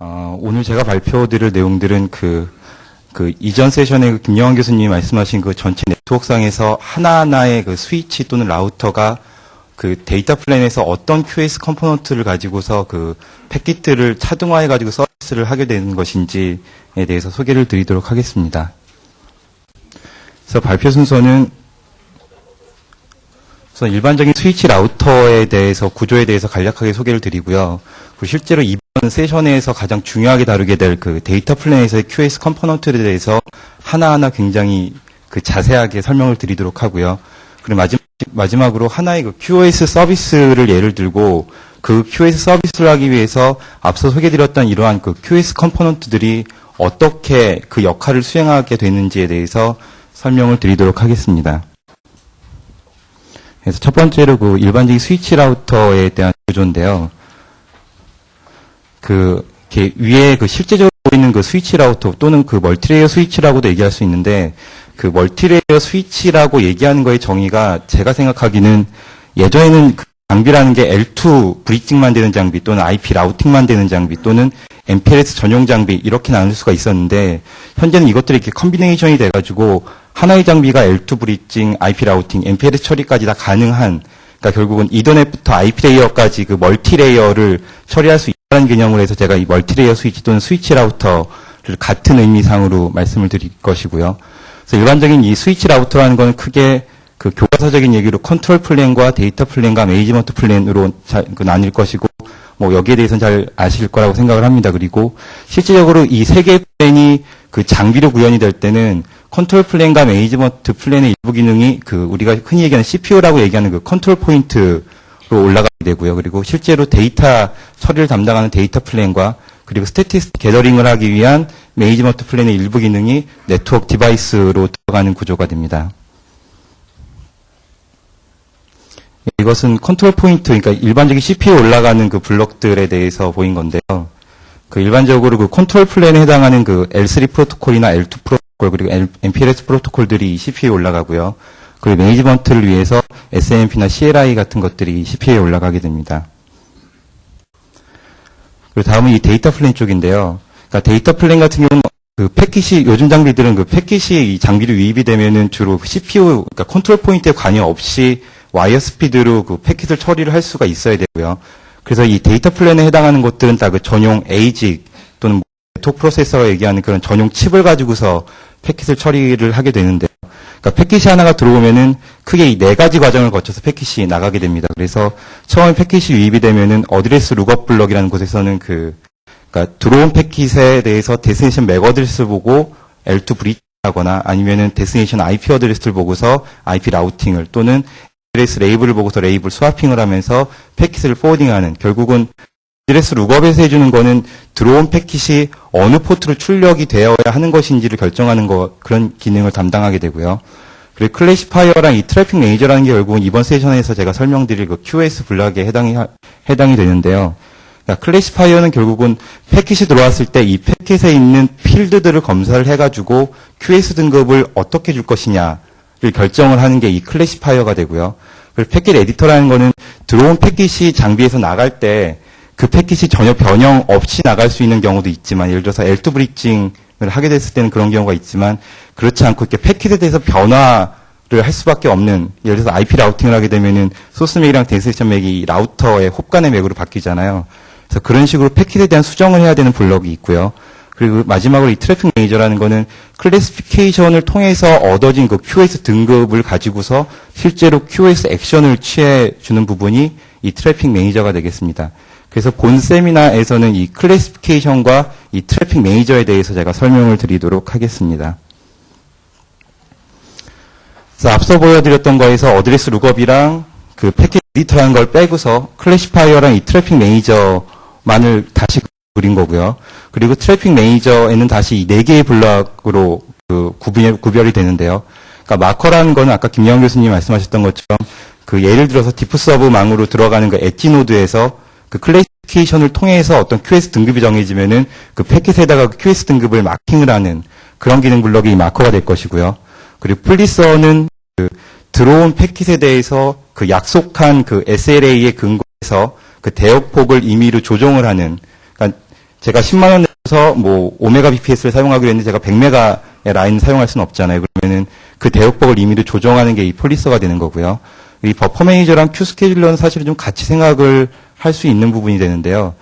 오늘 제가 발표드릴 내용들은 이전 세션에 김영환 교수님이 말씀하신 그 전체 네트워크상에서 하나하나의 그 스위치 또는 라우터가 그 데이터 플랜에서 어떤 QoS 컴포넌트를 가지고서 그 패킷들을 차등화해가지고 서비스를 하게 되는 것인지에 대해서 소개를 드리도록 하겠습니다. 그래서 발표 순서는 우선 일반적인 스위치 라우터에 대해서 구조에 대해서 간략하게 소개를 드리고요. 그리고 실제로 이번 세션에서 가장 중요하게 다루게 될 그 데이터 플랜에서의 QoS 컴포넌트에 대해서 하나하나 굉장히 그 자세하게 설명을 드리도록 하고요. 그리고 마지막으로 하나의 그 QoS 서비스를 예를 들고 그 QoS 서비스를 하기 위해서 앞서 소개드렸던 이러한 그 QoS 컴포넌트들이 어떻게 그 역할을 수행하게 되는지에 대해서 설명을 드리도록 하겠습니다. 그래서 첫 번째로 그 일반적인 스위치 라우터에 대한 구조인데요. 위에 그 실제적으로 보이는 그 스위치 라우터 또는 그 멀티레이어 스위치라고도 얘기할 수 있는데 그 멀티레이어 스위치라고 얘기하는 거의 정의가 제가 생각하기는 예전에는 그 장비라는 게 L2 브리징만 되는 장비 또는 IP 라우팅만 되는 장비 또는 MPLS 전용 장비 이렇게 나눌 수가 있었는데 현재는 이것들이 이렇게 컨비네이션이 돼가지고 하나의 장비가 L2 브리징, IP 라우팅, MPLS 처리까지 다 가능한 그러니까 결국은 이더넷부터 IP 레이어까지 그 멀티 레이어를 처리할 수 있다는 개념으로 해서 제가 이 멀티 레이어 스위치 또는 스위치 라우터를 같은 의미상으로 말씀을 드릴 것이고요. 그래서 일반적인 이 스위치 라우터라는 거는 크게 그 교과서적인 얘기로 컨트롤 플랜과 데이터 플랜과 매니지먼트 플랜으로 나뉠 것이고 뭐 여기에 대해서는 잘 아실 거라고 생각을 합니다. 그리고 실질적으로 이 세 개의 플랜이 그 장비로 구현이 될 때는 컨트롤 플랜과 매니지먼트 플랜의 일부 기능이 그 우리가 흔히 얘기하는 CPU라고 얘기하는 그 컨트롤 포인트로 올라가게 되고요. 그리고 실제로 데이터 처리를 담당하는 데이터 플랜과 그리고 스태티스틱 게더링을 하기 위한 매니지먼트 플랜의 일부 기능이 네트워크 디바이스로 들어가는 구조가 됩니다. 이것은 컨트롤 포인트, 그러니까 일반적인 CPU에 올라가는 그 블록들에 대해서 보인 건데요. 그 일반적으로 그 컨트롤 플랜에 해당하는 그 L3 프로토콜이나 L2 프로토콜 그리고 MPLS 프로토콜들이 CPU에 올라가고요. 그리고 매니지먼트를 위해서 SNMP나 CLI 같은 것들이 CPU에 올라가게 됩니다. 그리고 다음은 이 데이터 플랜 쪽인데요. 그러니까 데이터 플랜 같은 경우는 그 패킷이 요즘 장비들은 그 패킷이 이 장비로 유입이 되면은 주로 CPU, 그러니까 컨트롤 포인트에 관여 없이 와이어 스피드로 그 패킷을 처리를 할 수가 있어야 되고요. 그래서 이 데이터 플랜에 해당하는 것들은 다 그 전용 ASIC 또는 네트워크 프로세서가 얘기하는 그런 전용 칩을 가지고서 패킷을 처리를 하게 되는데요. 그러니까 패킷이 하나가 들어오면은 크게 이 네 가지 과정을 거쳐서 패킷이 나가게 됩니다. 그래서 처음에 패킷이 유입이 되면은 어드레스 룩업 블럭이라는 곳에서는 그러니까 들어온 패킷에 대해서 데스티네이션 맥 어드레스를 보고 L2 브리치하거나 아니면은 데스티네이션 IP 어드레스를 보고서 IP 라우팅을 또는 어드레스 레이블을 보고서 레이블 스와핑을 하면서 패킷을 포워딩하는 결국은 어드레스 룩업에서 해주는 거는 들어온 패킷이 어느 포트로 출력이 되어야 하는 것인지를 결정하는 그런 기능을 담당하게 되고요. 그리고 클래시파이어랑 이 트래픽 매니저라는 게 결국은 이번 세션에서 제가 설명드릴 그 QoS 블록에 해당이 되는데요. 그러니까 클래시파이어는 결국은 패킷이 들어왔을 때 이 패킷에 있는 필드들을 검사를 해가지고 QoS 등급을 어떻게 줄 것이냐를 결정을 하는 게 이 클래시파이어가 되고요. 그리고 패킷 에디터라는 거는 들어온 패킷이 장비에서 나갈 때 그 패킷이 전혀 변형 없이 나갈 수 있는 경우도 있지만 예를 들어서 L2 브리징을 하게 됐을 때는 그런 경우가 있지만 그렇지 않고 이렇게 패킷에 대해서 변화를 할 수밖에 없는 예를 들어서 IP 라우팅을 하게 되면은 소스 맥이랑 데스티네이션 맥이 라우터의 홉간의 맥으로 바뀌잖아요. 그래서 그런 식으로 패킷에 대한 수정을 해야 되는 블럭이 있고요. 그리고 마지막으로 이 트래픽 매니저라는 거는 클래시피케이션을 통해서 얻어진 그 QoS 등급을 가지고서 실제로 QoS 액션을 취해 주는 부분이 이 트래픽 매니저가 되겠습니다. 그래서 본 세미나에서는 이 클래시피케이션과 이 트래픽 매니저에 대해서 제가 설명을 드리도록 하겠습니다. 그래서 앞서 보여드렸던 거에서 어드레스 룩업이랑 그 패킷 에디터라는 걸 빼고서 클래시파이어랑 이 트래픽 매니저만을 다시 그린 거고요. 그리고 트래픽 매니저에는 다시 이 4개의 블록으로 그 구별이 되는데요. 그러니까 마커라는 거는 아까 김영환 교수님 말씀하셨던 것처럼 그 예를 들어서 디프서브 망으로 들어가는 그 엣지 노드에서 그 클래시피케이션을 통해서 어떤 QoS 등급이 정해지면은 그 패킷에다가 그 QoS 등급을 마킹을 하는 그런 기능 블록이 이 마커가 될 것이고요. 그리고 플리서는 그 들어온 패킷에 대해서 그 약속한 그 SLA에 근거해서 그 대역폭을 임의로 조정을 하는, 그러니까 제가 10만 원 내서 뭐 5메가 bps를 사용하기로 했는데 제가 100메가의 라인을 사용할 수는 없잖아요. 그러면은 그 대역법을 임의로 조정하는 게 이 폴리서가 되는 거고요. 이 버퍼 매니저랑 큐 스케줄러는 사실은 좀 같이 생각을 할 수 있는 부분이 되는데요.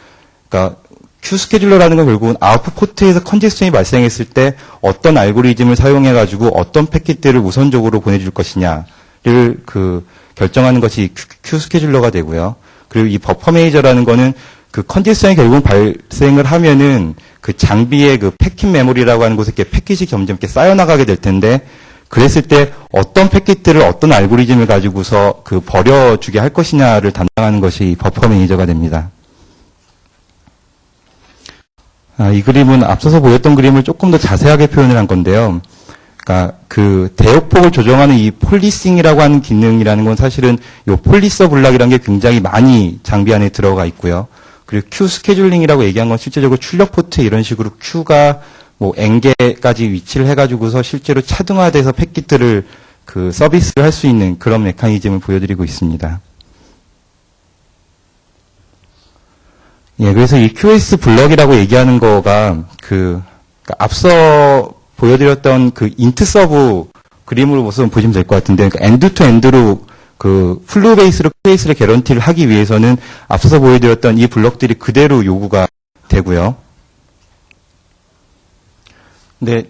그러니까 큐 스케줄러라는 건 결국은 아웃풋 포트에서 컨제스션이 발생했을 때 어떤 알고리즘을 사용해가지고 어떤 패킷들을 우선적으로 보내줄 것이냐를 결정하는 것이 큐 스케줄러가 되고요. 그리고 이 버퍼 매니저라는 거는 그 컨제스션이 결국 발생을 하면은 그 장비의 그 패킷 메모리라고 하는 곳에 이렇게 패킷이 점점 이렇게 쌓여나가게 될 텐데, 그랬을 때 어떤 패킷들을 어떤 알고리즘을 가지고서 그 버려주게 할 것이냐를 담당하는 것이 버퍼 매니저가 됩니다. 이 그림은 앞서서 보였던 그림을 조금 더 자세하게 표현을 한 건데요. 그러니까 그 대역폭을 조정하는 이 폴리싱이라고 하는 기능이라는 건 사실은 이 폴리서 블락이라는 게 굉장히 많이 장비 안에 들어가 있고요. 그리고 큐 스케줄링이라고 얘기한 건 실제적으로 출력 포트에 이런 식으로 큐가 뭐 N개까지 위치를 해가지고서 실제로 차등화돼서 패킷들을 그 서비스를 할 수 있는 그런 메커니즘을 보여드리고 있습니다. 예, 그래서 이 QS 블럭이라고 얘기하는 거가 그러니까 앞서 보여드렸던 그 인트 서브 그림으로 우선 보시면 될 것 같은데, 그러니까 엔드 투 엔드로 그 플루 베이스로 QS를 개런티를 하기 위해서는 앞서서 보여드렸던 이 블럭들이 그대로 요구가 되고요. 근데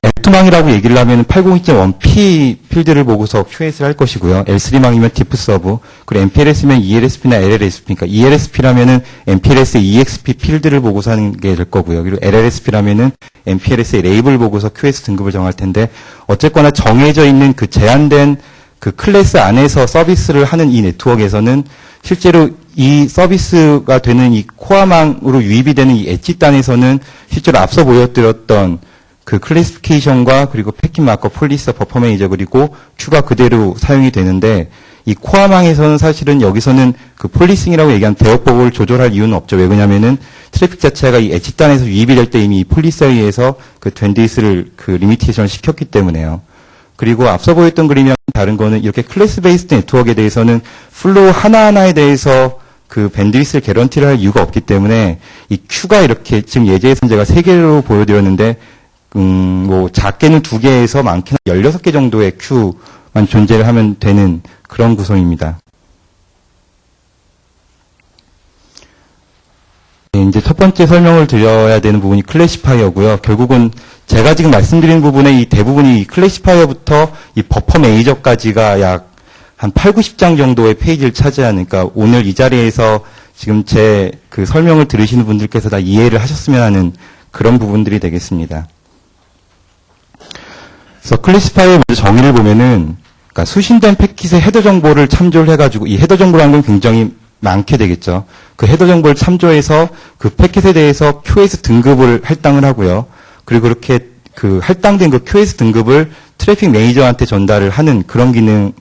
L2망이라고 얘기를 하면 802.1p 필드를 보고서 QS를 할 것이고요. L3망이면 디프 서브, 그리고 MPLS면 ELSP나 LLSP, 그러니까 ELSP라면은 MPLS의 EXP 필드를 보고서 하는 게 될 거고요. 그리고 LLSP라면은 MPLS의 레이블 보고서 QS 등급을 정할 텐데, 어쨌거나 정해져 있는 그 제한된 그 클래스 안에서 서비스를 하는 이 네트워크에서는 실제로 이 서비스가 되는 이 코어망으로 유입이 되는 이 엣지단에서는 실제로 앞서 보여드렸던 그 클래시피케이션과 그리고 패킷 마커, 폴리서, 버퍼 매니저 그리고 큐가 그대로 사용이 되는데, 이 코어망에서는 사실은 여기서는 그 폴리싱이라고 얘기한 대역법을 조절할 이유는 없죠. 왜 그러냐면은 트래픽 자체가 이 엣지단에서 유입이 될 때 이미 이 폴리서에 의해서 그 밴드위스를 그 리미테이션을 시켰기 때문에요. 그리고 앞서 보였던 그림이랑 다른 거는 이렇게 클래스 베이스드 네트워크에 대해서는 플로우 하나하나에 대해서 그 밴드위스를 개런티를 할 이유가 없기 때문에 이 큐가 이렇게 지금 예제에서는 제가 3개로 보여드렸는데, 뭐 작게는 2개에서 많게는 16개 정도의 큐만 존재를 하면 되는 그런 구성입니다. 네, 이제 첫 번째 설명을 드려야 되는 부분이 클래시파이어고요. 결국은 제가 지금 말씀드린 부분의 이 대부분이 이 클래시파이어부터 이 버퍼 매니저까지가 약 한 8, 90장 정도의 페이지를 차지하니까 오늘 이 자리에서 지금 제 그 설명을 들으시는 분들께서 다 이해를 하셨으면 하는 그런 부분들이 되겠습니다. 그래서 클래시파이어의 먼저 정의를 보면은, 그러니까 수신된 패킷의 헤더 정보를 참조를 해가지고, 이 헤더 정보라는 건 굉장히 많게 되겠죠. 그 헤더 정보를 참조해서 그 패킷에 대해서 QS 등급을 할당을 하고요. 그리고 그렇게 그 할당된 그 QS 등급을 트래픽 매니저한테 전달을 하는 그런 기능을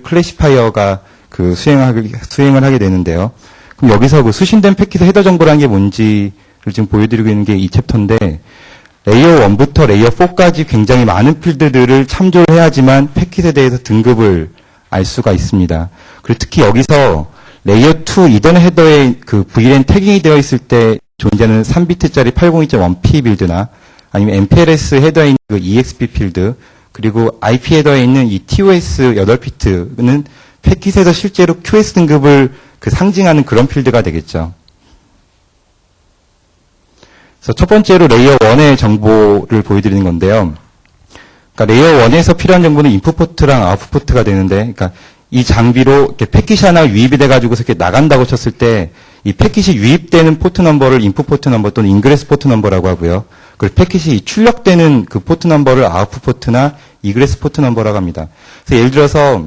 클래시파이어가 그 수행을 하게 되는데요. 그럼 여기서 그 수신된 패킷의 헤더 정보라는 게 뭔지를 지금 보여드리고 있는 게 이 챕터인데, 레이어 1부터 레이어 4까지 굉장히 많은 필드들을 참조를 해야지만 패킷에 대해서 등급을 알 수가 있습니다. 그리고 특히 여기서 레이어 2 이더넷 헤더에 그 VLAN 태깅이 되어 있을 때 존재하는 3비트짜리 802.1p 빌드나 아니면 MPLS 헤더에 있는 그 EXP 필드, 그리고 IP 헤더에 있는 이 TOS 8비트는 패킷에서 실제로 QS 등급을 그 상징하는 그런 필드가 되겠죠. 그래서 첫 번째로 레이어 1의 정보를 보여드리는 건데요. 그러니까 레이어 1에서 필요한 정보는 인풋 포트랑 아웃풋 포트가 되는데, 그러니까 이 장비로 이렇게 패킷이 하나 유입이 돼가지고서 이렇게 나간다고 쳤을 때, 이 패킷이 유입되는 포트 넘버를 인풋 포트 넘버 또는 인그레스 포트 넘버라고 하고요. 그리고 패킷이 출력되는 그 포트 넘버를 아웃풋 포트나 이그레스 포트 넘버라고 합니다. 그래서 예를 들어서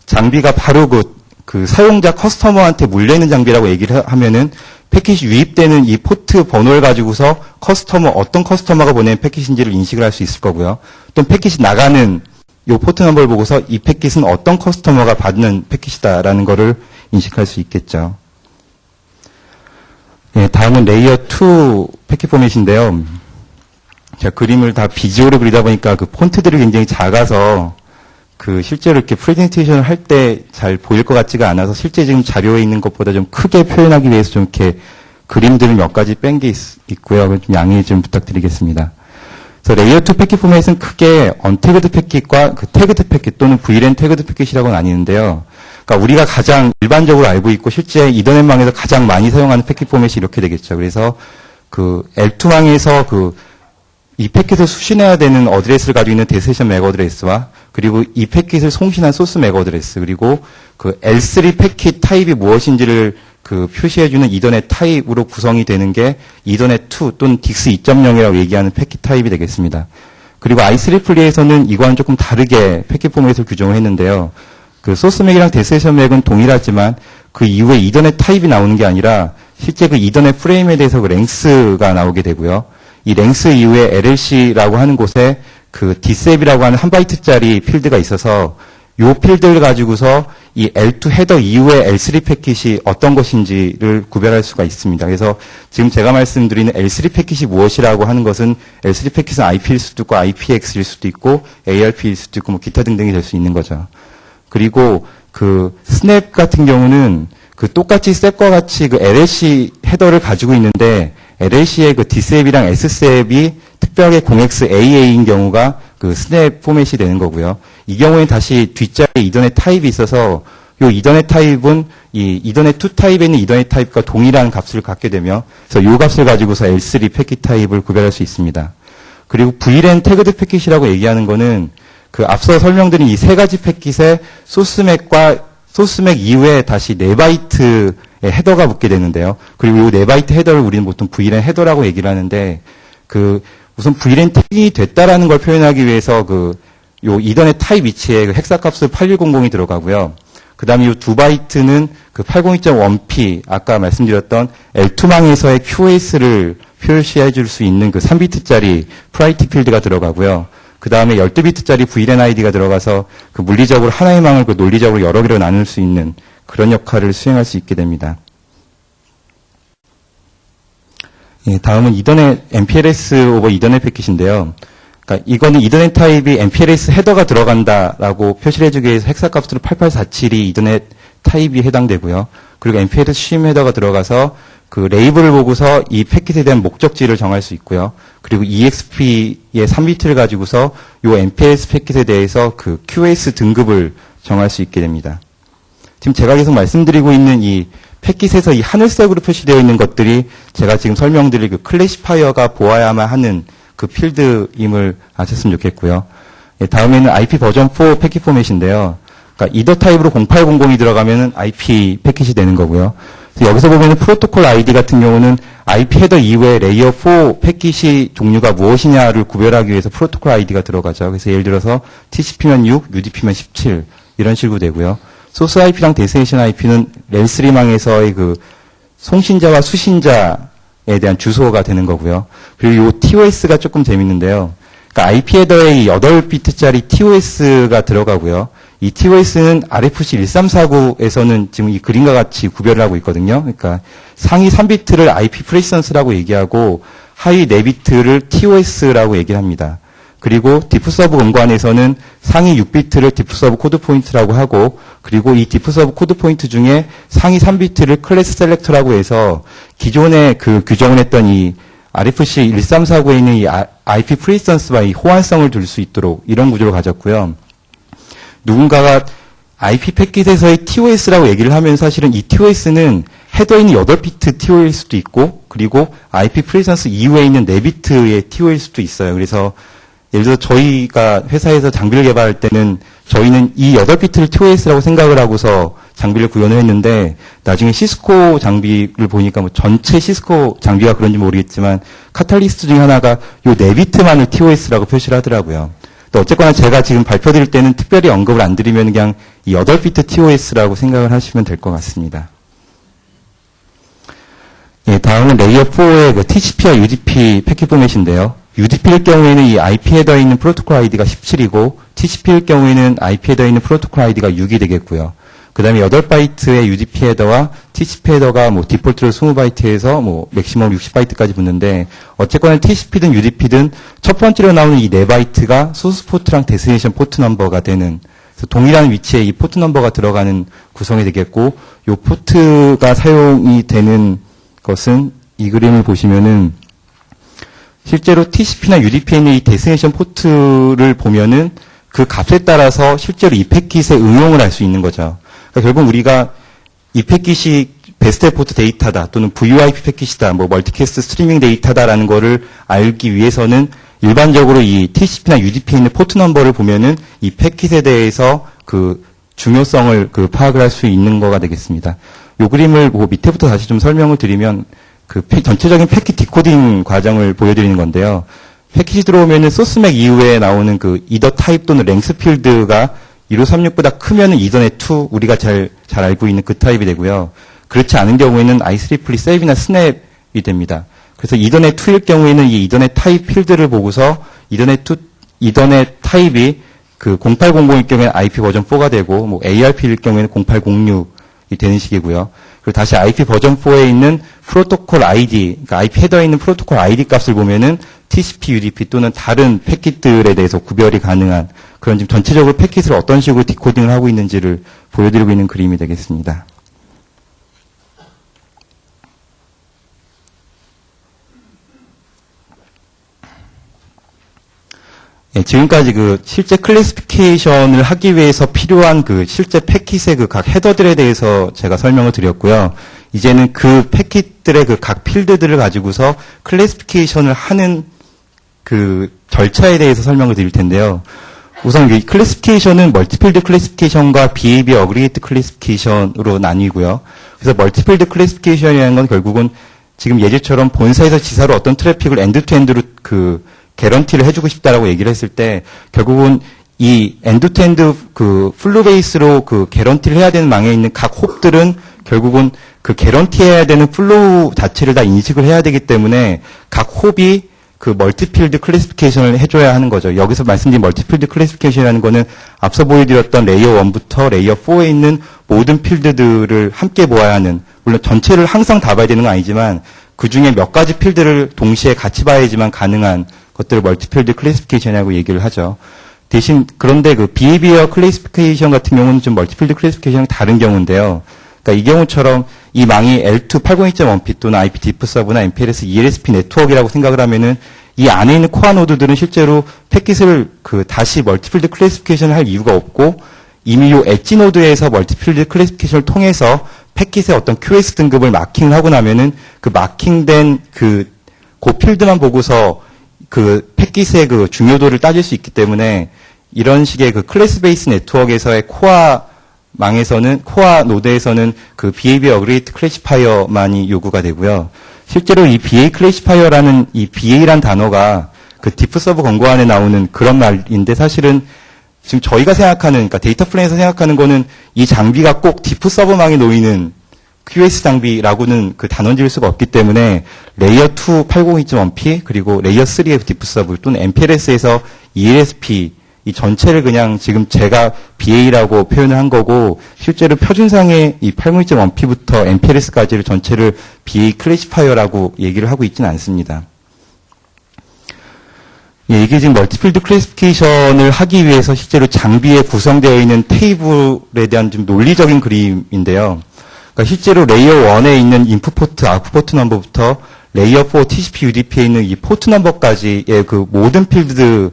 장비가 바로 그 사용자 커스터머한테 물려있는 장비라고 얘기를 하면은 패킷이 유입되는 이 포트 번호를 가지고서 어떤 커스터머가 보낸 패킷인지를 인식을 할 수 있을 거고요. 또 패킷이 나가는 이 포트 넘버를 보고서 이 패킷은 어떤 커스터머가 받는 패킷이다라는 거를 인식할 수 있겠죠. 네, 다음은 레이어 2 패킷 포맷인데요. 제가 그림을 다 비주얼로 그리다 보니까 그 폰트들이 굉장히 작아서 그 실제로 이렇게 프레젠테이션을 할 때 잘 보일 것 같지가 않아서 실제 지금 자료에 있는 것보다 좀 크게 표현하기 위해서 좀 이렇게 그림들을 몇 가지 뺀 게 있고요. 좀 양해 좀 부탁드리겠습니다. 그래서 레이어 2 패킷 포맷은 크게 언태그드 패킷과 그 태그드 패킷 또는 VLAN 태그드 패킷이라고 나뉘는데요. 그러니까 우리가 가장 일반적으로 알고 있고 실제 이더넷망에서 가장 많이 사용하는 패킷 포맷이 이렇게 되겠죠. 그래서 그 L2망에서 이 패킷을 수신해야 되는 어드레스를 가지고 있는 데스티네이션 맥 어드레스와 그리고 이 패킷을 송신한 소스 맥 어드레스 그리고 그 L3 패킷 타입이 무엇인지를 그 표시해주는 이더넷 타입으로 구성이 되는 게 이더넷 2 또는 딕스 2.0이라고 얘기하는 패킷 타입이 되겠습니다. 그리고 i3플리에서는 이거와는 조금 다르게 패킷 포맷을 규정을 했는데요. 그 소스 맥이랑 데스티네이션 맥은 동일하지만 그 이후에 이더넷 타입이 나오는 게 아니라 실제 그 이더넷 프레임에 대해서 그 랭스가 나오게 되고요. 이 랭스 이후에 LLC라고 하는 곳에 그 디셉이라고 하는 1바이트짜리 필드가 있어서 요 필드를 가지고서 이 L2 헤더 이후에 L3 패킷이 어떤 것인지를 구별할 수가 있습니다. 그래서 지금 제가 말씀드리는 L3 패킷이 무엇이라고 하는 것은 L3 패킷은 IP일 수도 있고 IPX일 수도 있고 ARP일 수도 있고 뭐 기타 등등이 될 수 있는 거죠. 그리고 그 스냅 같은 경우는 그 똑같이 셉과 같이 그 LLC 헤더를 가지고 있는데 LLC의 그 D셉이랑 S셉이 특별하게 0xAA인 경우가 그 스냅 포맷이 되는 거고요. 이 경우에는 다시 뒷자리에 이더넷 타입이 있어서 요 이더넷 타입은 이 이더넷 2 타입에 있는 이더넷 타입과 동일한 값을 갖게 되며 그래서 요 값을 가지고서 L3 패킷 타입을 구별할 수 있습니다. 그리고 VLAN 태그드 패킷이라고 얘기하는 거는 그 앞서 설명드린 이 세 가지 패킷의 소스맥과 소스맥 이후에 다시 4바이트의 헤더가 붙게 되는데요. 그리고 이 4바이트 헤더를 우리는 보통 VLAN 헤더라고 얘기를 하는데 그 우선 VLAN 태깅이 됐다라는 걸 표현하기 위해서 요 이더넷 타입 위치에 그 헥사 값을 8100이 들어가고요. 그 다음에 이 2바이트는 그 802.1p, 아까 말씀드렸던 L2망에서의 QoS를 표시해 줄 수 있는 그 3비트짜리 프라이티 필드가 들어가고요. 그 다음에 12비트짜리 VLAN ID가 들어가서 그 물리적으로 하나의 망을 그 논리적으로 여러 개로 나눌 수 있는 그런 역할을 수행할 수 있게 됩니다. 예, 다음은 이더넷 MPLS 오버 이더넷 패킷인데요. 그러니까 이거는 이더넷 타입이 MPLS 헤더가 들어간다라고 표시를 해주기 위해서 헥사 값으로 8847이 이더넷 타입이 해당되고요. 그리고 MPLS 쉼 헤더가 들어가서 그 레이블을 보고서 이 패킷에 대한 목적지를 정할 수 있고요. 그리고 EXP의 3비트를 가지고서 이 MPLS 패킷에 대해서 그 QoS 등급을 정할 수 있게 됩니다. 지금 제가 계속 말씀드리고 있는 이 패킷에서 이 하늘색으로 표시되어 있는 것들이 제가 지금 설명드릴 그 클래시파이어가 보아야만 하는 그 필드임을 아셨으면 좋겠고요. 예, 다음에는 IP 버전 4 패킷 포맷인데요. 그러니까 이더 타입으로 0800이 들어가면은 IP 패킷이 되는 거고요. 여기서 보면은 프로토콜 ID 같은 경우는 IP 헤더 이후에 레이어 4 패킷이 종류가 무엇이냐를 구별하기 위해서 프로토콜 ID가 들어가죠. 그래서 예를 들어서 TCP면 6, UDP면 17 이런 식으로 되고요. 소스 IP랑 데스티네이션 IP는 렐3망에서의 그 송신자와 수신자에 대한 주소가 되는 거고요. 그리고 이 TOS가 조금 재밌는데요. 그러니까 IP 헤더에 8비트짜리 TOS가 들어가고요. 이 TOS는 RFC 1349에서는 지금 이 그림과 같이 구별을 하고 있거든요. 그러니까 상위 3비트를 IP 프레시던스라고 얘기하고 하위 4비트를 TOS라고 얘기를 합니다. 그리고 디프서브 공간에서는 상위 6비트를 디프서브 코드 포인트라고 하고 그리고 이 디프서브 코드 포인트 중에 상위 3비트를 클래스 셀렉터라고 해서 기존에 그 규정을 했던 이 RFC 1349에 있는 이 IP 프레시던스와 이 호환성을 둘 수 있도록 이런 구조를 가졌고요. 누군가가 IP 패킷에서의 TOS라고 얘기를 하면 사실은 이 TOS는 헤더에 있는 8비트 TO일 수도 있고 그리고 IP 프레시던스 이후에 있는 4비트의 TO일 수도 있어요. 그래서 예를 들어 저희가 회사에서 장비를 개발할 때는 저희는 이 8비트를 TOS라고 생각을 하고서 장비를 구현을 했는데 나중에 시스코 장비를 보니까 뭐 전체 시스코 장비가 그런지 모르겠지만 카탈리스트 중에 하나가 요 4비트만을 TOS라고 표시를 하더라고요. 또 어쨌거나 제가 지금 발표드릴 때는 특별히 언급을 안 드리면 그냥 이 8비트 TOS라고 생각을 하시면 될 것 같습니다. 예, 다음은 레이어 4의 그 TCP와 UDP 패킷 포맷인데요. UDP일 경우에는 이 IP 헤더에 있는 프로토콜 ID가 17이고 TCP일 경우에는 IP 헤더에 있는 프로토콜 ID가 6이 되겠고요. 그 다음에 8바이트의 UDP 헤더와 TCP 헤더가 뭐 디폴트로 20바이트에서 뭐 맥시멈 60바이트까지 붙는데 어쨌거나 TCP든 UDP든 첫 번째로 나오는 이 4바이트가 소스 포트랑 데스티네이션 포트 넘버가 되는 그래서 동일한 위치에 이 포트 넘버가 들어가는 구성이 되겠고 이 포트가 사용이 되는 것은 이 그림을 보시면은 실제로 TCP나 UDP에 있는 이 데스티네이션 포트를 보면은 그 값에 따라서 실제로 이 패킷의 응용을 할 수 있는 거죠. 그러니까 결국 우리가 이 패킷이 베스트 포트 데이터다 또는 VoIP 패킷이다, 뭐 멀티캐스트 스트리밍 데이터다라는 거를 알기 위해서는 일반적으로 이 TCP나 UDP에 있는 포트 넘버를 보면은 이 패킷에 대해서 그 중요성을 그 파악을 할 수 있는 거가 되겠습니다. 요 그림을 뭐 밑에부터 다시 좀 설명을 드리면 그 전체적인 패킷 디코딩 과정을 보여드리는 건데요. 패킷이 들어오면은 소스맥 이후에 나오는 그 이더 타입 또는 랭스 필드가 1536보다 크면은 이더넷 2 우리가 잘 알고 있는 그 타입이 되고요. 그렇지 않은 경우에는 i3플리 세이브나 스냅이 됩니다. 그래서 이더넷 2일 경우에는 이 이더넷 타입 필드를 보고서 이더넷 타입이 그 0800일 경우에는 IP 버전 4가 되고 뭐 ARP일 경우에는 0806이 되는 식이고요. 그리고 다시 IP 버전 4에 있는 프로토콜 ID, 그러니까 IP 헤더에 있는 프로토콜 ID 값을 보면은 TCP, UDP 또는 다른 패킷들에 대해서 구별이 가능한 그런 지금 전체적으로 패킷을 어떤 식으로 디코딩을 하고 있는지를 보여드리고 있는 그림이 되겠습니다. 네, 지금까지 그 실제 클래시피케이션을 하기 위해서 필요한 그 실제 패킷의 그 각 헤더들에 대해서 제가 설명을 드렸고요. 이제는 그 패킷들의 그 각 필드들을 가지고서 클래시피케이션을 하는 그 절차에 대해서 설명을 드릴 텐데요. 우선 이 클래시피케이션은 멀티필드 클래시피케이션과 BAB 어그리게이트 클래시피케이션으로 나뉘고요. 그래서 멀티필드 클래시피케이션이라는 건 결국은 지금 예제처럼 본사에서 지사로 어떤 트래픽을 엔드-투-엔드로 그 개런티를 해주고 싶다라고 얘기를 했을 때 결국은 이 엔드-투-엔드 그 풀로 베이스로 그 개런티를 해야 되는 망에 있는 각 홉들은 결국은 그 개런티해야 되는 플로우 자체를 다 인식을 해야 되기 때문에 각 홉이 그 멀티필드 클래시피케이션을 해줘야 하는 거죠. 여기서 말씀드린 멀티필드 클래시피케이션이라는 거는 앞서 보여드렸던 레이어 1부터 레이어 4에 있는 모든 필드들을 함께 보아야 하는, 물론 전체를 항상 다 봐야 되는 건 아니지만 그 중에 몇 가지 필드를 동시에 같이 봐야지만 가능한 것들을 멀티필드 클래시피케이션이라고 얘기를 하죠. 대신 그런데 그 비헤비어 클래시피케이션 같은 경우는 좀 멀티필드 클래시피케이션이 다른 경우인데요. 그러니까 이 경우처럼 이 망이 L2 802.1p 또는 IP 디프 서브나 MPLS ELSP 네트워크라고 생각을 하면은 이 안에 있는 코어 노드들은 실제로 패킷을 그 다시 멀티필드 클래시피케이션을 할 이유가 없고 이미 요 엣지 노드에서 멀티필드 클래시피케이션을 통해서 패킷의 어떤 QS 등급을 마킹을 하고 나면은 그 마킹된 그 필드만 보고서 그 패킷의 그 중요도를 따질 수 있기 때문에 이런 식의 그 클래스 베이스 네트워크에서의 코어 노드에서는 그 BAB 어그리게이트 클래시파이어만이 요구가 되고요. 실제로 이 BA 클래시파이어라는 이 BA란 단어가 그 디프 서브 권고 안에 나오는 그런 말인데 사실은 지금 저희가 생각하는, 그러니까 데이터 플레이에서 생각하는 거는 이 장비가 꼭 디프 서브망에 놓이는 QS 장비라고는 그 단원 지을 수가 없기 때문에 레이어 2 802.1p 그리고 레이어 3의 디프 서브 또는 MPLS에서 ELSP 이 전체를 그냥 지금 제가 BA라고 표현을 한 거고 실제로 표준상의 이 802.1p부터 MPLS까지를 전체를 BA 클래시파이어라고 얘기를 하고 있지는 않습니다. 예, 이게 지금 멀티필드 클래시피케이션을 하기 위해서 실제로 장비에 구성되어 있는 테이블에 대한 좀 논리적인 그림인데요. 그러니까 실제로 레이어 1에 있는 인풋 포트, 아웃풋 포트 넘버부터 레이어 4 TCP UDP에 있는 이 포트 넘버까지의 그 모든 필드들을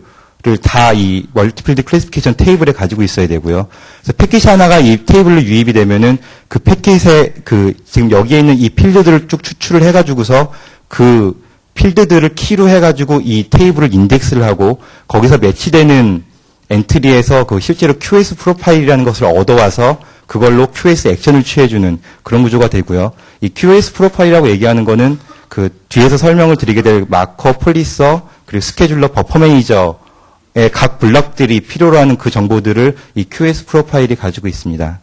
다 이 멀티필드 클래시피케이션 테이블에 가지고 있어야 되고요. 그래서 패킷 하나가 이 테이블로 유입이 되면은 그 패킷에 그 지금 여기에 있는 이 필드들을 쭉 추출을 해가지고서 그 필드들을 키로 해가지고 이 테이블을 인덱스를 하고 거기서 매치되는 엔트리에서 그 실제로 QS 프로파일이라는 것을 얻어와서 그걸로 QS 액션을 취해주는 그런 구조가 되고요. 이 QS 프로파일이라고 얘기하는 거는 그 뒤에서 설명을 드리게 될 마커, 폴리서, 그리고 스케줄러, 버퍼 매니저의 각 블럭들이 필요로 하는 그 정보들을 이 QS 프로파일이 가지고 있습니다.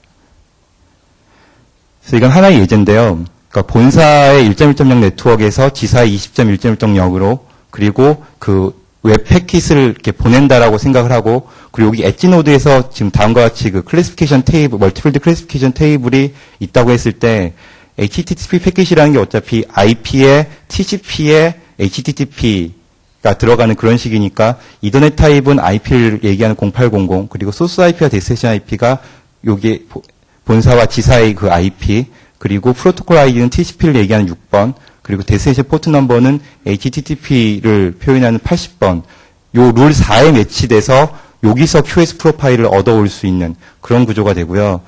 그래서 이건 하나의 예제인데요. 그러니까 본사의 1.1.0 네트워크에서 지사의 20.1.1.0으로 그리고 그 웹 패킷을 이렇게 보낸다라고 생각을 하고 그리고 여기 엣지 노드에서 지금 다음과 같이 그 클래시피케이션 테이블, 멀티필드 클래시피케이션 테이블이 있다고 했을 때 HTTP 패킷이라는 게 어차피 IP에 TCP에 HTTP가 들어가는 그런 식이니까 이더넷 타입은 IP를 얘기하는 0800 그리고 소스 IP와 데스티네이션 IP가 여기 본사와 지사의 그 IP 그리고 프로토콜 아이디는 TCP를 얘기하는 6번, 그리고 데스티네이션 포트 넘버는 HTTP를 표현하는 80번. 요 룰 4에 매치돼서 여기서 QoS 프로파일을 얻어올 수 있는 그런 구조가 되고요.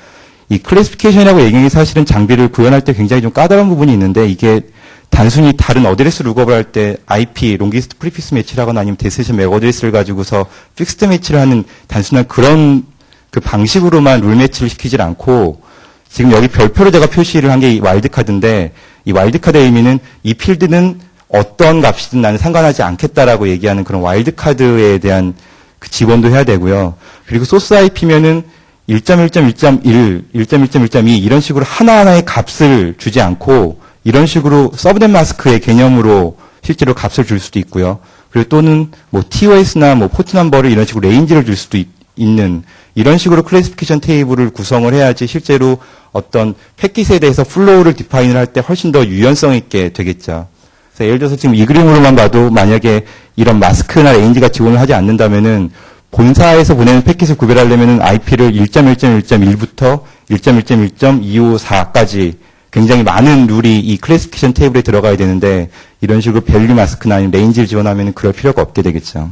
이 클래시피케이션이라고 얘기하는 게 사실은 장비를 구현할 때 굉장히 좀 까다로운 부분이 있는데 이게 단순히 다른 어드레스 룩업을 할 때 IP, 롱기스트 프리피스 매치를 하거나 아니면 데스티네이션 맥 어드레스를 가지고서 픽스드 매치를 하는 단순한 그런 그 방식으로만 룰 매치를 시키질 않고 지금 여기 별표로 제가 표시를 한 게 이 와일드카드인데 이 와일드카드의 의미는 이 필드는 어떤 값이든 나는 상관하지 않겠다라고 얘기하는 그런 와일드카드에 대한 그 지원도 해야 되고요. 그리고 소스 IP면은 1.1.1.1, 1.1.1.2 이런 식으로 하나하나의 값을 주지 않고 이런 식으로 서브넷 마스크의 개념으로 실제로 값을 줄 수도 있고요. 그리고 또는 뭐 TOS나 뭐 포트 넘버를 이런 식으로 레인지를 줄 수도 있는 이런 식으로 클래시피케이션 테이블을 구성을 해야지 실제로 어떤 패킷에 대해서 플로우를 디파인을 할 때 훨씬 더 유연성 있게 되겠죠. 그래서 예를 들어서 지금 이 그림으로만 봐도 만약에 이런 마스크나 레인지가 지원을 하지 않는다면은 본사에서 보내는 패킷을 구별하려면은 IP를 1.1.1.1부터 1.1.1.254까지 굉장히 많은 룰이 이 클래시피케이션 테이블에 들어가야 되는데 이런 식으로 밸류 마스크나 아니면 레인지를 지원하면은 그럴 필요가 없게 되겠죠.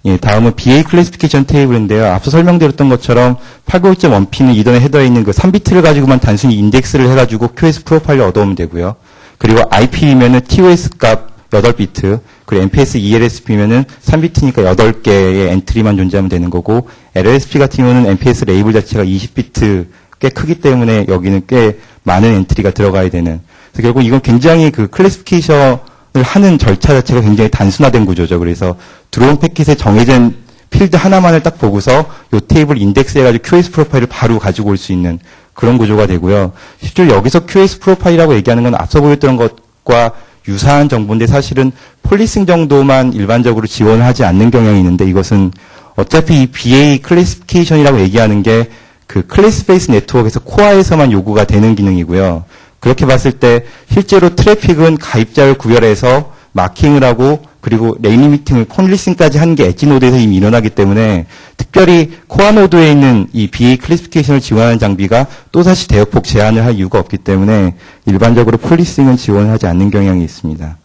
예, 다음은 BA 클래시피케이션 테이블인데요. 앞서 설명드렸던 것처럼 891.1P는 이전에 헤더에 있는 그 3비트를 가지고만 단순히 인덱스를 해가지고 QoS 프로파일을 얻어오면 되고요. 그리고 IP면은 TOS 값 8비트, 그리고 MPS ELSP면은 3비트니까 8개의 엔트리만 존재하면 되는 거고, LLSP 같은 경우는 MPS 레이블 자체가 20비트 꽤 크기 때문에 여기는 꽤 많은 엔트리가 들어가야 되는. 그래서 결국 이건 굉장히 그 클래시피케이션을 하는 절차 자체가 굉장히 단순화된 구조죠. 그래서 들어온 패킷에 정해진 필드 하나만을 딱 보고서 이 테이블 인덱스 해가지고 QoS 프로파일을 바로 가지고 올 수 있는 그런 구조가 되고요. 실제로 여기서 QoS 프로파일이라고 얘기하는 건 앞서 보였던 것과 유사한 정보인데 사실은 폴리싱 정도만 일반적으로 지원을 하지 않는 경향이 있는데 이것은 어차피 이 BA 클래시피케이션이라고 얘기하는 게 그 클래스 베이스 네트워크에서 코어에서만 요구가 되는 기능이고요. 그렇게 봤을 때 실제로 트래픽은 가입자를 구별해서 마킹을 하고 그리고 레인 리미팅을 폴리싱까지 하는 게 엣지 노드에서 이미 일어나기 때문에 특별히 코어 노드에 있는 이 BA 클래시피케이션을 지원하는 장비가 또다시 대역폭 제한을 할 이유가 없기 때문에 일반적으로 폴리싱은 지원을 하지 않는 경향이 있습니다.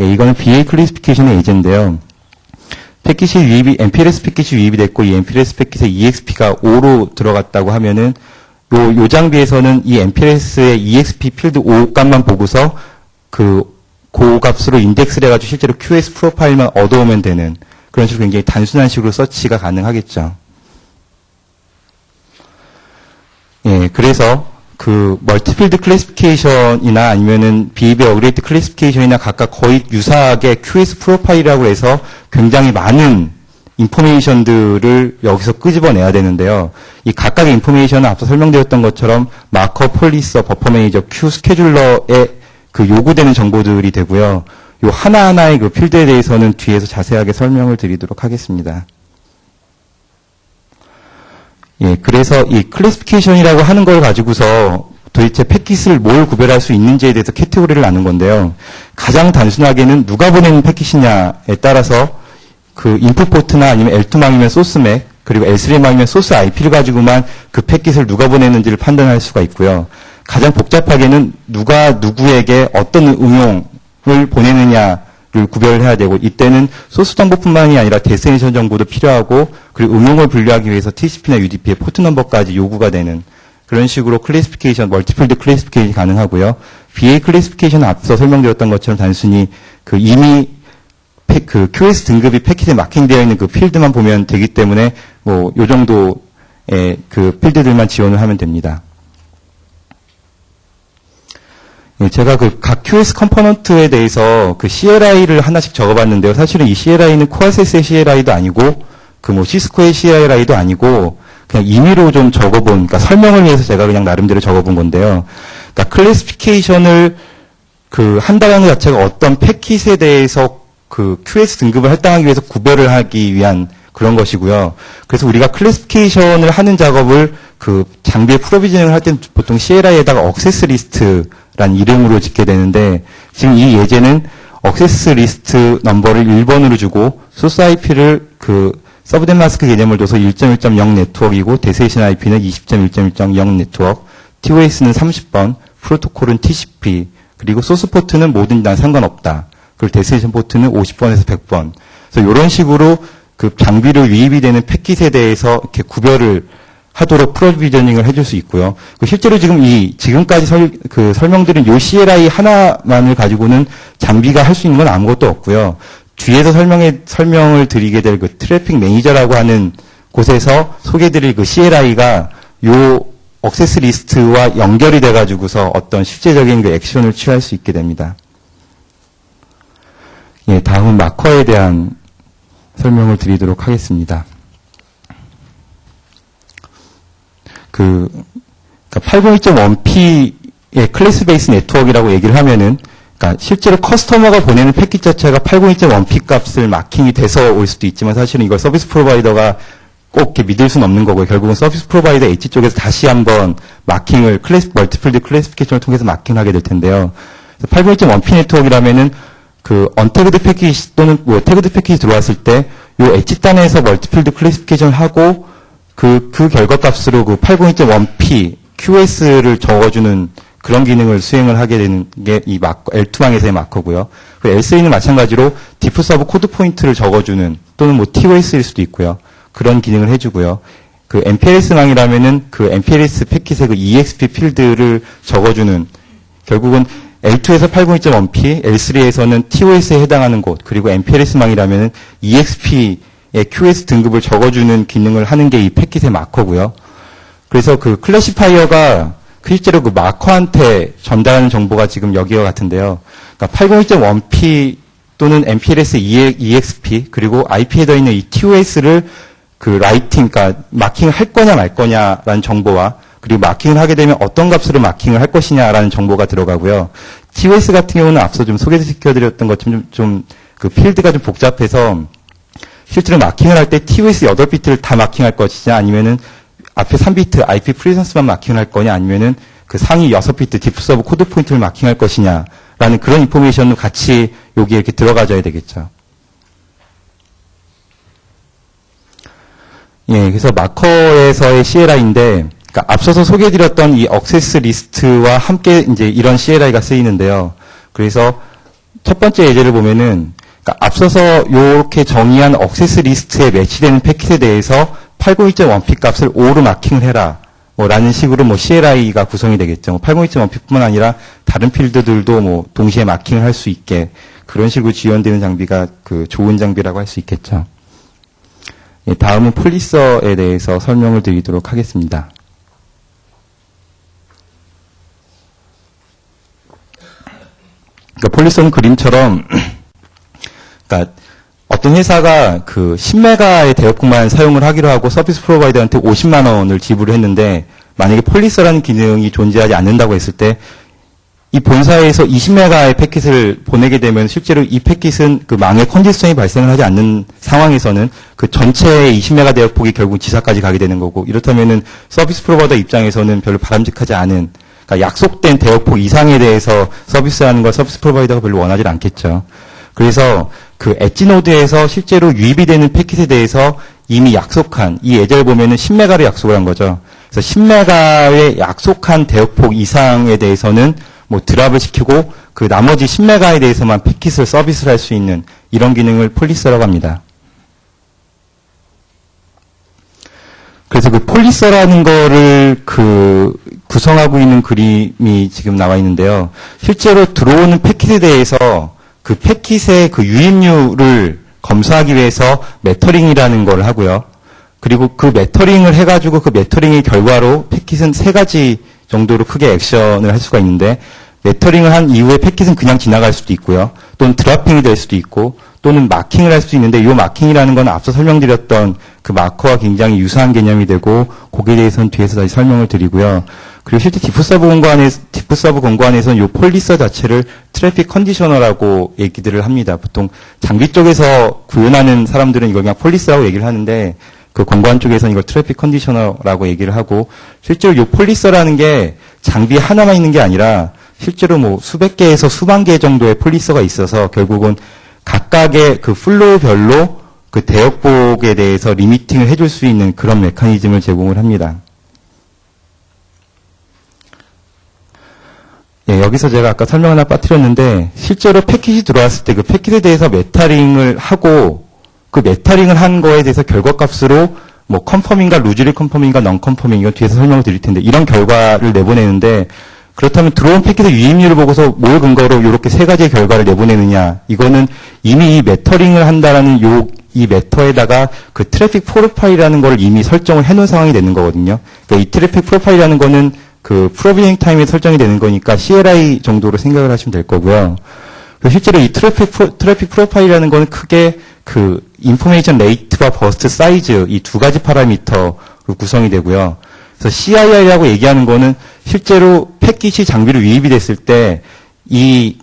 예, 이거는 BA 클래시피케이션의 예제인데요. 패킷이 유입이, MPLS 패킷이 유입이 됐고 이 MPLS 패킷에 EXP가 5로 들어갔다고 하면은 요 장비에서는 이 MPLS의 EXP 필드 5 값만 보고서 그 값으로 인덱스를 해가지고 실제로 QoS 프로파일만 얻어오면 되는 그런 식으로 굉장히 단순한 식으로 서치가 가능하겠죠. 예, 그래서 그 멀티필드 클래시피케이션이나 아니면은 비헤비어 어그레이트 클래시피케이션이나 각각 거의 유사하게 QoS 프로파일이라고 해서 굉장히 많은 인포메이션들을 여기서 끄집어내야 되는데요. 이 각각의 인포메이션은 앞서 설명드렸던 것처럼 마커, 폴리서, 버퍼 매니저, 큐 스케줄러에 그 요구되는 정보들이 되고요. 요 하나하나의 그 필드에 대해서는 뒤에서 자세하게 설명을 드리도록 하겠습니다. 예, 그래서 이 클래시피케이션이라고 하는 걸 가지고서 도대체 패킷을 뭘 구별할 수 있는지에 대해서 캐테고리를 나눈 건데요. 가장 단순하게는 누가 보내는 패킷이냐에 따라서 그 인풋 포트나 아니면 L2망이면 소스 맥, 그리고 L3망이면 소스 IP를 가지고만 그 패킷을 누가 보내는지를 판단할 수가 있고요. 가장 복잡하게는 누가 누구에게 어떤 응용을 보내느냐를 구별해야 되고 이때는 소스 정보뿐만이 아니라 데스티네이션 정보도 필요하고 그리고 응용을 분류하기 위해서 TCP나 UDP의 포트 넘버까지 요구가 되는 그런 식으로 클래시피케이션, 멀티필드 클래시피케이션이 가능하고요. BA 클래시피케이션은 앞서 설명드렸던 것처럼 단순히 그 이미 그 QoS 등급이 패킷에 마킹되어 있는 그 필드만 보면 되기 때문에 뭐 요 정도의 그 필드들만 지원을 하면 됩니다. 예, 제가 그 각 QoS 컴포넌트에 대해서 그 CLI를 하나씩 적어봤는데요. 사실은 이 CLI는 코아세스의 CLI도 아니고 그 뭐 시스코의 CLI도 아니고 그냥 임의로 좀 적어본, 그러니까 설명을 위해서 제가 그냥 나름대로 적어본 건데요. 그러니까 클래시피케이션을 그 한다는 것 자체가 어떤 패킷에 대해서 그 QoS 등급을 할당하기 위해서 구별을 하기 위한 그런 것이고요. 그래서 우리가 클래시피케이션을 하는 작업을 그 장비의 프로비저닝을 할 때는 보통 CLI에다가 억세스 리스트란 이름으로 짓게 되는데 지금 이 예제는 억세스 리스트 넘버를 1번으로 주고 소스 IP를 그 서브넷 마스크 개념을 둬서 1.1.0 네트워크이고 데스티네이션 IP는 20.1.1.0 네트워크, TOS는 30번, 프로토콜은 TCP, 그리고 소스 포트는 뭐든 난 상관없다. 그리고 데스티네이션 포트는 50번에서 100번. 그래서 이런 식으로 그 장비로 유입이 되는 패킷에 대해서 이렇게 구별을 하도록 프로비저닝을 해줄 수 있고요. 실제로 지금까지 설명드린 요 CLI 하나만을 가지고는 장비가 할 수 있는 건 아무것도 없고요. 뒤에서 설명을 드리게 될 그 트래픽 매니저라고 하는 곳에서 소개드릴 그 CLI가 요 액세스 리스트와 연결이 돼가지고서 어떤 실제적인 그 액션을 취할 수 있게 됩니다. 예, 다음은 마커에 대한 설명을 드리도록 하겠습니다. 그러니까 802.1p의 클래스 베이스 네트워크라고 얘기를 하면은, 그러니까 실제로 커스터머가 보내는 패킷 자체가 802.1p 값을 마킹이 돼서 올 수도 있지만 사실은 이걸 서비스 프로바이더가 꼭 이렇게 믿을 수는 없는 거고요. 결국은 서비스 프로바이더 H 쪽에서 다시 한번 마킹을 멀티플드 클래시피케이션을 통해서 마킹을 하게 될 텐데요. 802.1p 네트워크라면은 그 언태그드 패킷 또는 뭐 태그드 패킷이 들어왔을 때 요 H단에서 멀티플드 클래시피케이션을 하고 그 결과값으로 그 802.1p QS를 적어주는 그런 기능을 수행을 하게 되는 게 이 L2방에서의 마커고요. 그 L3는 마찬가지로 디프 서브 코드 포인트를 적어주는 또는 뭐 TOS일 수도 있고요. 그런 기능을 해주고요. 그 MPLS망이라면은 그 MPLS 패킷의 그 EXP 필드를 적어주는 결국은 L2에서 802.1p, L3에서는 TOS에 해당하는 곳, 그리고 MPLS망이라면은 EXP의 QS 등급을 적어주는 기능을 하는 게 이 패킷의 마커고요. 그래서 그 클래시파이어가 실제로 그 마커한테 전달하는 정보가 지금 여기와 같은데요. 그러니까 802.1p 또는 MPLS EXP, 그리고 IP 헤더에 있는 이 TOS를 그 라이팅, 그러니까 마킹을 할 거냐 말 거냐라는 정보와 그리고 마킹을 하게 되면 어떤 값으로 마킹을 할 것이냐라는 정보가 들어가고요. TOS 같은 경우는 앞서 좀 소개시켜드렸던 것처럼 좀 그 필드가 좀 복잡해서 실제로 마킹을 할 때 TOS 8비트를 다 마킹할 것이냐 아니면은 앞에 3비트 IP 프리선스만 마킹을 할 거냐 아니면은 그 상위 6비트 디프 서브 코드 포인트를 마킹할 것이냐라는 그런 인포메이션도 같이 여기에 이렇게 들어가줘야 되겠죠. 예, 그래서 마커에서의 CLI인데, 그러니까 앞서서 소개해드렸던 이 액세스 리스트와 함께 이제 이런 CLI가 쓰이는데요. 그래서 첫 번째 예제를 보면은, 그러니까 앞서서 이렇게 정의한 액세스 리스트에 매치되는 패킷에 대해서 802.1p 값을 5로 마킹을 해라. 라는 식으로 뭐 CLI가 구성이 되겠죠. 802.1p뿐만 아니라 다른 필드들도 뭐 동시에 마킹을 할 수 있게 그런 식으로 지원되는 장비가 그 좋은 장비라고 할 수 있겠죠. 예, 다음은 폴리서에 대해서 설명을 드리도록 하겠습니다. 그러니까 폴리서는 그림처럼, 그러니까 어떤 회사가 그 10메가의 대역폭만 사용을 하기로 하고 서비스 프로바이더한테 50만 원을 지불을 했는데 만약에 폴리서라는 기능이 존재하지 않는다고 했을 때 이 본사에서 20메가의 패킷을 보내게 되면 실제로 이 패킷은 그 망의 컨디션이 발생을 하지 않는 상황에서는 그 전체의 20메가 대역폭이 결국 지사까지 가게 되는 거고 이렇다면은 서비스 프로바이더 입장에서는 별로 바람직하지 않은 그러니까 약속된 대역폭 이상에 대해서 서비스하는 걸 서비스 프로바이더가 별로 원하지 않겠죠. 그래서 그 엣지 노드에서 실제로 유입이 되는 패킷에 대해서 이미 약속한 이 예제를 보면은 10메가를 약속을 한 거죠. 그래서 10메가의 약속한 대역폭 이상에 대해서는 뭐 드랍을 시키고 그 나머지 10메가에 대해서만 패킷을 서비스를 할 수 있는 이런 기능을 폴리서라고 합니다. 그래서 그 폴리서라는 거를 그 구성하고 있는 그림이 지금 나와 있는데요. 실제로 들어오는 패킷에 대해서 그 패킷의 그 유입률을 검사하기 위해서 매터링이라는 걸 하고요. 그리고 그 매터링을 해가지고 그 매터링의 결과로 패킷은 3가지 정도로 크게 액션을 할 수가 있는데 매터링을 한 이후에 패킷은 그냥 지나갈 수도 있고요. 또는 드라핑이 될 수도 있고 또는 마킹을 할 수도 있는데 이 마킹이라는 건 앞서 설명드렸던 그 마커와 굉장히 유사한 개념이 되고 거기에 대해서는 뒤에서 다시 설명을 드리고요. 그리고 실제 디프 서브 공고안에서는 이 폴리서 자체를 트래픽 컨디셔너라고 얘기들을 합니다. 보통 장비 쪽에서 구현하는 사람들은 이걸 그냥 폴리서라고 얘기를 하는데 그 공고안 쪽에서는 이걸 트래픽 컨디셔너라고 얘기를 하고 실제로 이 폴리서라는 게 장비 하나만 있는 게 아니라 실제로 뭐 수백 개에서 수만 개 정도의 폴리서가 있어서 결국은 각각의 그 플로우별로 그 대역폭에 대해서 리미팅을 해줄 수 있는 그런 메커니즘을 제공을 합니다. 예, 여기서 제가 아까 설명 하나 빠뜨렸는데, 실제로 패킷이 들어왔을 때 그 패킷에 대해서 메타링을 하고, 그 메타링을 한 거에 대해서 결과값으로 뭐 컨펌인가 루즈리 컨펌인가 넌 컨펌인가 이건 뒤에서 설명을 드릴 텐데, 이런 결과를 내보내는데, 그렇다면 들어온 패킷의 유입률을 보고서 뭘 근거로 이렇게 세 가지의 결과를 내보내느냐, 이거는 이미 이 메터링을 한다라는 이 메터에다가 그 트래픽 프로파일이라는 걸 이미 설정을 해놓은 상황이 되는 거거든요. 그러니까 이 트래픽 프로파일이라는 거는 그 프로비닝 타임에 설정이 되는 거니까 CLI 정도로 생각을 하시면 될 거고요. 실제로 이 트래픽 프로파일이라는 거는 크게 그 인포메이션 레이트와 버스트 사이즈 이 두 가지 파라미터로 구성이 되고요. 그래서 CIR이라고 얘기하는 거는 실제로 패킷이 장비로 유입이 됐을 때 이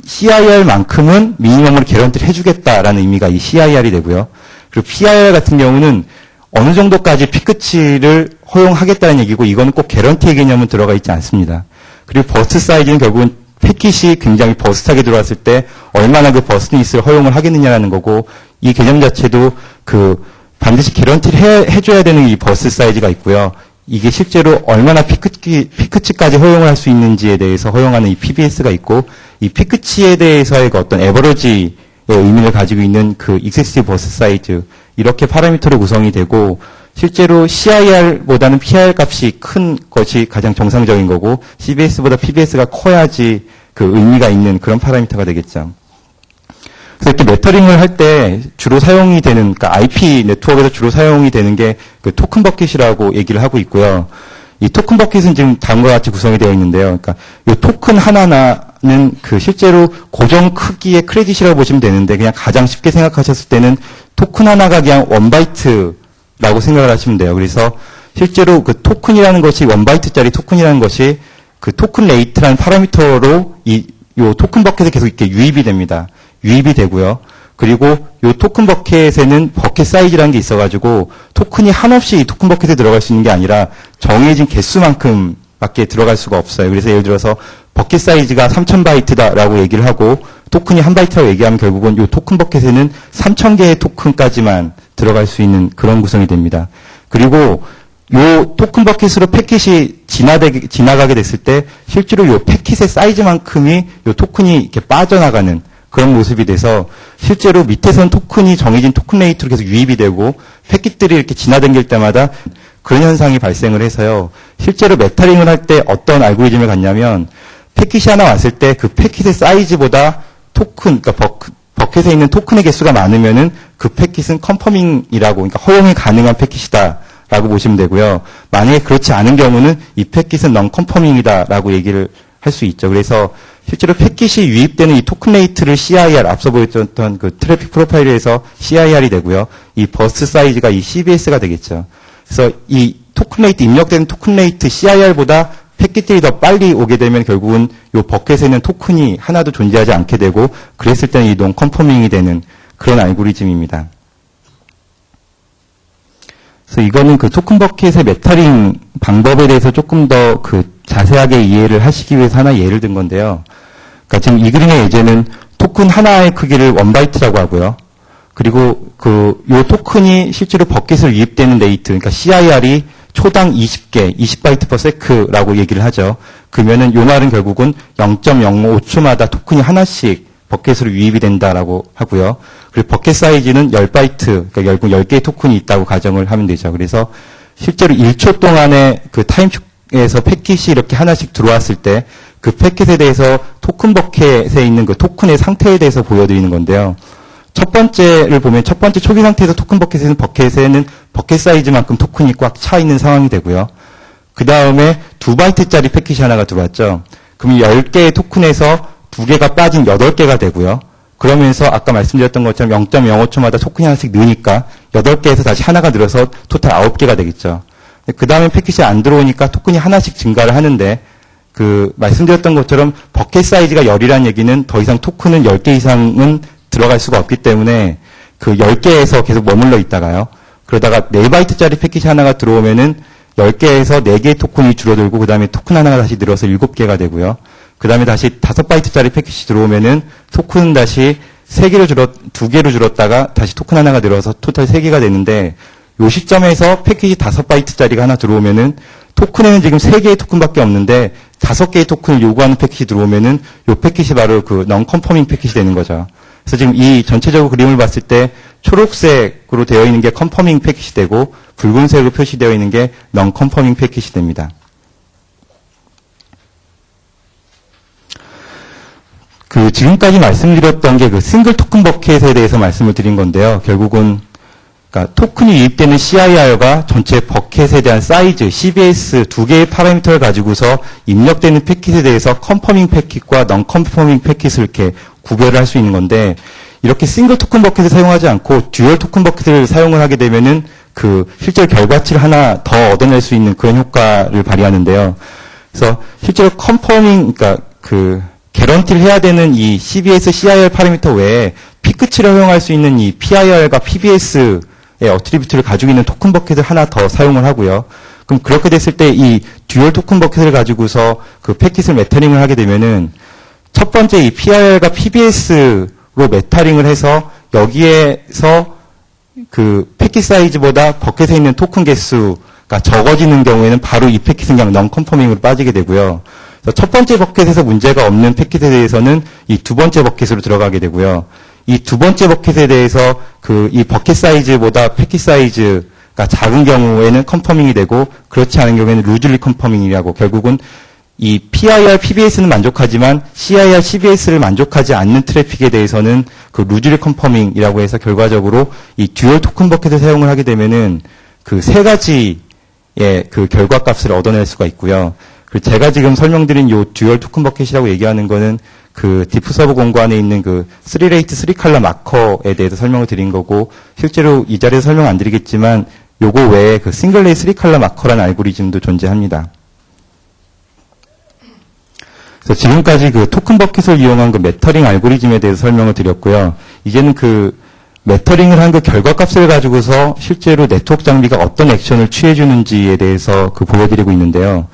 CIR만큼은 미니멈으로 개런티를 해주겠다라는 의미가 이 CIR이 되고요. 그리고 PIR 같은 경우는 어느 정도까지 피크치를 허용하겠다는 얘기고, 이거는 꼭 개런티의 개념은 들어가 있지 않습니다. 그리고 버스트 사이즈는 결국은 패킷이 굉장히 버스트하게 들어왔을 때 얼마나 그 버스트니스를 허용을 하겠느냐라는 거고, 이 개념 자체도 그 반드시 개런티를 해줘야 되는 이 버스트 사이즈가 있고요. 이게 실제로 얼마나 피크치까지 허용을 할 수 있는지에 대해서 허용하는 이 PBS가 있고, 이 피크치에 대해서의 그 어떤 에버러지의 의미를 가지고 있는 그 익세시브 버스 사이즈, 이렇게 파라미터로 구성이 되고, 실제로 CIR보다는 PIR 값이 큰 것이 가장 정상적인 거고, CBS보다 PBS가 커야지 그 의미가 있는 그런 파라미터가 되겠죠. 그래서 이렇게 메터링을 할 때 주로 사용이 되는, 그러니까 IP 네트워크에서 주로 사용이 되는 게 그 토큰 버킷이라고 얘기를 하고 있고요. 이 토큰 버킷은 지금 다음과 같이 구성이 되어 있는데요. 그러니까 이 토큰 하나하나는 그 실제로 고정 크기의 크레딧이라고 보시면 되는데, 그냥 가장 쉽게 생각하셨을 때는 토큰 하나가 그냥 1바이트라고 생각을 하시면 돼요. 그래서 실제로 그 토큰이라는 것이 1바이트짜리 토큰이라는 것이 그 토큰 레이트라는 파라미터로 요 토큰 버킷에 계속 이렇게 유입이 됩니다. 유입이 되고요. 그리고 요 토큰 버킷에는 버킷 사이즈라는 게 있어가지고 토큰이 한없이 이 토큰 버킷에 들어갈 수 있는 게 아니라 정해진 개수만큼밖에 들어갈 수가 없어요. 그래서 예를 들어서 버킷 사이즈가 3000바이트다라고 얘기를 하고 토큰이 1바이트라고 얘기하면 결국은 요 토큰 버킷에는 3000개의 토큰까지만 들어갈 수 있는 그런 구성이 됩니다. 그리고 요 토큰 버킷으로 패킷이 지나가게 됐을 때 실제로 요 패킷의 사이즈만큼이 요 토큰이 이렇게 빠져나가는 그런 모습이 돼서 실제로 밑에선 토큰이 정해진 토큰 레이트로 계속 유입이 되고 패킷들이 이렇게 지나다닐 때마다 그런 현상이 발생을 해서요. 실제로 메타링을 할 때 어떤 알고리즘을 갖냐면 패킷이 하나 왔을 때 그 패킷의 사이즈보다 토큰, 그러니까 버킷에 있는 토큰의 개수가 많으면은 그 패킷은 컨퍼밍이라고, 그러니까 허용이 가능한 패킷이다라고 보시면 되고요. 만약에 그렇지 않은 경우는 이 패킷은 넌 컨퍼밍이다라고 얘기를 할 수 있죠. 그래서 실제로 패킷이 유입되는 이 토큰 레이트를 CIR, 앞서 보였던 그 트래픽 프로파일에서 CIR이 되고요. 이 버스트 사이즈가 이 CBS가 되겠죠. 그래서 이 토큰 레이트, 입력되는 토큰 레이트 CIR보다 패킷들이 더 빨리 오게 되면 결국은 이 버켓에는 토큰이 하나도 존재하지 않게 되고, 그랬을 때는 이 논 컨퍼밍이 되는 그런 알고리즘입니다. 그래서 이거는 그 토큰 버킷의 메타링 방법에 대해서 조금 더 그 자세하게 이해를 하시기 위해서 하나 예를 든 건데요. 그러니까 지금 이 그림의 예제는 토큰 하나의 크기를 1바이트라고 하고요. 그리고 요 토큰이 실제로 버킷으로 유입되는 레이트, 그러니까 CIR이 초당 20개, 20바이트 per sec라고 얘기를 하죠. 그러면은 요 말은 결국은 0.05초마다 토큰이 하나씩 버킷으로 유입이 된다라고 하고요. 그리고 버킷 사이즈는 10바이트, 그러니까 결국 10개의 토큰이 있다고 가정을 하면 되죠. 그래서 실제로 1초 동안에 그 타임축에서 패킷이 이렇게 하나씩 들어왔을 때 그 패킷에 대해서 토큰 버킷에 있는 그 토큰의 상태에 대해서 보여드리는 건데요. 첫 번째를 보면 첫 번째 초기 상태에서 토큰 버킷에는 버킷 사이즈만큼 토큰이 꽉 차 있는 상황이 되고요. 그 다음에 2바이트짜리 패킷이 하나가 들어왔죠. 그럼 10개의 토큰에서 2개가 빠진 8개가 되고요. 그러면서 아까 말씀드렸던 것처럼 0.05초마다 토큰이 하나씩 느니까 8개에서 다시 하나가 늘어서 토탈 9개가 되겠죠. 그 다음에 패킷이 안 들어오니까 토큰이 하나씩 증가를 하는데, 그 말씀드렸던 것처럼 버킷 사이즈가 10이라는 얘기는 더 이상 토큰은 10개 이상은 들어갈 수가 없기 때문에 그 10개에서 계속 머물러 있다가요. 그러다가 4바이트짜리 패킷이 하나가 들어오면은 10개에서 4개의 토큰이 줄어들고, 그 다음에 토큰 하나가 다시 늘어서 7개가 되고요. 그 다음에 다시 5바이트짜리 패킷이 들어오면은 토큰은 다시 2개로 줄었다가 다시 토큰 하나가 늘어서 토탈 3개가 되는데, 요 시점에서 패키지 5바이트짜리가 하나 들어오면은 토큰에는 지금 3개의 토큰밖에 없는데 5개의 토큰을 요구하는 패키지 들어오면은 요 패키지 바로 그 non-conforming 패키지 되는 거죠. 그래서 지금 이 전체적으로 그림을 봤을 때 초록색으로 되어 있는 게 컨퍼밍 패키지 되고 붉은색으로 표시되어 있는 게 non-conforming 패키지 됩니다. 그 지금까지 말씀드렸던 게 그 싱글 토큰 버켓에 대해서 말씀을 드린 건데요. 결국은 그러니까 토큰이 유입되는 CIR과 전체 버켓에 대한 사이즈, CBS 두 개의 파라미터를 가지고서 입력되는 패킷에 대해서 컨퍼밍 패킷과 non 컨퍼밍 패킷을 이렇게 구별을 할 수 있는 건데 이렇게 싱글 토큰 버켓을 사용하지 않고 듀얼 토큰 버켓을 사용을 하게 되면은 그 실제로 결과치를 하나 더 얻어낼 수 있는 그런 효과를 발휘하는데요. 그래서 실제로 컨퍼밍 그러니까 그 개런티를 해야 되는 이 CBS, CIR 파라미터 외에 피크치를 허용할 수 있는 이 PIR과 PBS의 어트리뷰트를 가지고 있는 토큰 버켓을 하나 더 사용을 하고요. 그럼 그렇게 됐을 때 이 듀얼 토큰 버켓을 가지고서 그 패킷을 메터링을 하게 되면은 첫 번째 이 PIR과 PBS로 메터링을 해서 여기에서 그 패킷 사이즈보다 버켓에 있는 토큰 개수가 적어지는 경우에는 바로 이 패킷은 그냥 non-conforming으로 빠지게 되고요. 첫 번째 버켓에서 문제가 없는 패킷에 대해서는 이 두 번째 버켓으로 들어가게 되고요. 이 두 번째 버켓에 대해서 그 이 버켓 사이즈보다 패킷 사이즈가 작은 경우에는 컨퍼밍이 되고 그렇지 않은 경우에는 루즈리 컨퍼밍이라고 결국은 이 PIR, PBS는 만족하지만 CIR, CBS를 만족하지 않는 트래픽에 대해서는 그 루즈리 컨퍼밍이라고 해서 결과적으로 이 듀얼 토큰 버켓을 사용을 하게 되면은 그 세 가지의 그 결과값을 얻어낼 수가 있고요. 제가 지금 설명드린 요 듀얼 토큰 버켓이라고 얘기하는 거는 그 디프서버 공간에 있는 그 3레이트 3컬러 마커에 대해서 설명을 드린 거고 실제로 이 자리에서 설명 안 드리겠지만 요거 외에 그 싱글레이 3컬러 마커라는 알고리즘도 존재합니다. 그래서 지금까지 그 토큰 버켓을 이용한 그 메터링 알고리즘에 대해서 설명을 드렸고요. 이제는 그 메터링을 한 그 결과값을 가지고서 실제로 네트워크 장비가 어떤 액션을 취해주는지에 대해서 그 보여드리고 있는데요.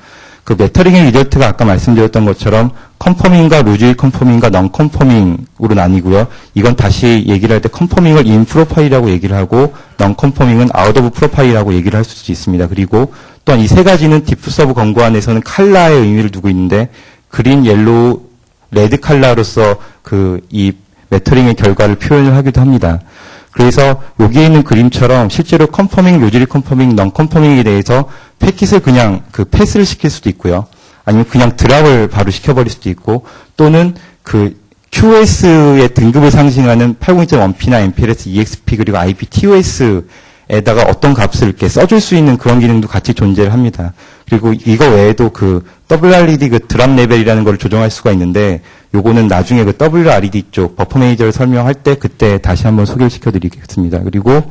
그 메터링의 리저트가 아까 말씀드렸던 것처럼 컨퍼밍과 루즈리 컨퍼밍과 non 컨퍼밍으로 나뉘고요. 이건 다시 얘기를 할 때 컨퍼밍을 in 프로파일이라고 얘기를 하고 non 컨퍼밍은 out of 프로파일이라고 얘기를 할 수도 있습니다. 그리고 또한 이 세 가지는 디프서브 권고안에서는 컬러의 의미를 두고 있는데 그린, 옐로우, 레드 컬러로서 그 이 메터링의 결과를 표현을 하기도 합니다. 그래서 여기에 있는 그림처럼 실제로 컨퍼밍, 루즈리 컨퍼밍, non 컨퍼밍에 대해서 패킷을 그냥 그 패스를 시킬 수도 있고요. 아니면 그냥 드랍을 바로 시켜버릴 수도 있고 또는 그 QoS의 등급을 상징하는 802.1p나 MPLS, EXP 그리고 IP, TOS에다가 어떤 값을 이렇게 써줄 수 있는 그런 기능도 같이 존재를 합니다. 그리고 이거 외에도 그 WRED 그 드랍 레벨이라는 걸 조정할 수가 있는데 요거는 나중에 그 WRED 쪽 버퍼 매니저를 설명할 때 그때 다시 한번 소개를 시켜드리겠습니다. 그리고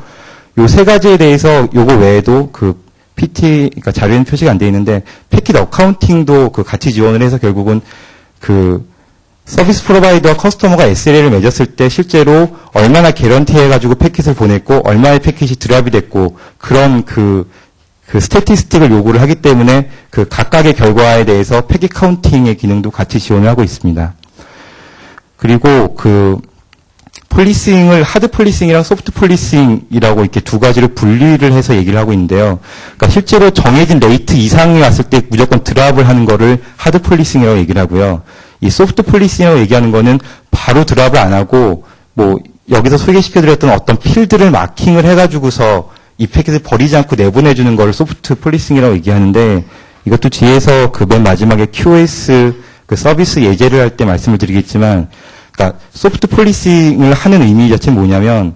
요 세 가지에 대해서 요거 외에도 그 PT, 그러니까 자료에는 표시가 안 돼 있는데 패킷 어카운팅도 그 같이 지원을 해서 결국은 그 서비스 프로바이더와 커스터머가 SLA를 맺었을 때 실제로 얼마나 개런티 해가지고 패킷을 보냈고 얼마의 패킷이 드랍이 됐고 그런 그 스태티스틱을 요구를 하기 때문에 그 각각의 결과에 대해서 패킷 카운팅의 기능도 같이 지원을 하고 있습니다. 그리고 그 폴리싱을 하드 폴리싱이랑 소프트 폴리싱이라고 이렇게 두 가지를 분리를 해서 얘기를 하고 있는데요. 그러니까 실제로 정해진 레이트 이상이 왔을 때 무조건 드랍을 하는 거를 하드 폴리싱이라고 얘기를 하고요. 이 소프트 폴리싱이라고 얘기하는 거는 바로 드랍을 안 하고 뭐 여기서 소개시켜드렸던 어떤 필드를 마킹을 해가지고서 이 패킷을 버리지 않고 내보내주는 거를 소프트 폴리싱이라고 얘기하는데 이것도 뒤에서 그 맨 마지막에 QoS 그 서비스 예제를 할 때 말씀을 드리겠지만 그러니까 소프트 폴리싱을 하는 의미 자체는 뭐냐면,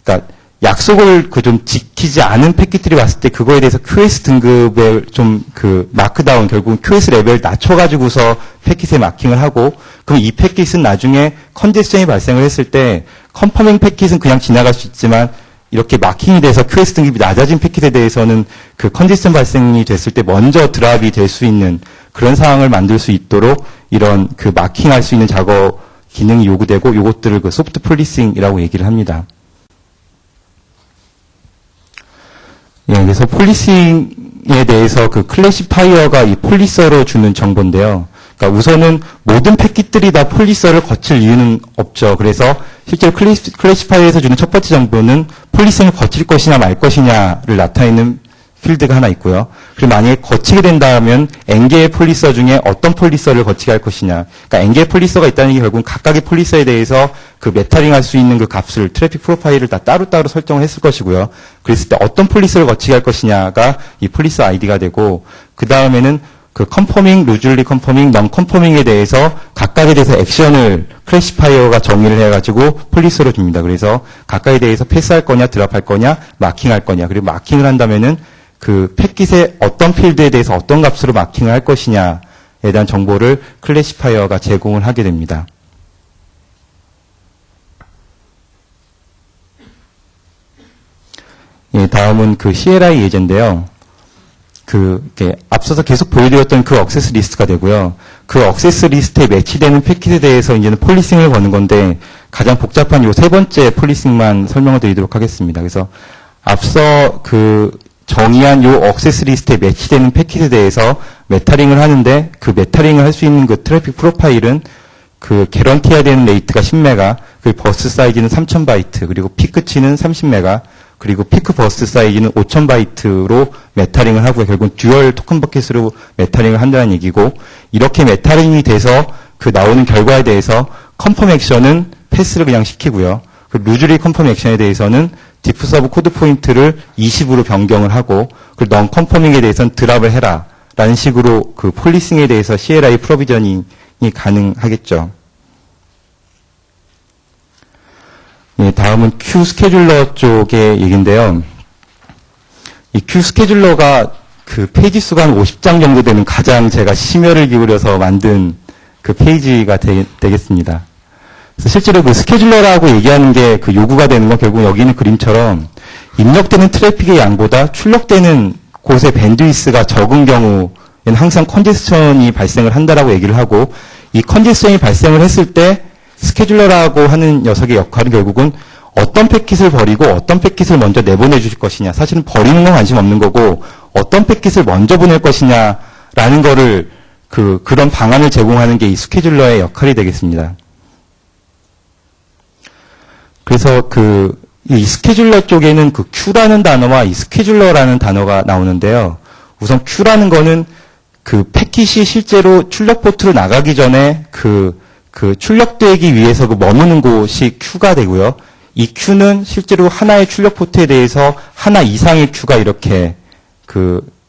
그러니까 약속을 그 좀 지키지 않은 패킷들이 왔을 때 그거에 대해서 QoS 등급을 좀 그 마크다운 결국은 QoS 레벨을 낮춰가지고서 패킷에 마킹을 하고, 그럼 이 패킷은 나중에 컨제스션이 발생을 했을 때 컨퍼밍 패킷은 그냥 지나갈 수 있지만 이렇게 마킹이 돼서 QoS 등급이 낮아진 패킷에 대해서는 그 컨제스션 발생이 됐을 때 먼저 드랍이 될 수 있는 그런 상황을 만들 수 있도록 이런 그 마킹할 수 있는 작업 기능이 요구되고 요것들을 그 소프트 폴리싱이라고 얘기를 합니다. 예, 그래서 폴리싱에 대해서 그 클래시파이어가 이 폴리서로 주는 정보인데요. 그러니까 우선은 모든 패킷들이 다 폴리서를 거칠 이유는 없죠. 그래서 실제로 클래시파이어에서 주는 첫 번째 정보는 폴리싱을 거칠 것이냐 말 것이냐를 나타내는 필드가 하나 있고요. 그리고 만약에 거치게 된다면 N개의 폴리서 중에 어떤 폴리서를 거치게 할 것이냐. 그러니까 N개의 폴리서가 있다는 게 결국은 각각의 폴리서에 대해서 그 메타링 할 수 있는 그 값을 트래픽 프로파일을 다 따로따로 설정을 했을 것이고요. 그랬을 때 어떤 폴리서를 거치게 할 것이냐가 이 폴리서 아이디가 되고, 그 다음에는 그 컨퍼밍, 루즐리 컨퍼밍, 넌 컨퍼밍에 대해서 각각에 대해서 액션을 클래시파이어가 정의를 해가지고 폴리서로 줍니다. 그래서 각각에 대해서 패스할 거냐, 드랍할 거냐, 마킹할 거냐. 그리고 마킹을 한다면은 그 패킷의 어떤 필드에 대해서 어떤 값으로 마킹을 할 것이냐에 대한 정보를 클래시파이어가 제공을 하게 됩니다. 예, 다음은 그 CLI 예제인데요. 이렇게 앞서서 계속 보여드렸던 그 억세스 리스트가 되고요. 그 억세스 리스트에 매치되는 패킷에 대해서 이제는 폴리싱을 거는 건데, 가장 복잡한 요 세 번째 폴리싱만 설명을 드리도록 하겠습니다. 그래서 앞서 정의한 요 억세스 리스트에 매치되는 패킷에 대해서 메타링을 하는데, 그 메타링을 할 수 있는 그 트래픽 프로파일은 그 개런티해야 되는 레이트가 10메가, 그 버스 사이즈는 3000바이트, 그리고 피크치는 30메가, 그리고 피크 버스 사이즈는 5000바이트로 메타링을 하고요. 결국은 듀얼 토큰 버킷으로 메타링을 한다는 얘기고, 이렇게 메타링이 돼서 그 나오는 결과에 대해서 컨펌 액션은 패스를 그냥 시키고요. 그 루즐리 컨펌 액션에 대해서는 디프 서브 코드 포인트를 20으로 변경을 하고, 그 넌 컨퍼밍에 대해서는 드랍을 해라 라는 식으로 그 폴리싱에 대해서 CLI 프로비저닝이 가능하겠죠. 예, 다음은 Q 스케줄러 쪽의 얘기인데요. 이 Q 스케줄러가 그 페이지 수가 한 50장 정도 되는 가장 제가 심혈을 기울여서 만든 그 페이지가 되겠습니다. 그래서 실제로 그 스케줄러라고 얘기하는 게 그 요구가 되는 건 결국 여기 있는 그림처럼 입력되는 트래픽의 양보다 출력되는 곳의 밴드위스가 적은 경우에는 항상 컨제스션이 발생을 한다라고 얘기를 하고, 이 컨제스션이 발생을 했을 때 스케줄러라고 하는 녀석의 역할은 결국은 어떤 패킷을 버리고 어떤 패킷을 먼저 내보내 주실 것이냐. 사실은 버리는 건 관심 없는 거고, 어떤 패킷을 먼저 보낼 것이냐라는 거를 그런 방안을 제공하는 게 이 스케줄러의 역할이 되겠습니다. 그래서 이 스케줄러 쪽에는 그 Q라는 단어와 이 스케줄러라는 단어가 나오는데요. 우선 Q라는 거는 그 패킷이 실제로 출력 포트로 나가기 전에 그 출력되기 위해서 그 머무는 곳이 Q가 되고요. 이 Q는 실제로 하나의 출력 포트에 대해서 하나 이상의 Q가 이렇게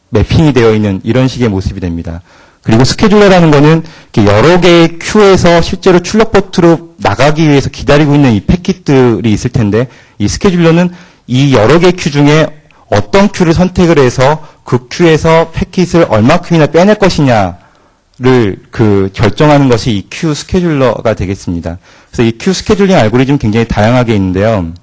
매핑이 되어 있는 이런 식의 모습이 됩니다. 그리고 스케줄러라는 거는 여러 개의 Q에서 실제로 출력 포트로 나가기 위해서 기다리고 있는 이 패킷들이 있을 텐데, 이 스케줄러는 이 여러 개의 Q 중에 어떤 Q를 선택을 해서 그 Q에서 패킷을 얼마큼이나 빼낼 것이냐를 결정하는 것이 이 Q 스케줄러가 되겠습니다. 그래서 이 Q 스케줄링 알고리즘 굉장히 다양하게 있는데요.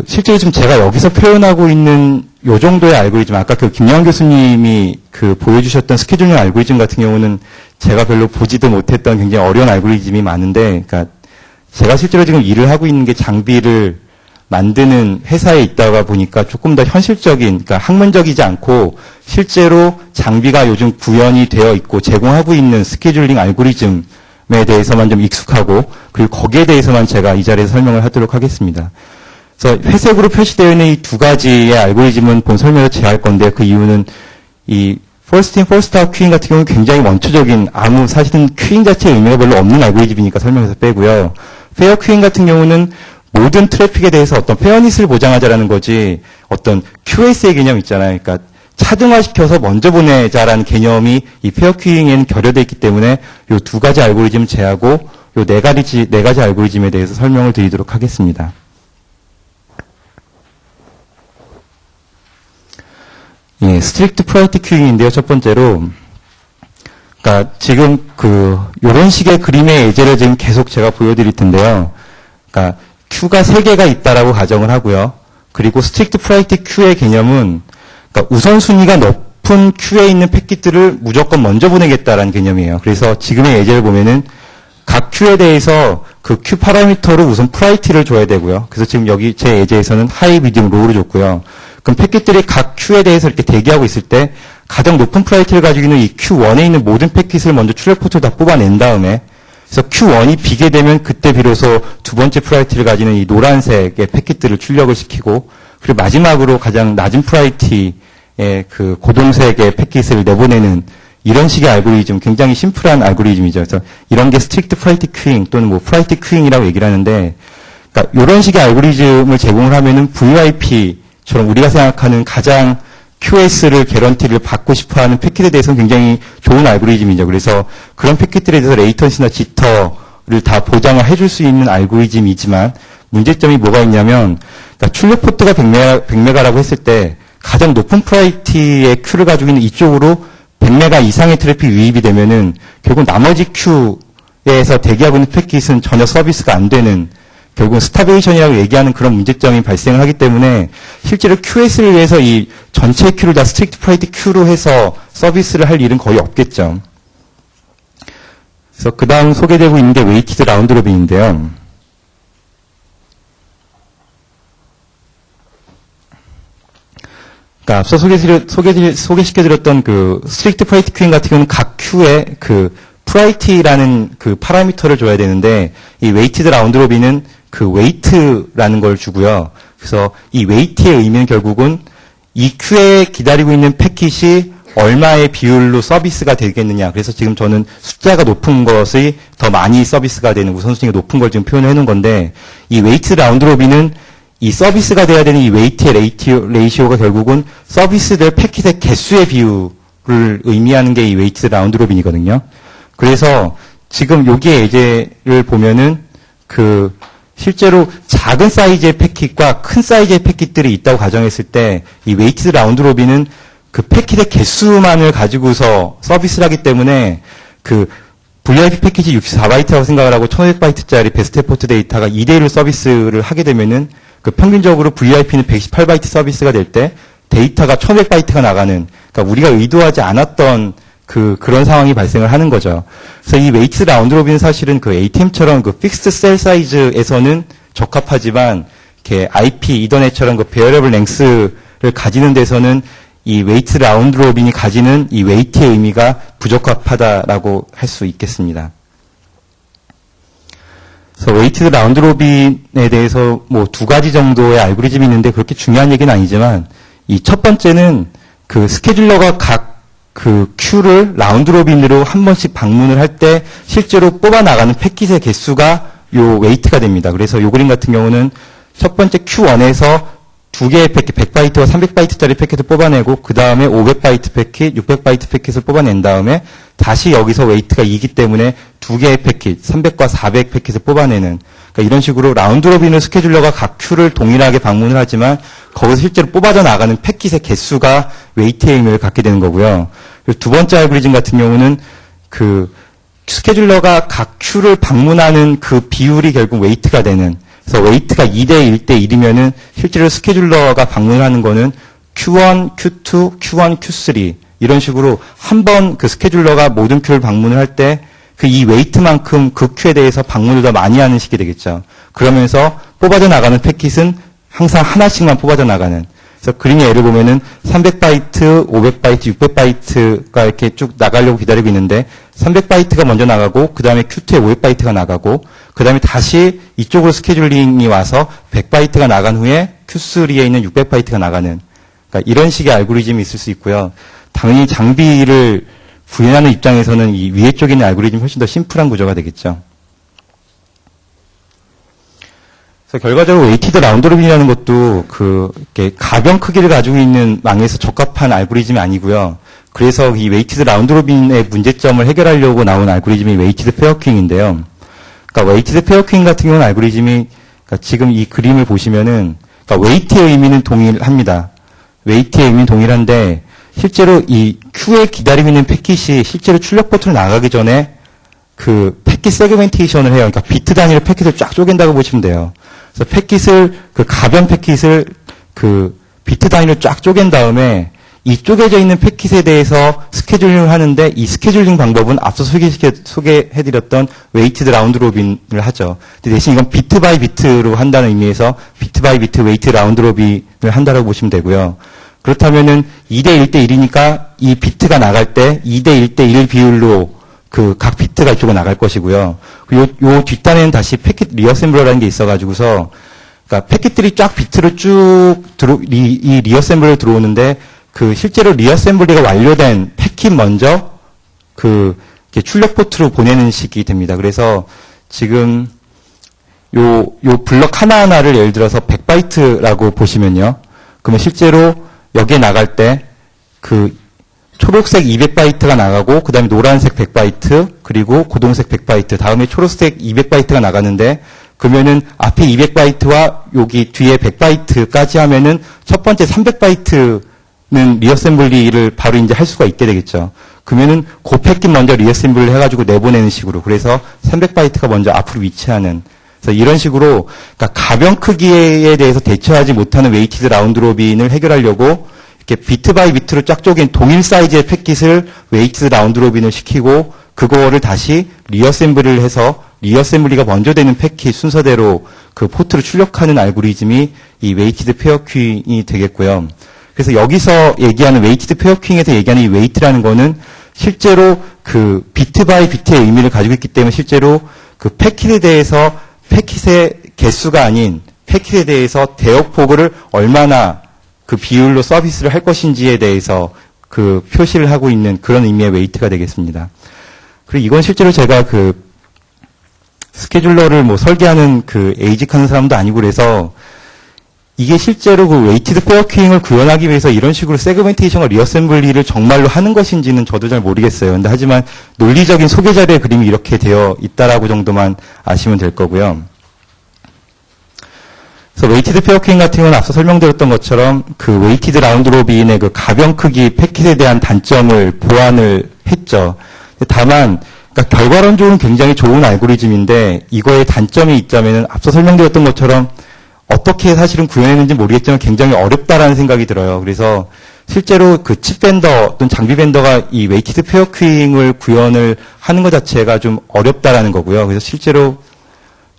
실제로 지금 제가 여기서 표현하고 있는 요 정도의 알고리즘, 아까 김영환 교수님이 보여주셨던 스케줄링 알고리즘 같은 경우는 제가 별로 보지도 못했던 굉장히 어려운 알고리즘이 많은데, 그러니까 제가 실제로 지금 일을 하고 있는 게 장비를 만드는 회사에 있다가 보니까 조금 더 현실적인, 그러니까 학문적이지 않고 실제로 장비가 요즘 구현이 되어 있고 제공하고 있는 스케줄링 알고리즘에 대해서만 좀 익숙하고, 그리고 거기에 대해서만 제가 이 자리에서 설명을 하도록 하겠습니다. 그래서 회색으로 표시되어 있는 이 두 가지의 알고리즘은 본 설명을 제할 건데, 그 이유는 이 first in, first out 큐잉 같은 경우는 굉장히 원초적인, 사실은 큐잉 자체의 의미가 별로 없는 알고리즘이니까 설명해서 빼고요. 페어 큐잉 같은 경우는 모든 트래픽에 대해서 어떤 페어니스를 보장하자라는 거지, 어떤 QS의 개념 있잖아요. 그러니까 차등화시켜서 먼저 보내자라는 개념이 이 페어 큐잉에는 결여되어 있기 때문에 이 두 가지 알고리즘 제하고 이 네 가지 알고리즘에 대해서 설명을 드리도록 하겠습니다. 예, 스트릭트 프라이어리티 큐잉인데요. 첫 번째로, 그러니까 지금 요런 식의 그림의 예제를 지금 계속 제가 보여드릴 텐데요. 그러니까 Q가 3개가 있다라고 가정을 하고요. 그리고 스트릭트 프라이어리티 큐의 개념은, 그러니까 우선순위가 높은 Q에 있는 패킷들을 무조건 먼저 보내겠다라는 개념이에요. 그래서 지금의 예제를 보면은 각 Q에 대해서 그 Q 파라미터로 우선 프라이어리티를 줘야 되고요. 그래서 지금 여기 제 예제에서는 하이, 미디움, 로우를 줬고요. 그럼 패킷들이 각 Q에 대해서 이렇게 대기하고 있을 때 가장 높은 프라이어리티를 가지고 있는 이 Q1에 있는 모든 패킷을 먼저 출력 포트로 다 뽑아낸 다음에 그래서 Q1이 비게 되면 그때 비로소 두 번째 프라이어티를 가지는 이 노란색의 패킷들을 출력을 시키고, 그리고 마지막으로 가장 낮은 프라이어티의 그 고동색의 패킷을 내보내는 이런 식의 알고리즘, 굉장히 심플한 알고리즘이죠. 그래서 이런 게 스트릭트 프라이어티 큐잉 또는 뭐 프라이어티 큐잉이라고 얘기를 하는데, 그러니까 이런 식의 알고리즘을 제공을 하면은 VYP처럼 우리가 생각하는 가장 QS를 개런티를 받고 싶어하는 패킷에 대해서는 굉장히 좋은 알고리즘이죠. 그래서 그런 패킷들에 대해서 레이턴시나 지터를 다 보장을 해줄 수 있는 알고리즘이지만 문제점이 뭐가 있냐면, 그러니까 출력 포트가 100메가라고 했을 때 가장 높은 프라이어티의 큐를 가지고 있는 이쪽으로 100메가 이상의 트래픽 유입이 되면은 결국 나머지 큐에서 대기하고 있는 패킷은 전혀 서비스가 안 되는, 결국은 스타베이션이라고 얘기하는 그런 문제점이 발생을 하기 때문에 실제로 QS를 위해서 이 전체 큐를 다 스트릭트 프라이어티 큐로 해서 서비스를 할 일은 거의 없겠죠. 그래서 그 다음 소개되고 있는 게 웨이티드 라운드 로빈인데요. 그러니까 앞서 소개시켜드렸던 그 스트릭트 프라이어티 큐잉 같은 경우는 각 큐에 그 프라이어티라는 그 파라미터를 줘야 되는데, 이 웨이티드 라운드 로빈은 그 웨이트라는 걸 주고요. 그래서 이 웨이트의 의미는 결국은 이 큐에 기다리고 있는 패킷이 얼마의 비율로 서비스가 되겠느냐. 그래서 지금 저는 숫자가 높은 것이 더 많이 서비스가 되는, 우선순위가 높은 걸 지금 표현해 놓은 건데, 이 웨이티드 라운드 로빈은 이 서비스가 돼야 되는 이 웨이트의 레이시오가 결국은 서비스될 패킷의 개수의 비율을 의미하는 게 이 웨이티드 라운드 로빈이거든요. 그래서 지금 여기에 예제를 보면은 그 실제로 작은 사이즈의 패킷과 큰 사이즈의 패킷들이 있다고 가정했을 때 이 웨이티드 라운드 로빈은 그 패킷의 개수만을 가지고서 서비스를 하기 때문에 그 VIP 패킷이 64바이트라고 생각을 하고 1500바이트짜리 베스트 에포트 데이터가 2대1로 서비스를 하게 되면은 그 평균적으로 VIP는 118바이트 서비스가 될 때 데이터가 1500바이트가 나가는, 그러니까 우리가 의도하지 않았던 그런 상황이 발생을 하는 거죠. 그래서 이 웨이티드 라운드 로빈은 사실은 그 ATM처럼 그 픽스드 셀 사이즈에서는 적합하지만, 이렇게 IP, 이더넷처럼 그 베어러블 랭스를 가지는 데서는 이 웨이티드 라운드 로빈이 가지는 이 웨이트의 의미가 부적합하다라고 할 수 있겠습니다. 그래서 웨이티드 라운드 로빈에 대해서 뭐 두 가지 정도의 알고리즘이 있는데 그렇게 중요한 얘기는 아니지만, 이 첫 번째는 그 스케줄러가 각 그 큐를 라운드 로빈으로 한 번씩 방문을 할 때 실제로 뽑아 나가는 패킷의 개수가 요 웨이트가 됩니다. 그래서 요 그림 같은 경우는 첫 번째 Q1에서 두 개의 패킷, 100바이트와 300바이트짜리 패킷을 뽑아내고, 그 다음에 500바이트 패킷, 600바이트 패킷을 뽑아낸 다음에 다시 여기서 웨이트가 2기 때문에 두 개의 패킷, 300과 400 패킷을 뽑아내는, 그러니까 이런 식으로 라운드 로빈을 스케줄러가 각 큐를 동일하게 방문을 하지만 거기서 실제로 뽑아져 나가는 패킷의 개수가 웨이트의 의미를 갖게 되는 거고요. 그리고 두 번째 알고리즘 같은 경우는 그 스케줄러가 각 큐를 방문하는 그 비율이 결국 웨이트가 되는, 그래서 웨이트가 2대 1대 1이면은 실제로 스케줄러가 방문을 하는 거는 Q1, Q2, Q1, Q3 이런 식으로 한 번 그 스케줄러가 모든 큐를 방문을 할 때 그 이 웨이트만큼 그 큐에 대해서 방문을 더 많이 하는 식이 되겠죠. 그러면서 뽑아져 나가는 패킷은 항상 하나씩만 뽑아져 나가는. 그래서 그림의 예를 보면은 300바이트, 500바이트, 600바이트가 이렇게 쭉 나가려고 기다리고 있는데 300바이트가 먼저 나가고 그 다음에 Q2에 500바이트가 나가고 그 다음에 다시 이쪽으로 스케줄링이 와서 100바이트가 나간 후에 Q3에 있는 600바이트가 나가는, 그러니까 이런 식의 알고리즘이 있을 수 있고요. 당연히 장비를 구현하는 입장에서는 이 위에 쪽에 있는 알고리즘이 훨씬 더 심플한 구조가 되겠죠. 그래서 결과적으로 웨이티드 라운드 로빈이라는 것도 이렇게 가변 크기를 가지고 있는 망에서 적합한 알고리즘이 아니고요. 그래서 이 웨이티드 라운드 로빈의 문제점을 해결하려고 나온 알고리즘이 웨이티드 페어 큐잉인데요. 그러니까 웨이티드 페어 큐잉 같은 경우는 알고리즘이, 그러니까 지금 이 그림을 보시면은, 그러니까 웨이트의 의미는 동일합니다. 웨이트의 의미는 동일한데 실제로 이 큐에 기다리고 있는 패킷이 실제로 출력 포트로 나가기 전에 그 패킷 세그멘테이션을 해요. 그러니까 비트 단위로 패킷을 쫙 쪼갠다고 보시면 돼요. 그래서 패킷을, 그 가변 패킷을 그 비트 단위로 쫙 쪼갠 다음에 이 쪼개져 있는 패킷에 대해서 스케줄링을 하는데 이 스케줄링 방법은 앞서 소개해드렸던 웨이티드 라운드 로빈을 하죠. 근데 대신 이건 비트 바이 비트로 한다는 의미에서 비트 바이 비트 웨이티드 라운드 로빈을 한다라고 보시면 되고요. 그렇다면은 2대 1대 1이니까 이 비트가 나갈 때 2대 1대 1 비율로 그 각 비트가 이쪽으로 나갈 것이고요. 요 뒷단에는 다시 패킷 리어셈블러라는 게 있어가지고서, 그러니까 패킷들이 쫙 비트로 이 리어셈블러에 들어오는데, 실제로 리어셈블리가 완료된 패킷 먼저, 이렇게 출력 포트로 보내는 식이 됩니다. 그래서 지금, 요 블럭 하나하나를 예를 들어서 100바이트라고 보시면요. 그러면 실제로 여기에 나갈 때, 초록색 200바이트가 나가고, 그 다음에 노란색 100바이트, 그리고 고동색 100바이트, 다음에 초록색 200바이트가 나가는데, 그러면은 앞에 200바이트와 여기 뒤에 100바이트까지 하면은 첫 번째 300바이트는 리어셈블리를 바로 이제 할 수가 있게 되겠죠. 그러면은 그 패킷 먼저 리어셈블리를 해가지고 내보내는 식으로. 그래서 300바이트가 먼저 앞으로 위치하는. 그래서 이런 식으로, 그러니까 가변 크기에 대해서 대처하지 못하는 웨이티드 라운드 로빈을 해결하려고 이렇게 비트 바이 비트로 쫙 쪼갠 동일 사이즈의 패킷을 웨이티드 라운드 로빈을 시키고 그거를 다시 리어셈블리를 해서 리어셈블리가 먼저 되는 패킷 순서대로 그 포트를 출력하는 알고리즘이 이 웨이티드 페어 큐잉이 되겠고요. 그래서 여기서 얘기하는 웨이티드 페어 큐잉에서 얘기하는 이 웨이트라는 거는 실제로 비트 바이 비트의 의미를 가지고 있기 때문에 실제로 패킷에 대해서 패킷의 개수가 아닌 패킷에 대해서 대역폭을 얼마나 비율로 서비스를 할 것인지에 대해서 표시를 하고 있는 그런 의미의 웨이트가 되겠습니다. 그리고 이건 실제로 제가 스케줄러를 설계하는 에이직하는 사람도 아니고 그래서 이게 실제로 웨이티드 페어 큐잉을 구현하기 위해서 이런 식으로 세그멘테이션과 리어셈블리를 정말로 하는 것인지는 저도 잘 모르겠어요. 근데 하지만 논리적인 소개 자료의 그림이 이렇게 되어 있다라고 정도만 아시면 될 거고요. 그래서 웨이티드 페어 큐잉 같은 경우는 앞서 설명드렸던 것처럼 웨이티드 라운드 로빈의 가변 크기 패킷에 대한 단점을 보완을 했죠. 다만 그러니까 결과론적으로는 굉장히 좋은 알고리즘인데 이거의 단점이 있자면은 앞서 설명드렸던 것처럼 어떻게 사실은 구현했는지 모르겠지만 굉장히 어렵다라는 생각이 들어요. 그래서 실제로 칩 벤더 또는 장비 벤더가 이 웨이티드 페어 큐잉을 구현을 하는 것 자체가 좀 어렵다라는 거고요. 그래서 실제로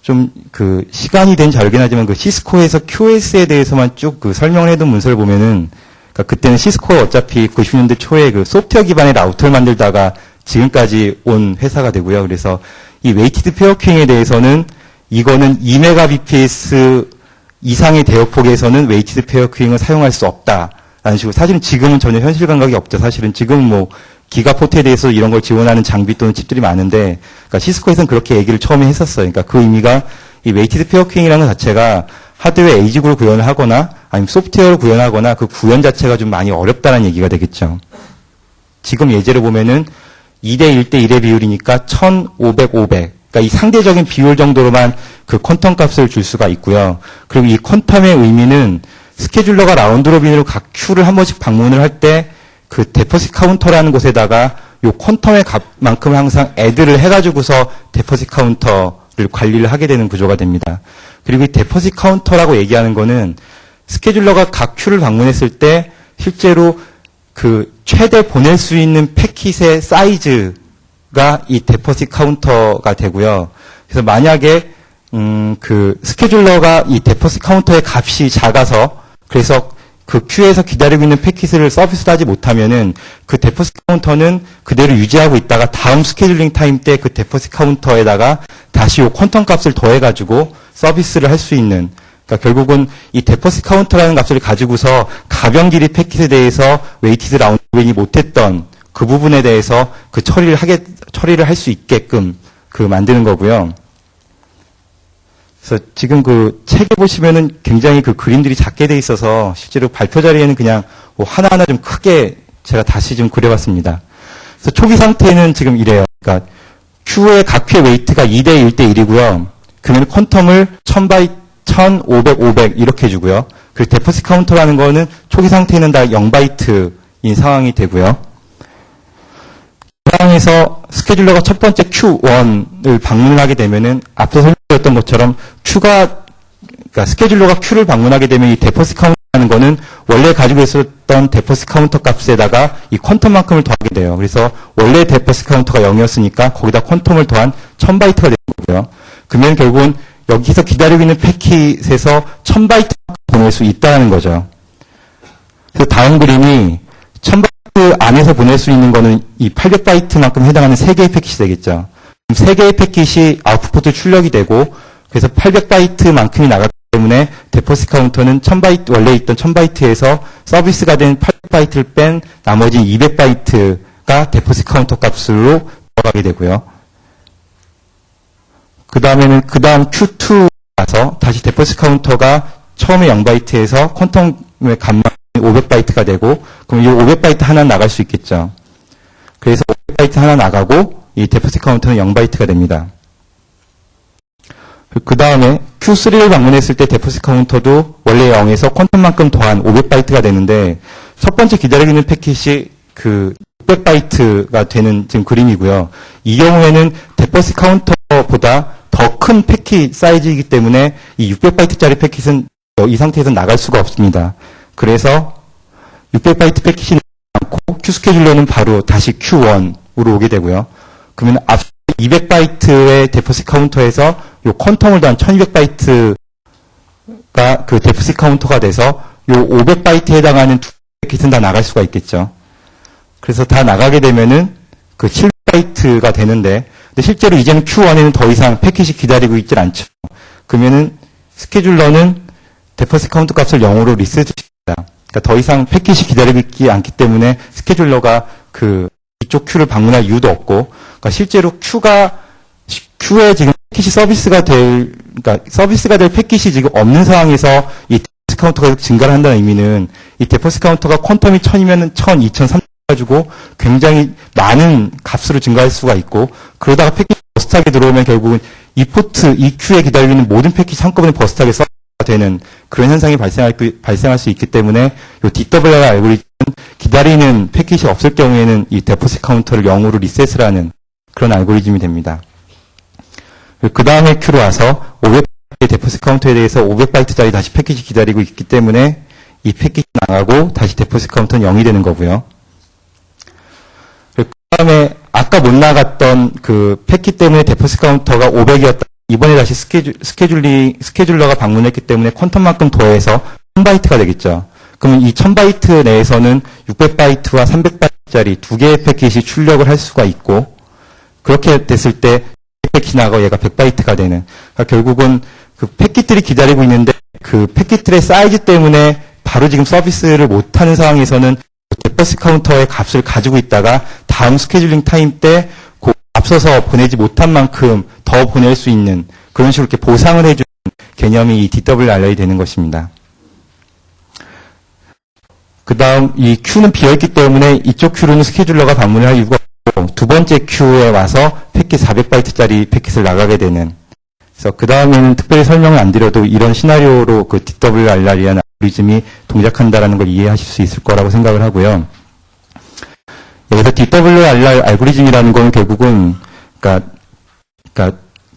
좀 시간이 된 자료긴 하지만 시스코에서 QS에 대해서만 쭉 설명을 해둔 문서를 보면은 그러니까 그때는 시스코가 어차피 90년대 초에 소프트웨어 기반의 라우터를 만들다가 지금까지 온 회사가 되고요. 그래서 이 웨이티드 페어 큐잉에 대해서는 이거는 2Mbps 이상의 대역폭에서는 웨이티드 페어 큐잉을 사용할 수 없다라는 식으로 사실은 지금은 전혀 현실 감각이 없죠. 사실은 지금은 기가포트에 대해서 이런 걸 지원하는 장비 또는 칩들이 많은데 그러니까 시스코에서는 그렇게 얘기를 처음에 했었어요. 그러니까 그 의미가 이 웨이티드 페어 큐잉이라는 것 자체가 하드웨어 에이직으로 구현을 하거나 아니면 소프트웨어로 구현하거나 그 구현 자체가 좀 많이 어렵다는 얘기가 되겠죠. 지금 예제를 보면은 2대 1대 1의 비율이니까 1500, 500. 그러니까 이 상대적인 비율 정도로만 퀀텀 값을 줄 수가 있고요. 그리고 이 퀀텀의 의미는 스케줄러가 라운드 로빈으로 각 큐를 한 번씩 방문을 할 때 데포짓 카운터라는 곳에다가 요 퀀텀의 값만큼 항상 애드를 해가지고서 데포짓 카운터를 관리를 하게 되는 구조가 됩니다. 그리고 이 데포짓 카운터라고 얘기하는 거는 스케줄러가 각 큐를 방문했을 때 실제로 최대 보낼 수 있는 패킷의 사이즈가 이 데포짓 카운터가 되고요. 그래서 만약에 스케줄러가 이 데포짓 카운터의 값이 작아서 그래서 큐에서 기다리고 있는 패킷을 서비스를 하지 못하면은 데포짓 카운터는 그대로 유지하고 있다가 다음 스케줄링 타임 때 데포짓 카운터에다가 다시 요 퀀텀 값을 더해가지고 서비스를 할 수 있는 그러니까 결국은 이 데포짓 카운터라는 값을 가지고서 가변 길이 패킷에 대해서 웨이티드 라운드 로빈이 못했던 그 부분에 대해서 처리를 할 수 있게끔 만드는 거고요. 그래서 지금 책에 보시면은 굉장히 그림들이 작게 돼 있어서 실제로 발표 자리에는 그냥 하나하나 좀 크게 제가 다시 좀 그려봤습니다. 그래서 초기 상태는 지금 이래요. 그러니까 Q의 각 큐의 웨이트가 2대 1대 1이고요. 그러면 퀀텀을 1500, 500 이렇게 해주고요. 그리고 데포짓 카운터라는 거는 초기 상태는 다 0바이트인 상황이 되고요. 그 상황에서 스케줄러가 첫 번째 Q1을 방문하게 되면은 앞서 설명드렸던 것처럼 그러니까 스케줄러가 Q를 방문하게 되면 이 데포짓 카운터라는 거는 원래 가지고 있었던 데포짓 카운터 값에다가 이 퀀텀만큼을 더하게 돼요. 그래서 원래 데포짓 카운터가 0이었으니까 거기다 퀀텀을 더한 1000바이트가 되는 거고요. 그러면 결국은 여기서 기다리고 있는 패킷에서 1000바이트 보낼 수 있다는 거죠. 그래서 다음 그림이 1000바이트 안에서 보낼 수 있는 거는 이 800바이트만큼 해당하는 3개의 패킷이 되겠죠. 3개의 패킷이 아웃풋 포트 출력이 되고 그래서 800바이트만큼이 나갔기 때문에 데포시트 카운터는 1000바이트, 원래 있던 1000바이트에서 서비스가 된 800바이트를 뺀 나머지 200바이트가 데포시트 카운터 값으로 들어가게 되고요. 그 다음 Q2 가서 다시 데포시트 카운터가 처음에 0바이트에서 퀀텀의 값만 500바이트가 되고 그럼 이 500바이트 하나 나갈 수 있겠죠. 그래서 500바이트 하나 나가고 이 데포시트 카운터는 0바이트가 됩니다. 그 다음에 Q3를 방문했을 때 데포시트 카운터도 원래 0에서 퀀텀만큼 더한 500바이트가 되는데 첫 번째 기다리고 있는 패킷이 그 600바이트가 되는 지금 그림이고요. 이 경우에는 데포시트 카운터보다 더 큰 패킷 사이즈이기 때문에 이 600바이트짜리 패킷은 이 상태에서 나갈 수가 없습니다. 그래서 600바이트 패킷이 않고 Q스케줄러는 바로 다시 Q1으로 오게 되고요. 그러면 앞서 200바이트의 데포시트 카운터에서 요 퀀텀을 더한 1200바이트가 그 데포시트 카운터가 돼서 요 500바이트에 해당하는 두 패킷은 다 나갈 수가 있겠죠. 그래서 다 나가게 되면은 그 7바이트가 되는데, 근데 실제로 이제는 Q1에는 더 이상 패킷이 기다리고 있질 않죠. 그러면은 스케줄러는 데포시트 카운트 값을 0으로 리셋시킵니다. 그러니까 더 이상 패킷이 기다리고 있지 않기 때문에 스케줄러가 그 이쪽 Q를 방문할 이유도 없고, 그러니까 실제로 Q에 지금 패킷이 서비스가 될 패킷이 지금 없는 상황에서 이 데포시트 카운터가 증가를 한다는 의미는 이 데포시트 카운터가 퀀텀이 1000이면은 1000, 2000, 3000 가지고 굉장히 많은 값으로 증가할 수가 있고, 그러다가 패킷이 버스트하게 들어오면 결국은 이 포트, 이 Q에 기다리고 있는 모든 패킷이 한꺼번에 버스트하게 되는 그런 현상이 발생할 수 있기 때문에 이 DWR 알고리즘은 기다리는 패킷이 없을 경우에는 이 데포시트 카운터를 0으로 리셋을 하는 그런 알고리즘이 됩니다. 그 다음에 Q로 와서 500바이트 데포시트 카운터에 대해서 500바이트짜리 다시 패킷이 기다리고 있기 때문에 이 패킷이 나가고 다시 데포시트 카운터는 0이 되는 거고요. 그 다음에 아까 못 나갔던 그 패킷 때문에 데포시트 카운터가 500이었다. 이번에 다시 스케줄러가 방문했기 때문에 퀀텀만큼 더해서 1000바이트가 되겠죠. 그러면 이 1000바이트 내에서는 600바이트와 300바이트짜리 두 개의 패킷이 출력을 할 수가 있고, 그렇게 됐을 때 패킷이 나가고 얘가 100바이트가 되는. 그러니까 결국은 그 패킷들이 기다리고 있는데 그 패킷들의 사이즈 때문에 바로 지금 서비스를 못하는 상황에서는 데포시트 카운터의 값을 가지고 있다가 다음 스케줄링 타임 때 앞서서 보내지 못한 만큼 더 보낼 수 있는 그런 식으로 이렇게 보상을 해주는 개념이 이 DWR이 되는 것입니다. 그 다음 이 Q는 비어있기 때문에 이쪽 Q로는 스케줄러가 방문을 할 이유가 없고 두 번째 Q에 와서 패킷 400바이트짜리 패킷을 나가게 되는. 그래서 그 다음에는 특별히 설명을 안 드려도 이런 시나리오로 그 DWR이라는 알고리즘이 동작한다는 걸 이해하실 수 있을 거라고 생각을 하고요. 여기서 DWR 알고리즘이라는 건 결국은, 그러니까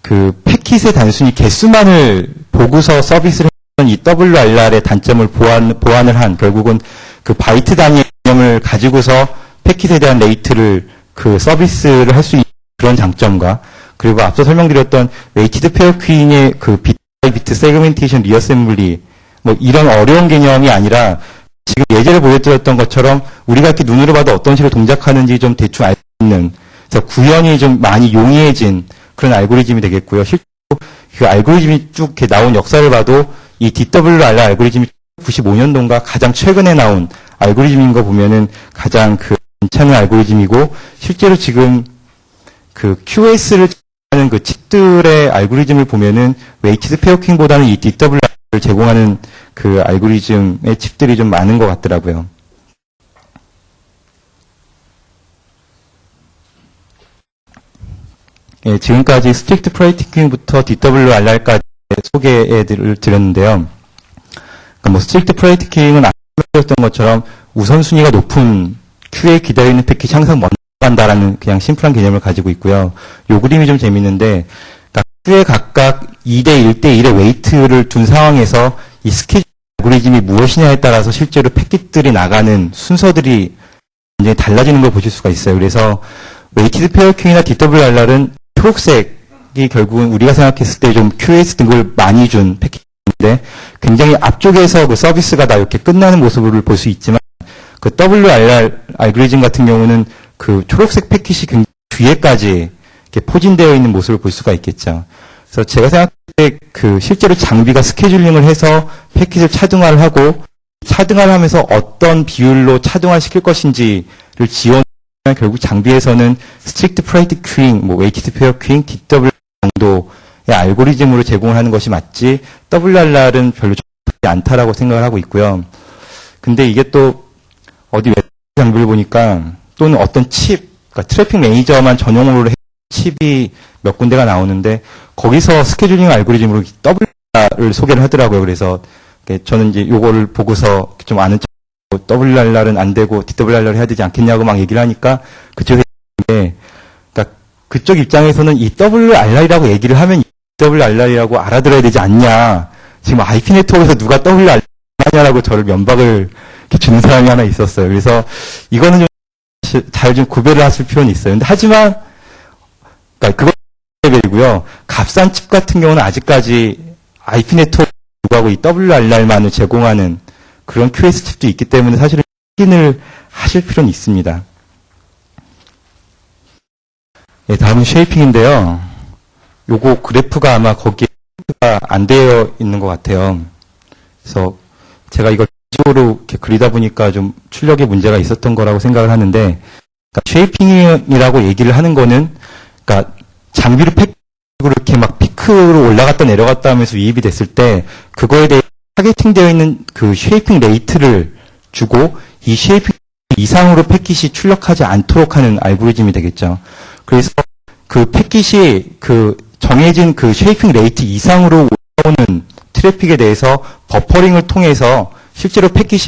그 패킷의 단순히 개수만을 보고서 서비스를 했던 이 WR의 단점을 보완을 한, 결국은 그 바이트 단위의 개념을 가지고서 패킷에 대한 레이트를 그 서비스를 할 수 있는 그런 장점과, 그리고 앞서 설명드렸던 웨이티드 페어 퀸의 그 비트 바이 비트 세그멘테이션 리어셈블리, 뭐 이런 어려운 개념이 아니라 지금 예제를 보여드렸던 것처럼 우리가 이렇게 눈으로 봐도 어떤 식으로 동작하는지 좀 대충 알 수 있는, 그래서 구현이 좀 많이 용이해진 그런 알고리즘이 되겠고요. 실제로 그 알고리즘이 쭉 이렇게 나온 역사를 봐도 이 DWR 알고리즘이 95년도인가 가장 최근에 나온 알고리즘인 거 보면은 가장 그 괜찮은 알고리즘이고, 실제로 지금 그 QS를 하는 그 칩들의 알고리즘을 보면은 웨이티드 페어킹보다는 이 DWR을 제공하는 그 알고리즘의 칩들이 좀 많은 것 같더라고요. 예, 지금까지 스트릭트 프라이티킹부터 DWR까지 소개를 드렸는데요. 그러니까 뭐 스트릭트 프라이티킹은 아까 말했던 것처럼 우선순위가 높은 Q에 기다리는 패킷이 항상 먼저 간다라는 그냥 심플한 개념을 가지고 있고요. 요 그림이 좀 재밌는데, 그러니까 Q에 각각 2대 1대 1의 웨이트를 둔 상황에서 이 스케줄 알고리즘이 무엇이냐에 따라서 실제로 패킷들이 나가는 순서들이 굉장히 달라지는 걸 보실 수가 있어요. 그래서 웨이티드 페어킹이나 DWR은 초록색이 결국은 우리가 생각했을 때 좀 QS 등급을 많이 준 패킷인데, 굉장히 앞쪽에서 그 서비스가 다 이렇게 끝나는 모습을 볼 수 있지만, 그 WRR 알고리즘 같은 경우는 그 초록색 패킷이 굉장히 뒤에까지 이렇게 포진되어 있는 모습을 볼 수가 있겠죠. 그래서 제가 생각할 때 그 실제로 장비가 스케줄링을 해서 패킷을 차등화를 하고 차등화를 하면서 어떤 비율로 차등화 시킬 것인지를 지원하면 결국 장비에서는 스트릭트 프라이트 큐잉, 뭐 웨이티드 페어 큐잉, DW 정도의 알고리즘으로 제공을 하는 것이 맞지 WRR은 별로 좋지 않다라고 생각을 하고 있고요. 근데 이게 또 어디 웹 장비를 보니까 또는 어떤 칩, 그러니까 트래픽 매니저만 전용으로 해 칩이 몇 군데가 나오는데 거기서 스케줄링 알고리즘으로 WRR을 소개를 하더라고요. 그래서 저는 이제 요거를 보고서 좀 아는 척 WRR은 안 되고 DWR을 해야 되지 않겠냐고 막 얘기를 하니까 그쪽에 그러니까 그쪽 입장에서는 이 WRR이라고 얘기를 하면 WRR이라고 알아들어야 되지 않냐. 지금 IP 네트워크에서 누가 WRR 하냐라고 저를 면박을 이렇게 주는 사람이 하나 있었어요. 그래서 이거는 좀 잘 좀 구별을 하실 필요는 있어요. 근데 하지만 그러니까 그거 레벨이고요. 값싼 칩 같은 경우는 아직까지 IP 네트워크 하고 이 WRR만을 제공하는 그런 QS 칩도 있기 때문에 사실은 확인을 하실 필요는 있습니다. 네, 다음은 쉐이핑인데요. 요거 그래프가 아마 거기에 안 되어 있는 것 같아요. 그래서 제가 이걸 식으로 이렇게 그리다 보니까 좀 출력에 문제가 있었던 거라고 생각을 하는데, 그러니까 쉐이핑이라고 얘기를 하는 거는, 그러니까 장비를 팩으로 이렇게 막 피크로 올라갔다 내려갔다 하면서 유입이 됐을 때, 그거에 대해 타겟팅되어 있는 그 쉐이핑 레이트를 주고, 이 쉐이핑 이상으로 패킷이 출력하지 않도록 하는 알고리즘이 되겠죠. 그래서 그 패킷이 그 정해진 그 쉐이핑 레이트 이상으로 올라오는 트래픽에 대해서 버퍼링을 통해서 실제로 패킷이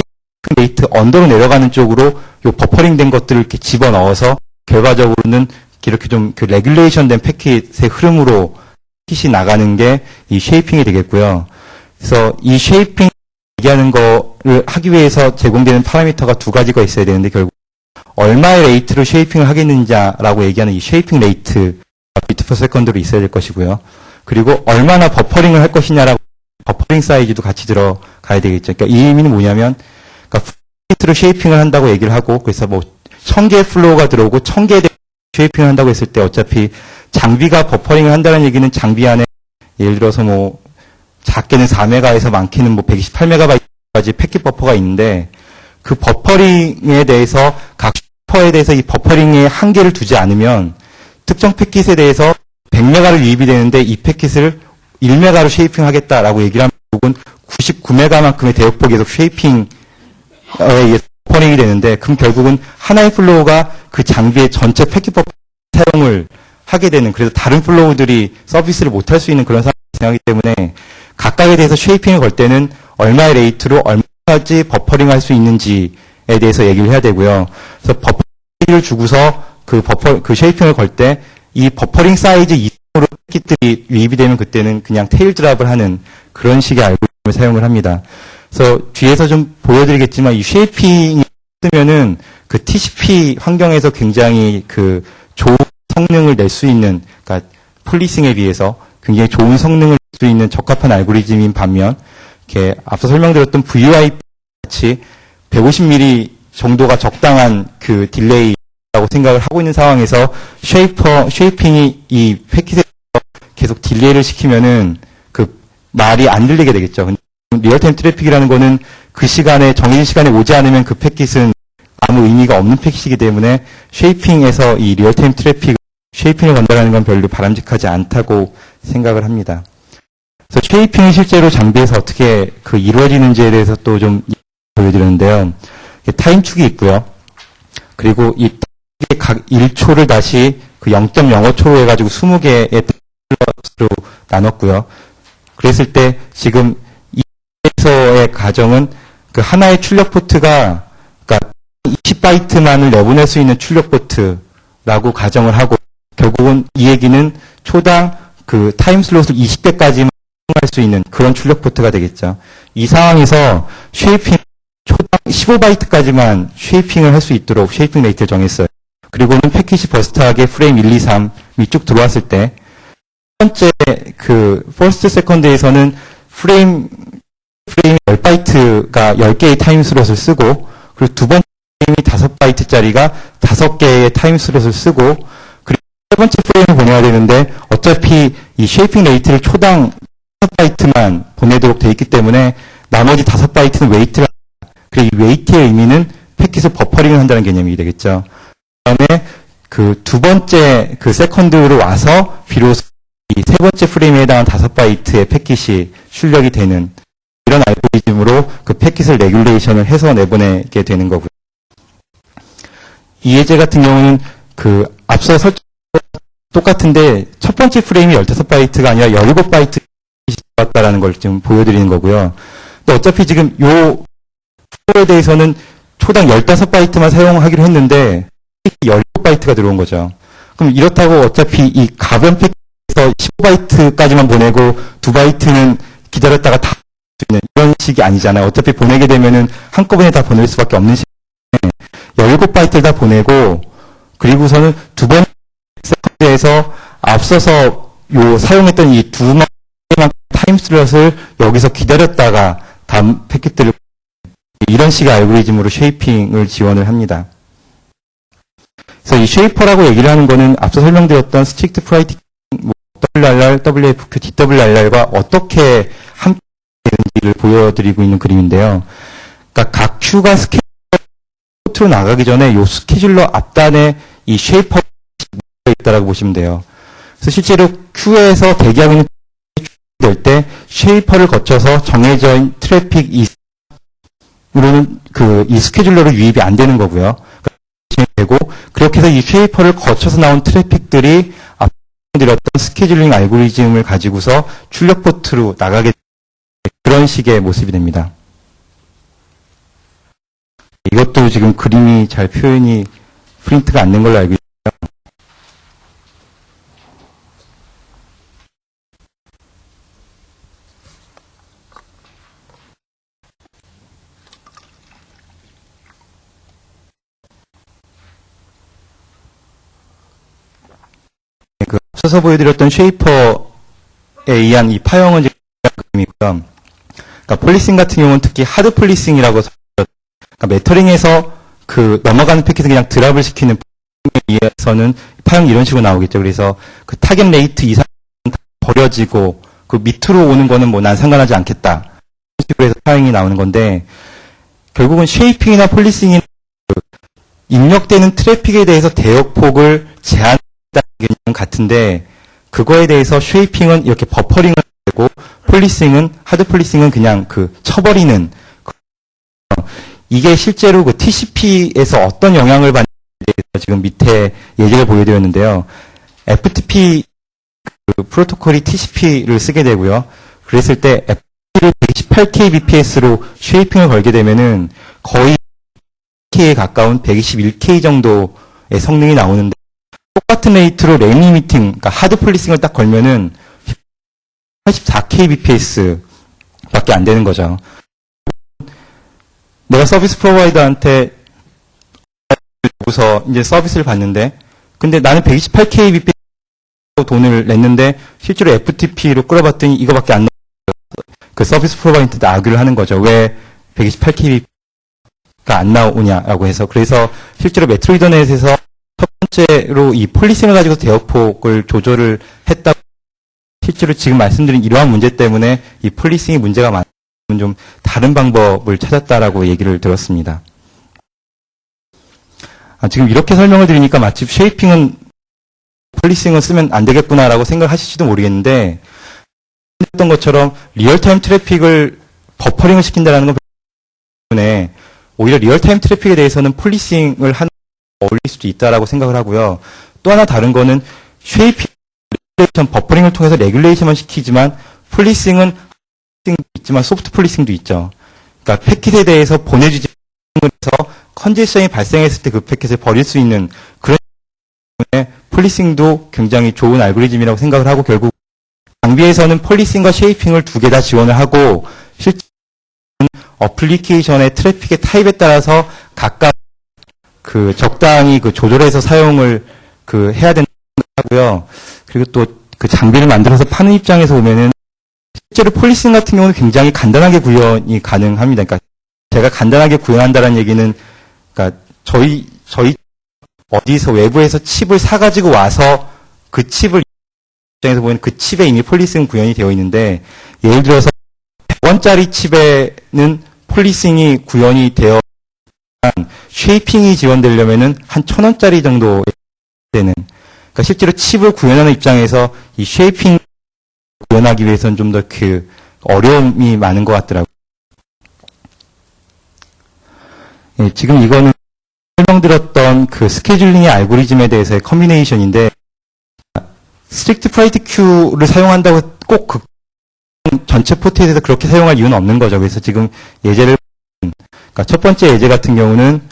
레이트 언더로 내려가는 쪽으로 요 버퍼링 된 것들을 이렇게 집어넣어서 결과적으로는 이렇게 좀 그 레귤레이션 된 패킷의 흐름으로 패킷이 나가는 게 이 쉐이핑이 되겠고요. 그래서 이 쉐이핑 얘기하는 거를 하기 위해서 제공되는 파라미터가 두 가지가 있어야 되는데 결국 얼마의 레이트로 쉐이핑을 하겠는지라고 얘기하는 이 쉐이핑 레이트 비트 퍼 세컨드로 있어야 될 것이고요. 그리고 얼마나 버퍼링을 할 것이냐라고 버퍼링 사이즈도 같이 들어가야 되겠죠. 그러니까 이 의미는 뭐냐면, 그러니까 플레이트로 쉐이핑을 한다고 얘기를 하고, 그래서 뭐 1000개의 플로우가 들어오고 1000개에 대해 쉐이핑을 한다고 했을 때 어차피 장비가 버퍼링을 한다는 얘기는 장비 안에 예를 들어서 뭐 작게는 4메가에서 많게는 뭐 128메가바이트까지 패킷 버퍼가 있는데 그 버퍼링에 대해서 각 슈퍼에 대해서 이 버퍼링에 한계를 두지 않으면 특정 패킷에 대해서 100메가를 유입이 되는데 이 패킷을 1메가로 쉐이핑 하겠다라고 얘기를 하면 결국은 99메가만큼의 대역폭이 계속 쉐이핑에 의해서 버퍼링이 되는데 그럼 결국은 하나의 플로우가 그 장비의 전체 패킷 버퍼 사용을 하게 되는 그래서 다른 플로우들이 서비스를 못할 수 있는 그런 상황이 생기기 때문에 각각에 대해서 쉐이핑을 걸 때는 얼마의 레이트로 얼마까지 버퍼링 할 수 있는지에 대해서 얘기를 해야 되고요. 그래서 버퍼링을 주고서 그 쉐이핑을 걸 때 이 버퍼링 사이즈 이상으로 패킷들이 유입이 되면 그때는 그냥 테일 드랍을 하는 그런 식의 알고리즘을 사용을 합니다. 그래서 뒤에서 좀 보여드리겠지만 이 쉐이핑이 쓰면은 그 TCP 환경에서 굉장히 그 좋은 성능을 낼 수 있는, 그러니까 폴리싱에 비해서 굉장히 좋은 성능을 낼 수 있는 적합한 알고리즘인 반면, 이렇게 앞서 설명드렸던 VoIP 같이 150mm 정도가 적당한 그 딜레이라고 생각을 하고 있는 상황에서 쉐이핑이 이 패킷에 계속 딜레이를 시키면은 그 말이 안 들리게 되겠죠. 근데 리얼타임 트래픽이라는 거는 그 시간에, 정해진 시간에 오지 않으면 그 패킷은 아무 의미가 없는 패킷이기 때문에 쉐이핑에서 이 리얼타임 트래픽, 쉐이핑을 건다는 건 별로 바람직하지 않다고 생각을 합니다. 그래서 쉐이핑이 실제로 장비에서 어떻게 그 이루어지는지에 대해서 또 좀 보여드렸는데요. 타임축이 있고요. 그리고 이 각 1초를 다시 그 0.05초로 해가지고 20개의 플러스로 나눴고요. 그랬을 때 지금 이에서의 가정은 그 하나의 출력 포트가 그러니까 20바이트만을 내보낼 수 있는 출력 포트라고 가정을 하고 결국은 이 얘기는 초당 그 타임 슬롯을 20개까지만 할 수 있는 그런 출력 포트가 되겠죠. 이 상황에서 쉐이핑 초당 15바이트까지만 쉐이핑을 할 수 있도록 쉐이핑 레이트를 정했어요. 그리고는 패킷이 버스트하게 프레임 1, 2, 3이 쭉 들어왔을 때 첫 번째 그 퍼스트 세컨드에서는 프레임이 10바이트가 10개의 타임 슬롯을 쓰고 그리고 두 번째 프레임이 5바이트짜리가 5개의 타임 슬롯을 쓰고 그리고 세 번째 프레임을 보내야 되는데 어차피 이 쉐이핑 레이트를 초당 5바이트만 보내도록 되어 있기 때문에 나머지 5바이트는 웨이트가, 그리고 이 웨이트의 의미는 패킷을 버퍼링을 한다는 개념이 되겠죠. 그 다음에 그 두 번째 그 세컨드로 와서 비로소 이 세 번째 프레임에 해당한 5바이트의 패킷이 출력이 되는 이런 알고리즘으로 그 패킷을 레귤레이션을 해서 내보내게 되는 거고요. 이 예제 같은 경우는 그 앞서 설정 똑같은데 첫 번째 프레임이 15바이트가 아니라 17바이트 왔다라는 걸 지금 보여드리는 거고요. 근데 어차피 지금 요 프로에 대해서는 초당 15바이트만 사용하기로 했는데 17바이트가 들어온 거죠. 그럼 이렇다고 어차피 이 가변 패킷에서 15바이트까지만 보내고 2바이트는 기다렸다가 다 있는 이런 식이 아니잖아요. 어차피 보내게 되면은 한꺼번에 다 보낼 수밖에 없는 시간에 17바이트를 다 보내고 그리고서는 두 번째 세컨드에서 앞서서 요 사용했던 이 두 타임슬롯을 여기서 기다렸다가 다음 패킷들을 이런 식의 알고리즘으로 쉐이핑을 지원을 합니다. 그래서 이 쉐이퍼라고 얘기를 하는 거는 앞서 설명드렸던 스트릭트 프라이팅, WRR, WFQ, DWRR과 어떻게 함께 되는지를 보여드리고 있는 그림인데요. 그러니까 각 큐가 스케줄로 나가기 전에 이 스케줄러 앞단에 이 쉐이퍼가 있다라고 보시면 돼요. 그래서 실제로 큐에서 대기하고 있는 될 때 쉐이퍼를 거쳐서 정해져 있는 트래픽 이로는 이 스케줄러로 유입이 안 되는 거고요. 되고 그렇게 해서 이 쉐이퍼를 거쳐서 나온 트래픽들이 앞서 드렸던 스케줄링 알고리즘을 가지고서 출력 포트로 나가게 그런 식의 모습이 됩니다. 이것도 지금 그림이 잘 표현이 프린트가 안 된 걸로 알고 있어요. 그 앞서서 보여드렸던 쉐이퍼에 의한 이 파형은 지금 그림이고요. 그러니까 폴리싱 같은 경우는 특히 하드 폴리싱이라고 그러니까 메터링에서 그 넘어가는 패킷을 그냥 드랍을 시키는 폴리싱에 의해서는 파형이 이런 식으로 나오겠죠. 그래서 그 타겟 레이트 이상 버려지고 그 밑으로 오는 거는 뭐 난 상관하지 않겠다. 이런 식으로 해서 파형이 나오는 건데 결국은 쉐이핑이나 폴리싱이 입력되는 트래픽에 대해서 대역폭을 제한한다는 개념은 같은데 그거에 대해서 쉐이핑은 이렇게 버퍼링을 하고 폴리싱은 하드 폴리싱은 그냥 그 쳐버리는 이게 실제로 그 TCP에서 어떤 영향을 받는지에 대해서 지금 밑에 예제를 보여드렸는데요. FTP 그 프로토콜이 TCP를 쓰게 되고요. 그랬을 때 FTP를 128kbps로 쉐이핑을 걸게 되면은 거의 K에 가까운 121K 정도의 성능이 나오는데 똑같은 레이트로 레인 리미팅, 그러니까 하드 폴리싱을 딱 걸면은 84kbps 밖에 안 되는 거죠. 내가 서비스 프로바이더한테 주고서 이제 서비스를 받는데, 근데 나는 128kbps 돈을 냈는데, 실제로 FTP로 끌어봤더니 이거밖에 안 나와요. 그 서비스 프로바이더한테 악유를 하는 거죠. 왜 128kbps가 안 나오냐라고 해서. 그래서 실제로 메트로이더넷에서 첫 번째로 이 폴리싱을 가지고 대역폭을 조절을 했다고 실제로 지금 말씀드린 이러한 문제 때문에 이 폴리싱이 문제가 많으면 좀 다른 방법을 찾았다라고 얘기를 들었습니다. 지금 이렇게 설명을 드리니까 마치 쉐이핑은 폴리싱을 쓰면 안 되겠구나라고 생각하실지도 모르겠는데 했던 것처럼 리얼타임 트래픽을 버퍼링을 시킨다는 건 때문에 오히려 리얼타임 트래픽에 대해서는 폴리싱을 하는 어울릴 수도 있다라고 생각을 하고요. 또 하나 다른 거는 쉐이핑 버퍼링을 통해서 레귤레이션만 시키지만 폴리싱은 있지만 소프트 폴리싱도 있죠. 그러니까 패킷에 대해서 보내주지 않아서 컨제션이 발생했을 때 그 패킷을 버릴 수 있는 그런 때문에 폴리싱도 굉장히 좋은 알고리즘이라고 생각을 하고 결국 장비에서는 폴리싱과 쉐이핑을 두 개 다 지원을 하고 실제 어플리케이션의 트래픽의 타입에 따라서 각각 그 적당히 그 조절해서 사용을 그 해야 된다고요. 그리고 또 그 장비를 만들어서 파는 입장에서 보면은 실제로 폴리싱 같은 경우는 굉장히 간단하게 구현이 가능합니다. 그러니까 제가 간단하게 구현한다는 얘기는 그러니까 저희 어디서 외부에서 칩을 사가지고 와서 그 칩을 입장에서 보면 그 칩에 이미 폴리싱 구현이 되어 있는데, 예를 들어서 100원짜리 칩에는 폴리싱이 구현이 되어 쉐이핑이 지원되려면은 한 1000원짜리 정도 되는. 그러니까 실제로 칩을 구현하는 입장에서 이 쉐이핑 구현하기 위해서는 좀 더 그 어려움이 많은 것 같더라고요. 예, 지금 이거는 설명드렸던 그 스케줄링의 알고리즘에 대해서의 컨비네이션인데, 스트릭트 프라이트 큐를 사용한다고 꼭 그 전체 포트에 대해서 그렇게 사용할 이유는 없는 거죠. 그래서 지금 예제를 그러니까 첫 번째 예제 같은 경우는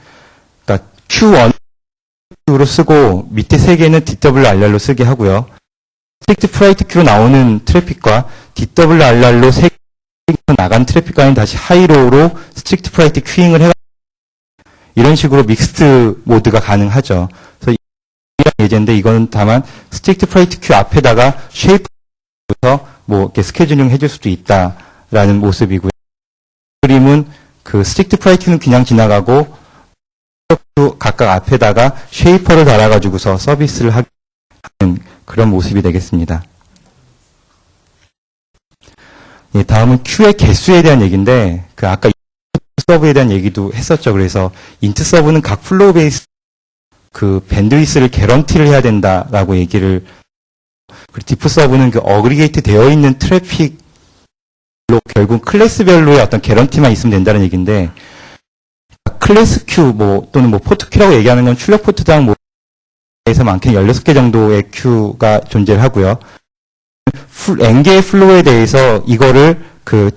그러니까 Q1로 쓰고 밑에 세 개는 DWRR로 쓰게 하고요. 스트릭트 프라이트 큐로 나오는 트래픽과 DWRR로 세 개 나간 트래픽과는 다시 하이로우로 스트릭트 프라이트 큐잉을 해가 이런 식으로 믹스드 모드가 가능하죠. 그래서 이런 예제인데 이거는 다만 스트릭트 프라이트 큐 앞에다가 쉐이프부터 뭐 이렇게 스케줄링 해줄 수도 있다라는 모습이고요. 그림은 그 스트릭트 프라이트는 그냥 지나가고 각각 앞에다가 쉐이퍼를 달아가지고서 서비스를 하는 그런 모습이 되겠습니다. 예, 다음은 큐의 개수에 대한 얘기인데 그 아까 서브에 대한 얘기도 했었죠. 그래서 인트 서브는 각 플로우 베이스 그 밴드위스를 개런티를 해야 된다라고 얘기를 그리고 디프 서브는 그 어그리게이트 되어 있는 트래픽로 결국 클래스별로의 어떤 개런티만 있으면 된다는 얘기인데 클래스 큐 뭐 또는 뭐 포트 큐라고 얘기하는 건 출력 포트당 뭐에서 많게는 16개 정도의 큐가 존재를 하고요. n개의 플로우에 대해서 이거를 그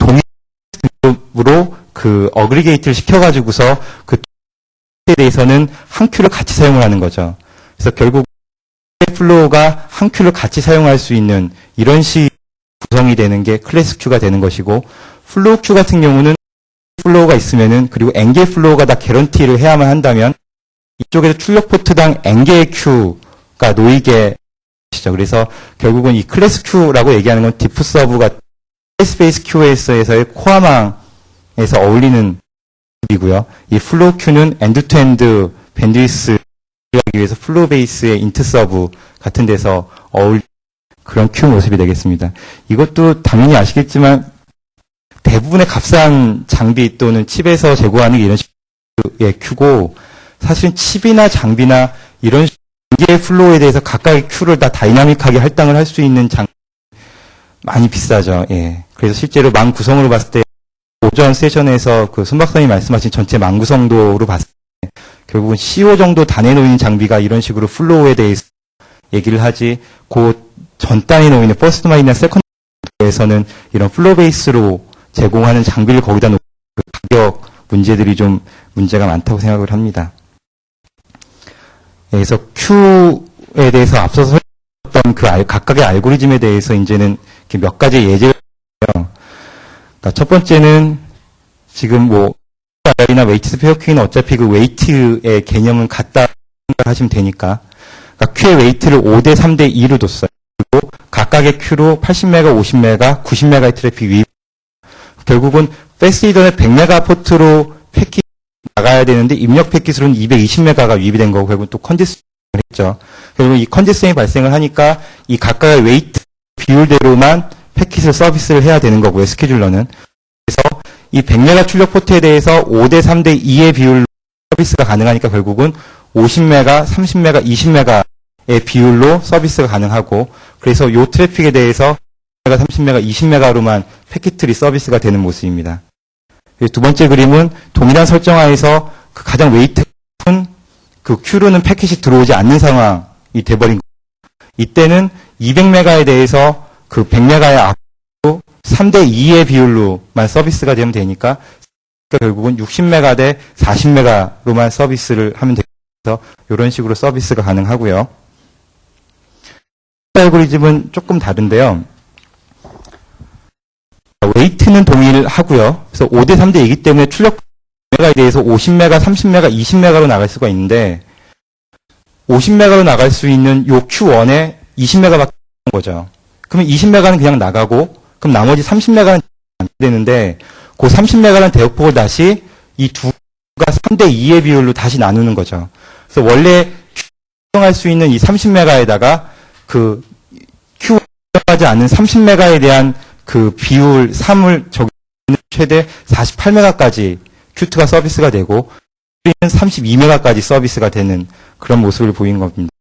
동일으로 그 어그리게이트를 시켜가지고서 그 에 대해서는 한 큐를 같이 사용을 하는 거죠. 그래서 결국 플로우가 한 큐를 같이 사용할 수 있는 이런 식 구성이 되는 게 클래스 큐가 되는 것이고 플로우 큐 같은 경우는 플로우가 있으면은 그리고 n개의 플로우가 다 개런티를 해야만 한다면 이쪽에서 출력 포트당 n개의 큐가 놓이게 시죠. 그래서 결국은 이 클래스 큐라고 얘기하는 건 디프 서브가 클래스 베이스 QoS에서의 코어망에서 어울리는 이고요. 이 플로우 큐는 엔드 투 엔드 밴드위스 하기 위해서 플로우 베이스의 인트 서브 같은 데서 어울 그런 큐 모습이 되겠습니다. 이것도 당연히 아시겠지만 대부분의 값싼 장비 또는 칩에서 제공하는 이런 식의 큐고 사실은 칩이나 장비나 이런 개의 플로우에 대해서 각각의 큐를 다 다이나믹하게 할당을 할 수 있는 장비 많이 비싸죠. 예. 그래서 실제로 망 구성으로 봤을 때 오전 세션에서 그 손 박사님이 말씀하신 전체 망 구성도로 봤을 때 결국은 CO 정도 단에 놓이는 장비가 이런 식으로 플로우에 대해서 얘기를 하지 그 전 단에 놓이는 퍼스트 마일이나 세컨드에서는 이런 플로우 베이스로 제공하는 장비를 거기다 놓고 그 가격 문제들이 좀 문제가 많다고 생각을 합니다. 그래서 Q에 대해서 앞서서 설명했던 그 각각의 알고리즘에 대해서 이제는 몇 가지 예제를 드릴게요. 그러니까 첫 번째는 지금 뭐 이나 웨이트 스페어 큐는 어차피 그 웨이트의 개념은 같다 생각하시면 되니까 그러니까 Q의 웨이트를 5대 3대 2로 뒀어요. 그리고 각각의 Q로 80메가, 50메가, 90메가의 트래픽 위 결국은 패스리더는 100메가 포트로 패킷 나가야 되는데 입력 패킷으로는 220메가가 유입이 된 거고 결국 또 컨디션을 했죠. 결국 이 컨디션이 발생을 하니까 이 각각의 웨이트 비율대로만 패킷을 서비스를 해야 되는 거고요. 스케줄러는. 그래서 이 100메가 출력 포트에 대해서 5대 3대 2의 비율로 서비스가 가능하니까 결국은 50메가, 30메가, 20메가의 비율로 서비스가 가능하고 그래서 이 트래픽에 대해서 30메가, 20메가로만 패킷들이 서비스가 되는 모습입니다. 두 번째 그림은 동일한 설정하에서 그 가장 웨이트 큰 그 큐로는 패킷이 들어오지 않는 상황이 돼버린 거예요. 이때는 200메가에 대해서 그 100메가의 앞으로 3대 2의 비율로만 서비스가 되면 되니까 결국은 60메가 대 40메가로만 서비스를 하면 되면서 이런 식으로 서비스가 가능하고요. 알고리즘은 조금 다른데요. 웨이트는 동일하고요. 그래서 5대 3대 2이기 때문에 출력 메가에 대해서 50메가, 30메가, 20메가로 나갈 수가 있는데 50메가로 나갈 수 있는 요 Q1에 20메가밖에 없는 거죠. 그러면 20메가는 그냥 나가고 그럼 나머지 30메가는 안 되는데 그 30메가는 대역폭을 다시 이 두 개가 3대 2의 비율로 다시 나누는 거죠. 그래서 원래 사용할 수 있는 이 30메가에다가 그 Q 하지 않는 30메가에 대한 그 비율 3을 적용하는 최대 48메가까지 Q2가 서비스가 되고 Q3는 32메가까지 서비스가 되는 그런 모습을 보인 겁니다.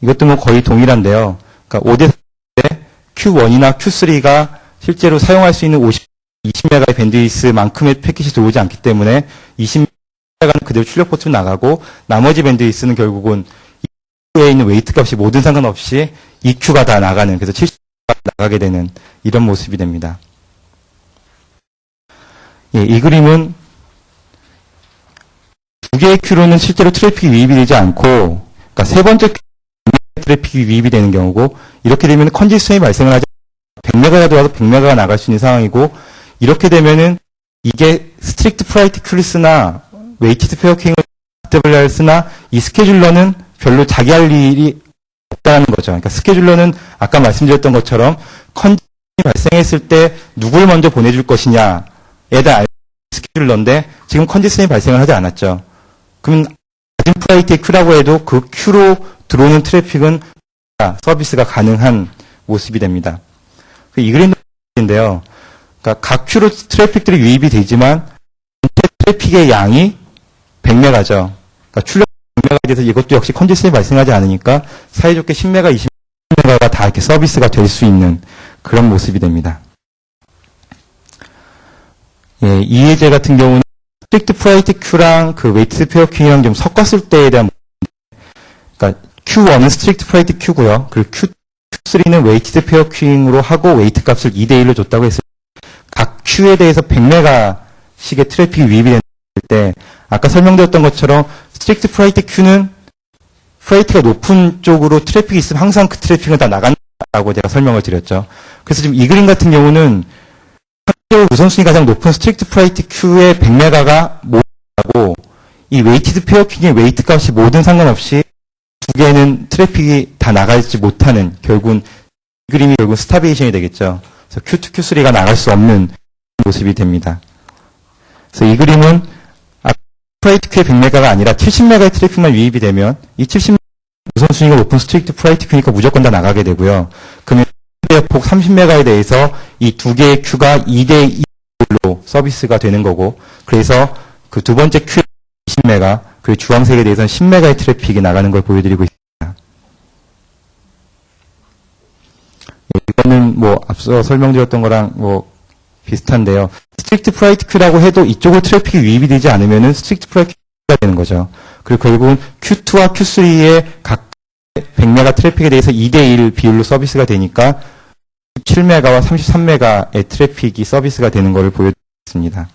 이것도 뭐 거의 동일한데요. 그러니까 5대 4대 Q1이나 Q3가 실제로 사용할 수 있는 20메가의 밴드위스만큼의 패킷이 들어오지 않기 때문에 20메가는 그대로 출력 포트로 나가고 나머지 밴드위스는 결국은 Q에 있는 웨이트 값이 모든 상관없이 EQ가 다 나가는, 그래서 70가 나가게 되는 이런 모습이 됩니다. 예, 이 그림은 두 개의 Q로는 실제로 트래픽이 유입이 되지 않고, 그러니까 세 번째 트래픽이 유입이 되는 경우고, 이렇게 되면 컨디션이 발생을 하지 100메가가 들어와서 100메가가 나갈 수 있는 상황이고, 이렇게 되면은 이게 스트릭트 프라이티 큐리스나 웨이티드 페어킹을 쓰나 이 스케줄러는 별로 자기 할 일이 없다는 거죠. 그러니까 스케줄러는 아까 말씀드렸던 것처럼 컨디션이 발생했을 때 누굴 먼저 보내줄 것이냐에 대한 스케줄러인데 지금 컨디션이 발생을 하지 않았죠. 그러면 낮은 프라이티의 큐라고 해도 그 큐로 들어오는 트래픽은 서비스가 가능한 모습이 됩니다. 이 그림인데요. 그러니까 각 큐로 트래픽들이 유입이 되지만 트래픽의 양이 100메가죠. 그러니까 출력 100메가에 대해서 이것도 역시 컨디션이 발생하지 않으니까 사이좋게 10메가, 20메가가 다 이렇게 서비스가 될 수 있는 그런 모습이 됩니다. 예, 이 예제 같은 경우는 스트릭트 프라이티 큐랑 그 웨이트 페어 큐랑 좀 섞었을 때에 대한 그러니까 Q1은 스트릭트 프라이티 큐고요. 그리고 Q3는 웨이티드 페어 큐잉으로 하고 웨이트 값을 2대1로 줬다고 했을 때 각 Q에 대해서 100메가씩의 트래픽이 유입이 될 때 아까 설명드렸던 것처럼 스트릭트 프라이티 큐는 프라이티가 높은 쪽으로 트래픽이 있으면 항상 그 트래픽은 다 나간다고 제가 설명을 드렸죠. 그래서 지금 이 그림 같은 경우는 우선순위 가장 높은 스트릭트 프라이티 큐의 100메가가 모자고 이 웨이티드 페어 큐잉의 웨이트 값이 모든 상관없이 두 개는 트래픽이 다 나가지 못하는 결국은 이 그림이 결국 스타베이션이 되겠죠. 그래서 Q2, Q3가 나갈 수 없는 모습이 됩니다. 그래서 이 그림은 프라이티 큐의 100메가가 아니라 70메가의 트래픽만 유입이 되면 이 70메가 우선순위가 높은 스트릭트 프라이티 큐니까 무조건 다 나가게 되고요. 그러면 폭 30메가에 대해서 이 두 개의 큐가 2대2로 서비스가 되는 거고 그래서 그 두 번째 큐의 20메가 그리고 주황색에 대해서는 10메가의 트래픽이 나가는 걸 보여드리고 있습니다. 이거는 뭐 앞서 설명드렸던 거랑 뭐 비슷한데요. 스트릭트 프라이티 큐라고 해도 이쪽으로 트래픽이 유입이 되지 않으면은 스트릭트 프라이티 큐가 되는 거죠. 그리고 결국은 Q2와 Q3의 각 100메가 트래픽에 대해서 2대1 비율로 서비스가 되니까 17메가와 33메가의 트래픽이 서비스가 되는 것을 보여드렸습니다.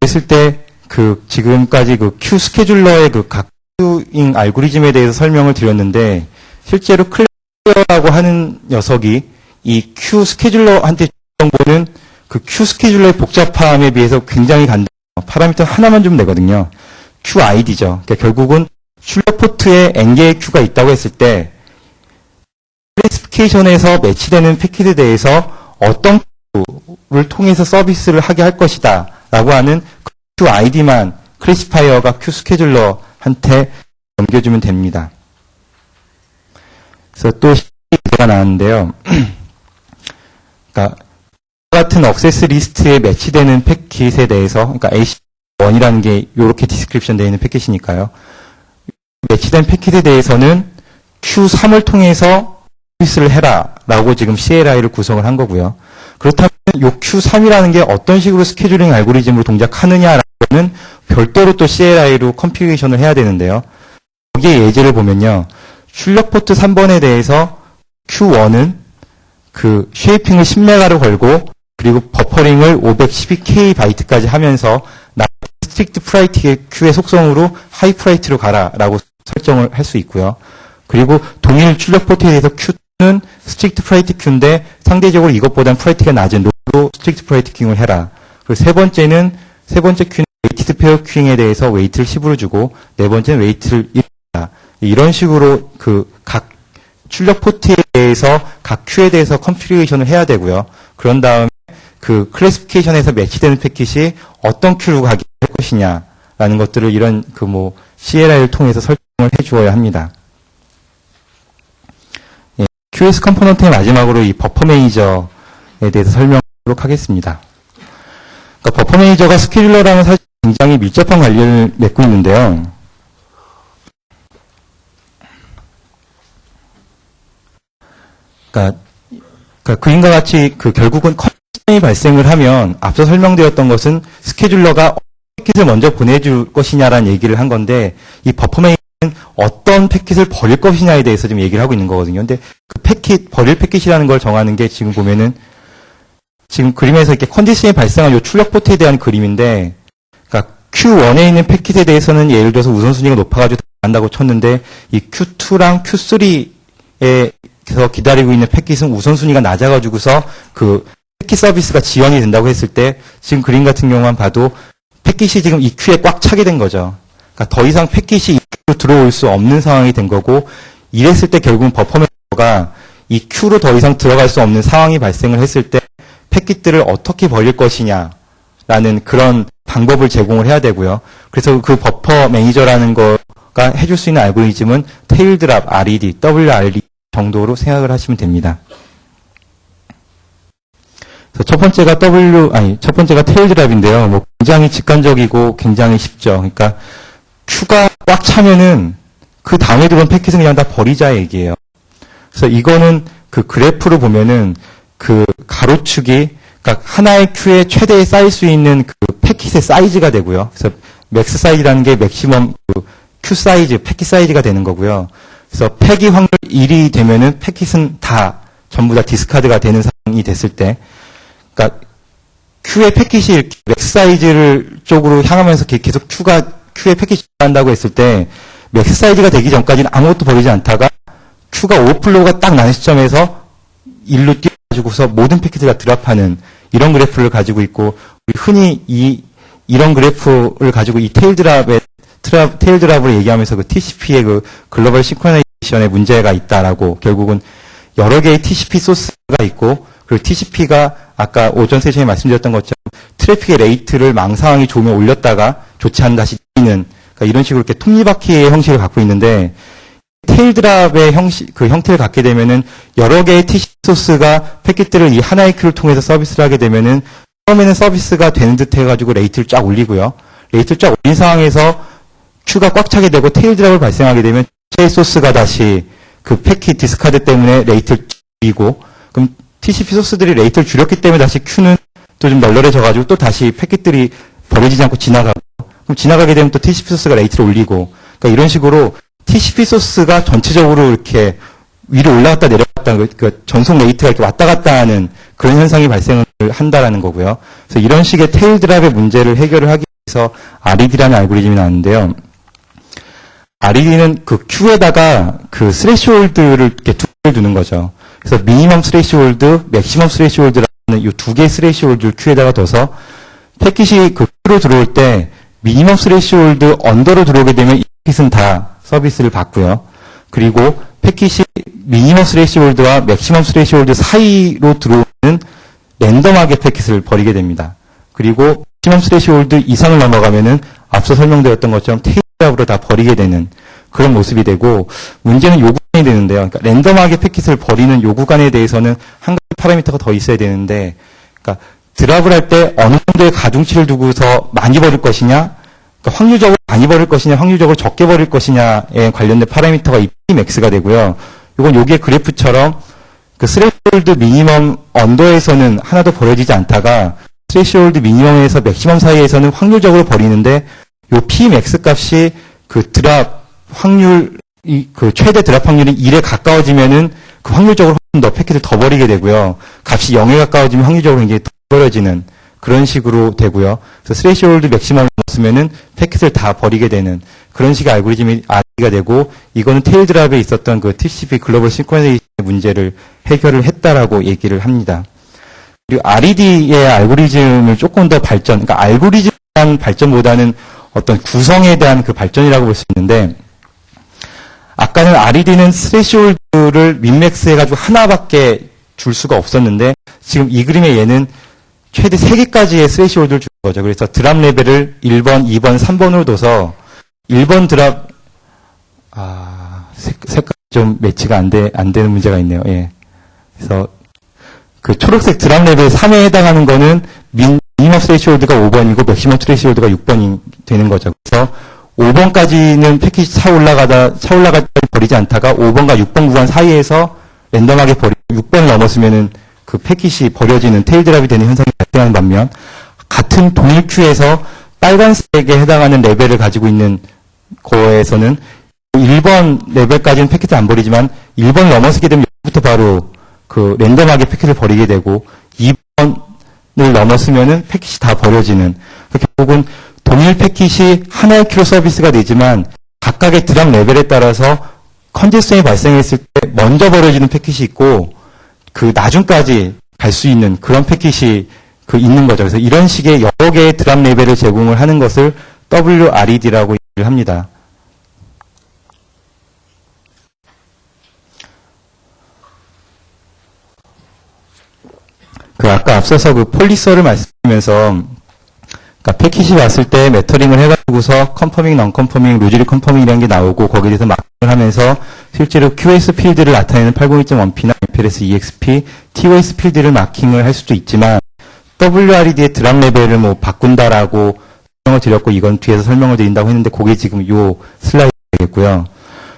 그랬을 때 그 지금까지 그 Q 스케줄러의 그 각 큐잉 알고리즘에 대해서 설명을 드렸는데 실제로 클리어라고 하는 녀석이 이 Q 스케줄러한테 준 정보는 그 Q 스케줄러의 복잡함에 비해서 굉장히 간단해요. 파라미터 하나만 좀 내거든요. Q 아이디죠. 그러니까 결국은 출력 포트에 N개의 Q가 있다고 했을 때 클래시피케이션에서 매치되는 패킷에 대해서 어떤 Q를 통해서 서비스를 하게 할 것이다 라고 하는 Q 아이디만 클래시파이어가 Q 스케줄러한테 넘겨주면 됩니다. 그래서 또 예제가 나왔는데요. 그러니까 같은 억세스 리스트에 매치되는 패킷에 대해서, 그러니까 AC1이라는 게 이렇게 디스크립션 되어 있는 패킷이니까요. 매치된 패킷에 대해서는 Q3을 통해서 서비스를 해라라고 지금 CLI를 구성을 한 거고요. 그렇다면 이 Q3이라는 게 어떤 식으로 스케줄링 알고리즘으로 동작하느냐라는 별도로 또 CLI로 컴피그레이션을 해야 되는데요. 여기에 예제를 보면요. 출력 포트 3번에 대해서 Q1은 그 쉐이핑을 10메가로 걸고 그리고 버퍼링을 512K 바이트까지 하면서 스트릭트 프라이티 큐의 속성으로 하이 프라이티로 가라라고 설정을 할 수 있고요. 그리고 동일 출력 포트에 대해서 Q는 스트릭트 프라이티 큐인데 상대적으로 이것보다는 프라이티가 낮은 로로 스트릭트 프라이티 큐잉을 해라. 그리고 세 번째 큐는 웨이티드 페어 큐잉에 대해서 웨이트를 10으로 주고 네 번째는 웨이트를 1로 이런 식으로 그 각 출력 포트에 대해서 각 큐에 대해서 컴피그레이션을 해야 되고요. 그런 다음에 그 클래시피케이션에서 매치되는 패킷이 어떤 큐로 가게 할 것이냐라는 것들을 이런 그 뭐 CLI를 통해서 설정 해주어야 합니다. 예, QS 컴포넌트의 마지막으로 이 버퍼 매니저에 대해서 설명하도록 하겠습니다. 그러니까 버퍼 매니저가 스케줄러랑은 사실 굉장히 밀접한 관계를 맺고 있는데요. 그러니까 그림과 같이 결국은 컨디션이 발생을 하면 앞서 설명되었던 것은 스케줄러가 패킷을 먼저 보내줄 것이냐라는 얘기를 한 건데 이 버퍼 매니저는 어떤 패킷을 버릴 것이냐에 대해서 지금 얘기를 하고 있는 거거든요. 근데 그 패킷, 버릴 패킷이라는 걸 정하는 게 지금 보면은 지금 그림에서 이렇게 컨디션이 발생한 이 출력 포트에 대한 그림인데 그러니까 Q1에 있는 패킷에 대해서는 예를 들어서 우선순위가 높아가지고 한다고 쳤는데 이 Q2랑 Q3에서 기다리고 있는 패킷은 우선순위가 낮아가지고서 그 패킷 서비스가 지연이 된다고 했을 때 지금 그림 같은 경우만 봐도 패킷이 지금 이 큐에 꽉 차게 된 거죠. 그러니까 더 이상 패킷이 이 큐로 들어올 수 없는 상황이 된 거고 이랬을 때 결국은 버퍼 매니저가 이 큐로 더 이상 들어갈 수 없는 상황이 발생을 했을 때 패킷들을 어떻게 버릴 것이냐라는 그런 방법을 제공을 해야 되고요. 그래서 그 버퍼 매니저라는 거가 해줄 수 있는 알고리즘은 테일 드랍, RED, WRED 정도로 생각을 하시면 됩니다. 그래서 첫 번째가 테일 드랍인데요. 뭐 굉장히 직관적이고 굉장히 쉽죠. 그러니까 Q가 꽉 차면은 그 다음에 들어온 패킷은 그냥 다 버리자 얘기예요. 그래서 이거는 그 그래프로 보면은 그 가로축이 그러니까 하나의 Q에 최대에 쌓일 수 있는 그 패킷의 사이즈가 되고요. 그래서 맥스 사이즈라는 게 맥시멈 그 Q 사이즈, 패킷 사이즈가 되는 거고요. 그래서 패기 확률 1이 되면은 패킷은 다 전부 다 디스카드가 되는 상황이 됐을 때, 그러니까 Q의 패킷이 맥스 사이즈를 쪽으로 향하면서 계속 Q의 패킷이 한다고 했을 때 맥스 사이즈가 되기 전까지는 아무것도 버리지 않다가 Q가 오버플로우가 딱 나는 시점에서 1로 뛰어가지고서 모든 패킷을 다 드랍하는 이런 그래프를 가지고 있고 우리 흔히 이런 그래프를 가지고 이 테일 드랍을 얘기하면서 그 TCP의 그 글로벌 싱크로나이제이션에 문제가 있다라고 결국은 여러 개의 TCP 소스가 있고 그리고 TCP가 아까 오전 세션에 말씀드렸던 것처럼 트래픽의 레이트를 망 상황이 좋으면 올렸다가 좋지 않은 다시 뛰는 그러니까 이런 식으로 이렇게 톱니바퀴의 형식을 갖고 있는데 테일 드랍의 그 형태를 갖게 되면은 여러 개의 TCP 소스가 패킷들을 이 하나의 큐를 통해서 서비스를 하게 되면은 처음에는 서비스가 되는 듯 해가지고 레이트를 쫙 올리고요. 레이트를 쫙 올린 상황에서 큐가 꽉 차게 되고 테일 드랍을 발생하게 되면 제 소스가 다시 그 패킷 디스카드 때문에 레이트를 줄이고 그럼 TCP 소스들이 레이트를 줄였기 때문에 다시 큐는 또 좀 널널해져가지고 또 다시 패킷들이 버려지지 않고 지나가고 그럼 지나가게 되면 또 TCP 소스가 레이트를 올리고 그러니까 이런 식으로 TCP 소스가 전체적으로 이렇게 위로 올라갔다 내려갔다 그 전송 레이트가 이렇게 왔다 갔다 하는 그런 현상이 발생을 한다라는 거고요. 그래서 이런 식의 테일 드랍의 문제를 해결을 하기 위해서 RED라는 알고리즘이 나왔는데요. RED는 그 Q에다가 그 스레시홀드를 이렇게 두 개를 두는 거죠. 그래서 미니멈 스레시홀드, 맥시멈 스레시홀드라는 이 두 개의 스레시홀드를 Q에다가 둬서 패킷이 그 Q로 들어올 때 미니멈 스레시홀드 언더로 들어오게 되면 이 패킷은 다 서비스를 받고요. 그리고 패킷이 미니멈 스레시홀드와 맥시멈 스레시홀드 사이로 들어오는 랜덤하게 패킷을 버리게 됩니다. 그리고 맥시멈 스레시홀드 이상을 넘어가면은 앞서 설명드렸던 것처럼 테일 드랍으로 다 버리게 되는 그런 모습이 되고 문제는 요 구간이 되는데요. 그러니까 랜덤하게 패킷을 버리는 요 구간에 대해서는 한 가지 파라미터가 더 있어야 되는데 그러니까 드랍을 할 때 어느 정도의 가중치를 두고서 많이 버릴 것이냐 그러니까 확률적으로 많이 버릴 것이냐 확률적으로 적게 버릴 것이냐에 관련된 파라미터가 이 Pmax가 되고요. 이건 여기의 그래프처럼 그 스레시홀드 미니멈 언더에서는 하나도 버려지지 않다가 스레시홀드 미니멈에서 맥시멈 사이에서는 확률적으로 버리는데 요 Pmax 값이 그 드랍 확률 그 최대 드랍 확률이 1에 가까워지면은 그 확률적으로 더 패킷을 더 버리게 되고요. 값이 0에 가까워지면 확률적으로 굉장히 더 버려지는 그런 식으로 되고요. 그래서 스레시홀드 맥시멈을 넘었으면은 패킷을 다 버리게 되는 그런 식의 알고리즘이 RED가 되고 이거는 테일 드랍에 있었던 그 TCP 글로벌 싱크로나이제이션 문제를 해결을 했다라고 얘기를 합니다. 그리고 RED의 알고리즘을 조금 더 그러니까 알고리즘에 대한 발전보다는 어떤 구성에 대한 그 발전이라고 볼 수 있는데 아까는 RED는 스레시홀드를 민맥스 해가지고 하나밖에 줄 수가 없었는데 지금 이 그림의 얘는 최대 3개까지의 스레시홀드를 주는 거죠. 그래서 드랍 레벨을 1번, 2번, 3번으로 둬서 1번 드랍 색깔이 좀 매치가 안 되는 문제가 있네요. 예. 그래서, 그 초록색 드랍 레벨 3에 해당하는 거는 미니멈 스레시홀드가 5번이고 맥시멈 스레시홀드가 6번이 되는 거죠. 그래서 5번까지는 패키지 차 올라갈 때 버리지 않다가 5번과 6번 구간 사이에서 랜덤하게 버리고 6번을 넘었으면은 그 패킷이 버려지는 테일 드랍이 되는 현상이 발생하는 반면 같은 동일 큐에서 빨간색에 해당하는 레벨을 가지고 있는 거에서는 1번 레벨까지는 패킷을 안 버리지만 1번을 넘어서게 되면 여기부터 바로 그 랜덤하게 패킷을 버리게 되고 2번을 넘었으면은 패킷이 다 버려지는 결국은 동일 패킷이 하나의 큐로 서비스가 되지만 각각의 드랍 레벨에 따라서 컨제스션이 발생했을 때 먼저 버려지는 패킷이 있고 그 나중까지 갈 수 있는 그런 패킷이 있는 거죠. 그래서 이런 식의 여러 개의 드랍 레벨을 제공을 하는 것을 WRED라고 얘기를 합니다. 아까 앞서서 폴리서를 말씀드리면서 그러니까 패킷이 왔을 때 메터링을 해가지고서 컨퍼밍, 넌컨퍼밍, 로즈리 컨퍼밍이라는 게 나오고 거기에 대해서 마킹을 하면서 실제로 QoS 필드를 나타내는 801.1p나 MPLS EXP, ToS 필드를 마킹을 할 수도 있지만 WRED의 드랍 레벨을 바꾼다라고 설명을 드렸고 이건 뒤에서 설명을 드린다고 했는데 그게 지금 요 슬라이드 되겠고요.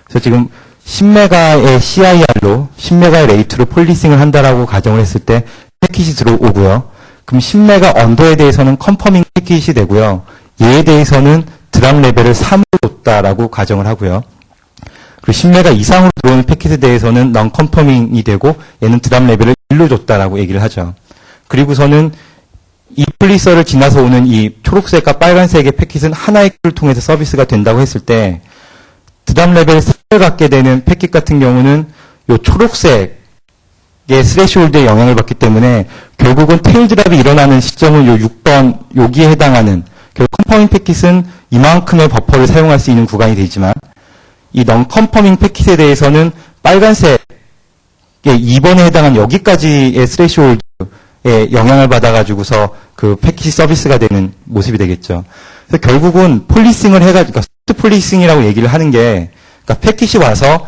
그래서 지금 10메가의 CIR로 10메가의 레이트로 폴리싱을 한다라고 가정을 했을 때 패킷이 들어오고요. 그럼 10메가 언더에 대해서는 컨퍼밍 패킷이 되고요. 얘에 대해서는 드랍 레벨을 3으로 줬다라고 가정을 하고요. 그리고 10메가 이상으로 들어오는 패킷에 대해서는 넌 컨퍼밍이 되고 얘는 드랍 레벨을 1로 줬다라고 얘기를 하죠. 그리고서는 이 폴리서를 지나서 오는 이 초록색과 빨간색의 패킷은 하나의 큐를 통해서 서비스가 된다고 했을 때 드랍 레벨 3을 갖게 되는 패킷 같은 경우는 요 초록색 스레시홀드에 영향을 받기 때문에 결국은 테일 드랍이 일어나는 시점은 요 6번 여기에 해당하는 결국 컨퍼밍 패킷은 이만큼의 버퍼를 사용할 수 있는 구간이 되지만 이 넌 컨퍼밍 패킷에 대해서는 빨간색의 2번에 해당한 여기까지의 스레시홀드에 영향을 받아가지고서 그 패킷이 서비스가 되는 모습이 되겠죠. 그래서 결국은 폴리싱을 해가지고 그러니까 소프트 폴리싱이라고 얘기를 하는 게 그러니까 패킷이 와서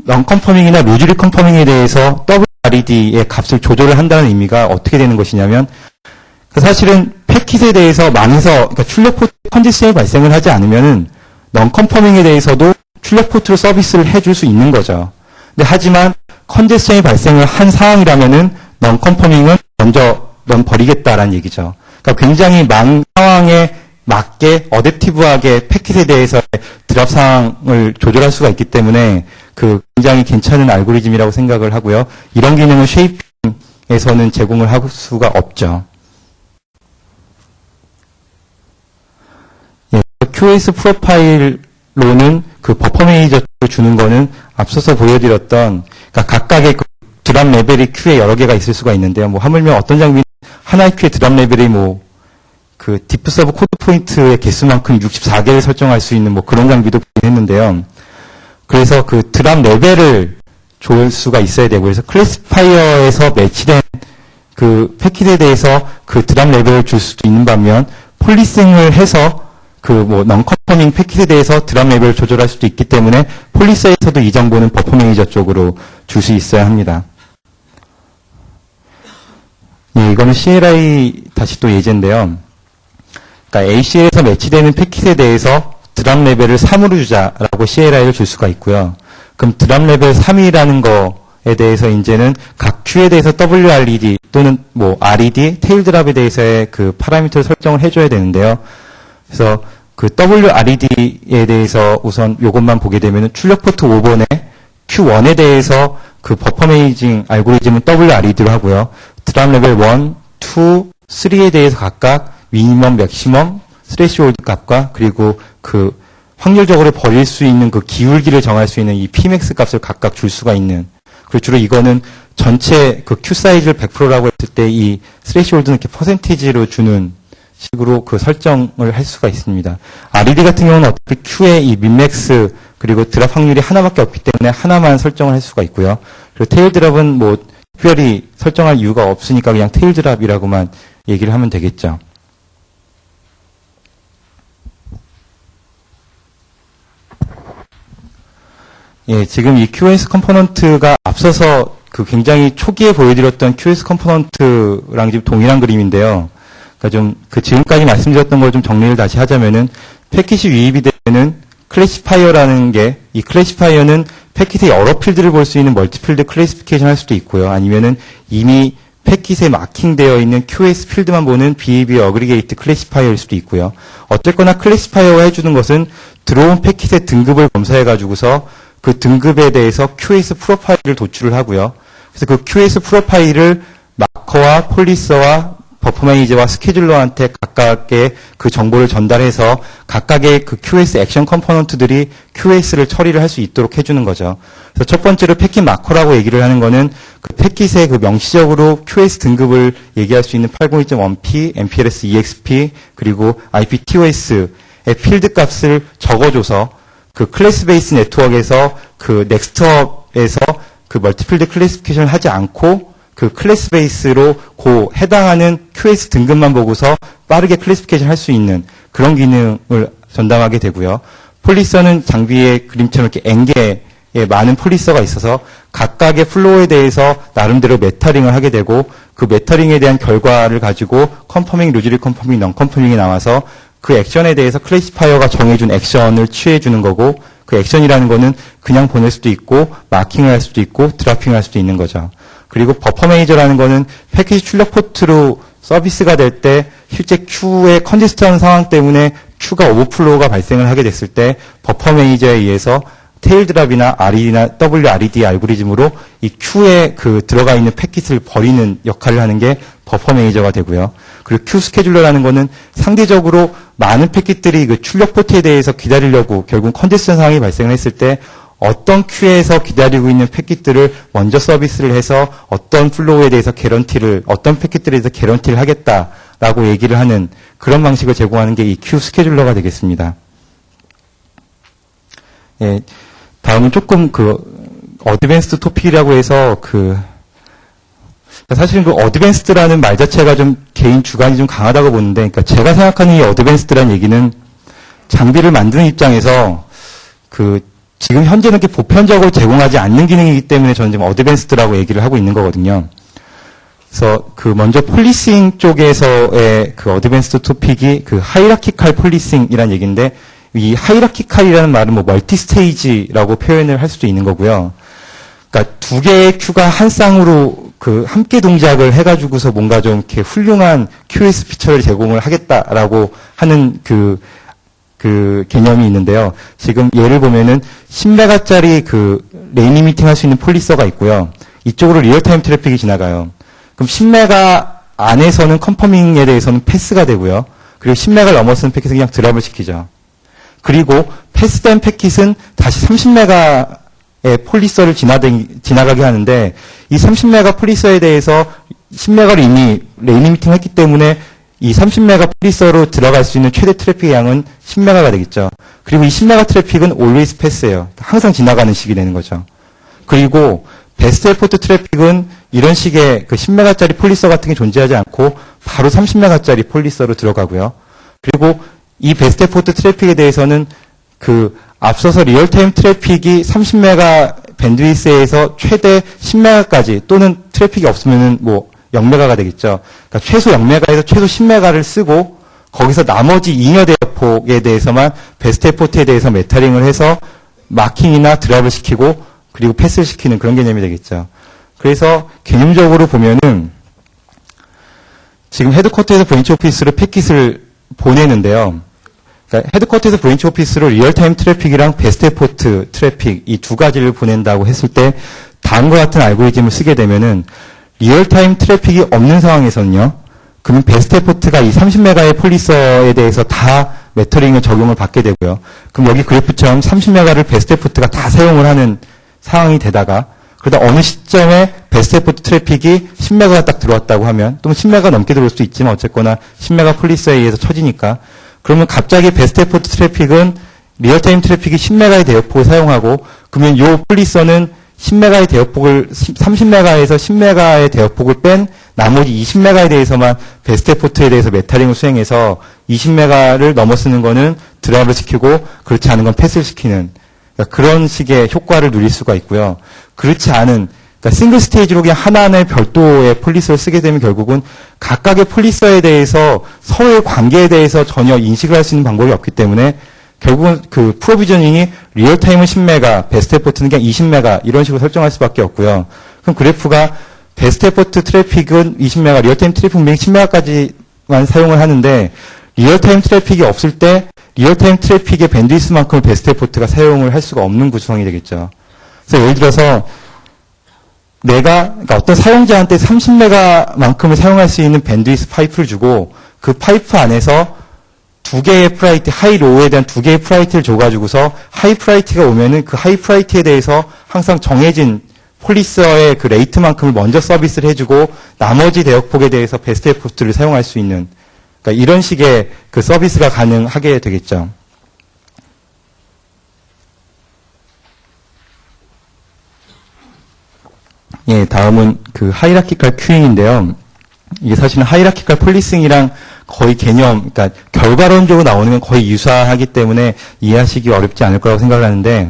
넌컨퍼밍이나 로즈리 컨퍼밍에 대해서 WRED의 값을 조절을 한다는 의미가 어떻게 되는 것이냐면 사실은 패킷에 대해서 망에서 그러니까 출력 포트 컨디션이 발생을 하지 않으면은 넌컨퍼밍에 대해서도 출력 포트로 서비스를 해줄 수 있는 거죠. 근데 하지만 컨디션이 발생을 한 상황이라면은 넌컨퍼밍은 먼저 넌 버리겠다라는 얘기죠. 그러니까 굉장히 망 상황에 맞게 어댑티브하게 패킷에 대해서 드랍 상황을 조절할 수가 있기 때문에 굉장히 괜찮은 알고리즘이라고 생각을 하고요. 이런 기능은 쉐이핑에서는 제공을 할 수가 없죠. 예, QoS 프로파일로는 버퍼 매니저를 주는 거는 앞서서 보여드렸던 그러니까 각각의 드랍 레벨이 큐에 여러 개가 있을 수가 있는데요. 하물며 어떤 장비는 하나의 큐의 드랍 레벨이 디프 서브 코드 포인트의 개수만큼 64개를 설정할 수 있는 그런 장비도 했는데요. 그래서 드랍 레벨을 줄 수가 있어야 되고, 그래서 클래시파이어에서 매치된 패킷에 대해서 드랍 레벨을 줄 수도 있는 반면, 폴리싱을 해서 넌컨퍼밍 패킷에 대해서 드랍 레벨을 조절할 수도 있기 때문에, 폴리서에서도 이 정보는 버퍼 매니저 쪽으로 줄 수 있어야 합니다. 예, 이거는 CLI 다시 또 예제인데요. 그러니까 ACL에서 매치되는 패킷에 대해서 드랍 레벨을 3으로 주자라고 CLI를 줄 수가 있고요. 그럼 드랍 레벨 3이라는 거에 대해서 이제는 각 큐에 대해서 WRED 또는 RED, 테일 드랍에 대해서의 파라미터를 설정을 해줘야 되는데요. 그래서 WRED에 대해서 우선 이것만 보게 되면 출력 포트 5번에 Q1에 대해서 버퍼 매니징 알고리즘은 WRED로 하고요. 드랍 레벨 1, 2, 3에 대해서 각각 미니멈, 맥시멈, 스레시홀드 값과 그리고 확률적으로 버릴 수 있는 기울기를 정할 수 있는 이 Pmax 값을 각각 줄 수가 있는. 그리고 주로 이거는 전체 Q 사이즈를 100%라고 했을 때 이 스레시홀드는 이렇게 퍼센티지로 주는 식으로 설정을 할 수가 있습니다. RED 같은 경우는 어차피 Q의 이 민맥스 그리고 드랍 확률이 하나밖에 없기 때문에 하나만 설정을 할 수가 있고요. 그리고 테일 드랍은 특별히 설정할 이유가 없으니까 그냥 테일 드랍이라고만 얘기를 하면 되겠죠. 예, 지금 이 QoS 컴포넌트가 앞서서 그 굉장히 초기에 보여드렸던 QoS 컴포넌트랑 지금 동일한 그림인데요. 그러니까 좀 그 지금까지 말씀드렸던 걸 좀 정리를 다시 하자면은 패킷이 유입이 되는 클래시파이어라는 게 이 클래시파이어는 패킷의 여러 필드를 볼 수 있는 멀티필드 클래시피케이션 할 수도 있고요. 아니면은 이미 패킷에 마킹되어 있는 QoS 필드만 보는 BAB 어그리게이트 클래시파이어일 수도 있고요. 어쨌거나 클래시파이어가 해주는 것은 들어온 패킷의 등급을 검사해가지고서 그 등급에 대해서 QoS 프로파일을 도출을 하고요. 그래서 그 QoS 프로파일을 마커와 폴리서와 버퍼 매니저와 스케줄러한테 각각의 그 정보를 전달해서 각각의 그 QoS 액션 컴포넌트들이 QoS를 처리를 할 수 있도록 해주는 거죠. 그래서 첫 번째로 패킷 마커라고 얘기를 하는 거는 그 패킷의 그 명시적으로 QoS 등급을 얘기할 수 있는 802.1p, MPLS EXP, 그리고 IPTOS의 필드 값을 적어줘서 그 클래스 베이스 네트워크에서 그 넥스트업에서 그 멀티필드 클래시피케이션을 하지 않고 그 클래스 베이스로 그 해당하는 QoS 등급만 보고서 빠르게 클래시피케이션 할 수 있는 그런 기능을 전담하게 되고요. 폴리서는 장비의 그림처럼 이렇게 N개의 많은 폴리서가 있어서 각각의 플로우에 대해서 나름대로 메터링을 하게 되고 그 메터링에 대한 결과를 가지고 컨퍼밍, 루즈리 컨퍼밍, 넌 컨퍼밍이 나와서 그 액션에 대해서 클래시파이어가 정해준 액션을 취해주는 거고 그 액션이라는 거는 그냥 보낼 수도 있고 마킹을 할 수도 있고 드라핑을 할 수도 있는 거죠. 그리고 버퍼 매니저라는 거는 패키지 출력 포트로 서비스가 될 때 실제 큐의 컨디스턴 상황 때문에 큐가 오버플로우가 발생을 하게 됐을 때 버퍼 매니저에 의해서 테일 드랍이나 RED나 WRED 알고리즘으로 이 큐에 그 들어가 있는 패킷을 버리는 역할을 하는 게 버퍼 매니저가 되고요. 그리고 큐 스케줄러라는 거는 상대적으로 많은 패킷들이 그 출력 포트에 대해서 기다리려고 결국 컨디션 상황이 발생을 했을 때 어떤 큐에서 기다리고 있는 패킷들을 먼저 서비스를 해서 어떤 플로우에 대해서 개런티를, 어떤 패킷들에 대해서 개런티를 하겠다라고 얘기를 하는 그런 방식을 제공하는 게 이 큐 스케줄러가 되겠습니다. 예, 다음은 조금 그 어드밴스드 토픽이라고 해서 사실은 그 어드밴스드라는 말 자체가 좀 개인 주관이 좀 강하다고 보는데, 그러니까 제가 생각하는 이 어드밴스드라는 얘기는 장비를 만드는 입장에서 지금 현재는 이렇게 보편적으로 제공하지 않는 기능이기 때문에 저는 지금 어드밴스드라고 얘기를 하고 있는 거거든요. 그래서 먼저 폴리싱 쪽에서의 그 어드밴스드 토픽이 그 하이라키칼 폴리싱이라는 얘기인데, 이 하이라키칼이라는 말은 뭐 멀티 스테이지라고 표현을 할 수도 있는 거고요. 그러니까 두 개의 큐가 한 쌍으로 함께 동작을 해가지고서 뭔가 좀 이렇게 훌륭한 QoS 피처를 제공을 하겠다라고 하는 그 개념이 있는데요. 지금 예를 보면은 10메가짜리 레인 리미팅 할 수 있는 폴리서가 있고요. 이쪽으로 리얼타임 트래픽이 지나가요. 그럼 10메가 안에서는 컨퍼밍에 대해서는 패스가 되고요. 그리고 10메가를 넘어서는 패킷은 그냥 드랍을 시키죠. 그리고 패스된 패킷은 다시 30메가의 폴리서를 지나가게 하는데 이 30메가 폴리서에 대해서 10메가를 이미 레인 리미팅 했기 때문에 이 30메가 폴리서로 들어갈 수 있는 최대 트래픽 양은 10메가가 되겠죠. 그리고 이 10메가 트래픽은 always pass예요. 항상 지나가는 식이 되는 거죠. 그리고 베스트 에포트 트래픽은 이런 식의 10메가짜리 폴리서 같은 게 존재하지 않고 바로 30메가짜리 폴리서로 들어가고요. 그리고 이 베스트 에포트 트래픽에 대해서는 앞서서 리얼타임 트래픽이 30메가 밴드위스에서 최대 10메가까지 또는 트래픽이 없으면은 0메가가 되겠죠. 그러니까 최소 0메가에서 최소 10메가를 쓰고 거기서 나머지 잉여 대역폭에 대해서만 베스트 에포트에 대해서 메터링을 해서 마킹이나 드랍을 시키고 그리고 패스를 시키는 그런 개념이 되겠죠. 그래서 개념적으로 보면은 지금 헤드쿼터에서 브랜치 오피스로 패킷을 보내는데요. 그러니까 헤드쿼터에서 브랜치 오피스로 리얼타임 트래픽이랑 베스트 에포트 트래픽 이 두 가지를 보낸다고 했을 때 다음과 같은 알고리즘을 쓰게 되면은 리얼타임 트래픽이 없는 상황에서는요. 그러면 베스트 에포트가 이 30메가의 폴리서에 대해서 다 메터링을 적용을 받게 되고요. 그럼 여기 그래프처럼 30메가를 베스트 에포트가 다 사용을 하는 상황이 되다가 그러다 어느 시점에 베스트 에포트 트래픽이 10메가가 딱 들어왔다고 하면 또는 10메가 넘게 들어올 수도 있지만 어쨌거나 10메가 폴리서에 의해서 쳐지니까 그러면 갑자기 베스트 에포트 트래픽은 리얼타임 트래픽이 10메가의 대역폭을 사용하고 그러면 이 폴리서는 10메가의 대역폭을 30메가에서 10메가의 대역폭을 뺀 나머지 20메가에 대해서만 베스트 에포트에 대해서 메타링을 수행해서 20메가를 넘어서는 거는 드랍을 시키고 그렇지 않은 건 패스를 시키는 그러니까 그런 식의 효과를 누릴 수가 있고요. 그렇지 않은, 그러니까 싱글 스테이지로 그냥 하나하나의 별도의 폴리서를 쓰게 되면 결국은 각각의 폴리서에 대해서 서로의 관계에 대해서 전혀 인식을 할 수 있는 방법이 없기 때문에 결국은 그 프로비저닝이 리얼타임은 10메가, 베스트 에포트는 그냥 20메가 이런 식으로 설정할 수밖에 없고요. 그럼 그래프가 베스트 에포트 트래픽은 20메가, 리얼타임 트래픽 분명히 10메가까지만 사용을 하는데 리얼타임 트래픽이 없을 때 리얼타임 트래픽의 밴드위스만큼을 베스트 에포트가 사용을 할 수가 없는 구성이 되겠죠. 그래서 예를 들어서 그러니까 어떤 사용자한테 30메가만큼을 사용할 수 있는 밴드위스 파이프를 주고 그 파이프 안에서 두 개의 프라이티, 하이, 로우에 대한 두 개의 프라이티를 줘가지고서 하이 프라이티가 오면은 그 하이 프라이티에 대해서 항상 정해진 폴리서의 그 레이트만큼을 먼저 서비스를 해주고 나머지 대역폭에 대해서 베스트 에포트를 사용할 수 있는 그러니까 이런 식의 그 서비스가 가능하게 되겠죠. 예, 다음은 그 하이라키컬 큐잉인데요. 이게 사실은 하이라키컬 폴리싱이랑 거의 개념, 그러니까 결과론적으로 나오는 건 거의 유사하기 때문에 이해하시기 어렵지 않을 거라고 생각을 하는데,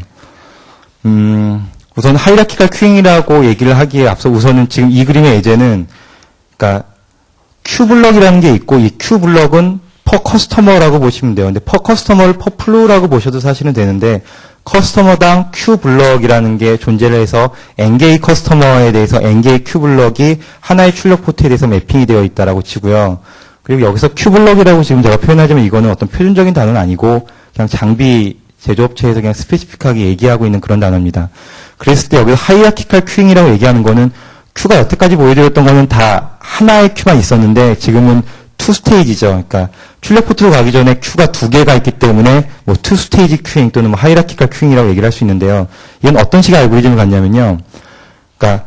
우선 하이라키컬 큐잉이라고 얘기를 하기에 앞서 우선은 지금 이 그림의 예제는, 그러니까 큐블럭이라는 게 있고 이 큐블럭은 퍼 커스터머라고 보시면 돼요. 근데 퍼 커스터머를 퍼 플루라고 보셔도 사실은 되는데 커스터머당 큐블럭이라는 게 존재를 해서 N개의 커스터머에 대해서 N개의 큐블럭이 하나의 출력 포트에 대해서 매핑이 되어 있다라고 치고요. 그리고 여기서 큐블럭이라고 지금 제가 표현하자면 이거는 어떤 표준적인 단어는 아니고 그냥 장비 제조업체에서 그냥 스페시픽하게 얘기하고 있는 그런 단어입니다. 그랬을 때 여기서 하이라키컬 큐잉이라고 얘기하는 거는 큐가 여태까지 보여드렸던 거는 다 하나의 큐만 있었는데 지금은 투 스테이지죠. 그러니까 출력 포트로 가기 전에 큐가 두 개가 있기 때문에 뭐 투 스테이지 큐잉 또는 뭐 하이라키컬 큐잉이라고 얘기를 할 수 있는데요. 이건 어떤 식의 알고리즘을 갖냐면요. 그러니까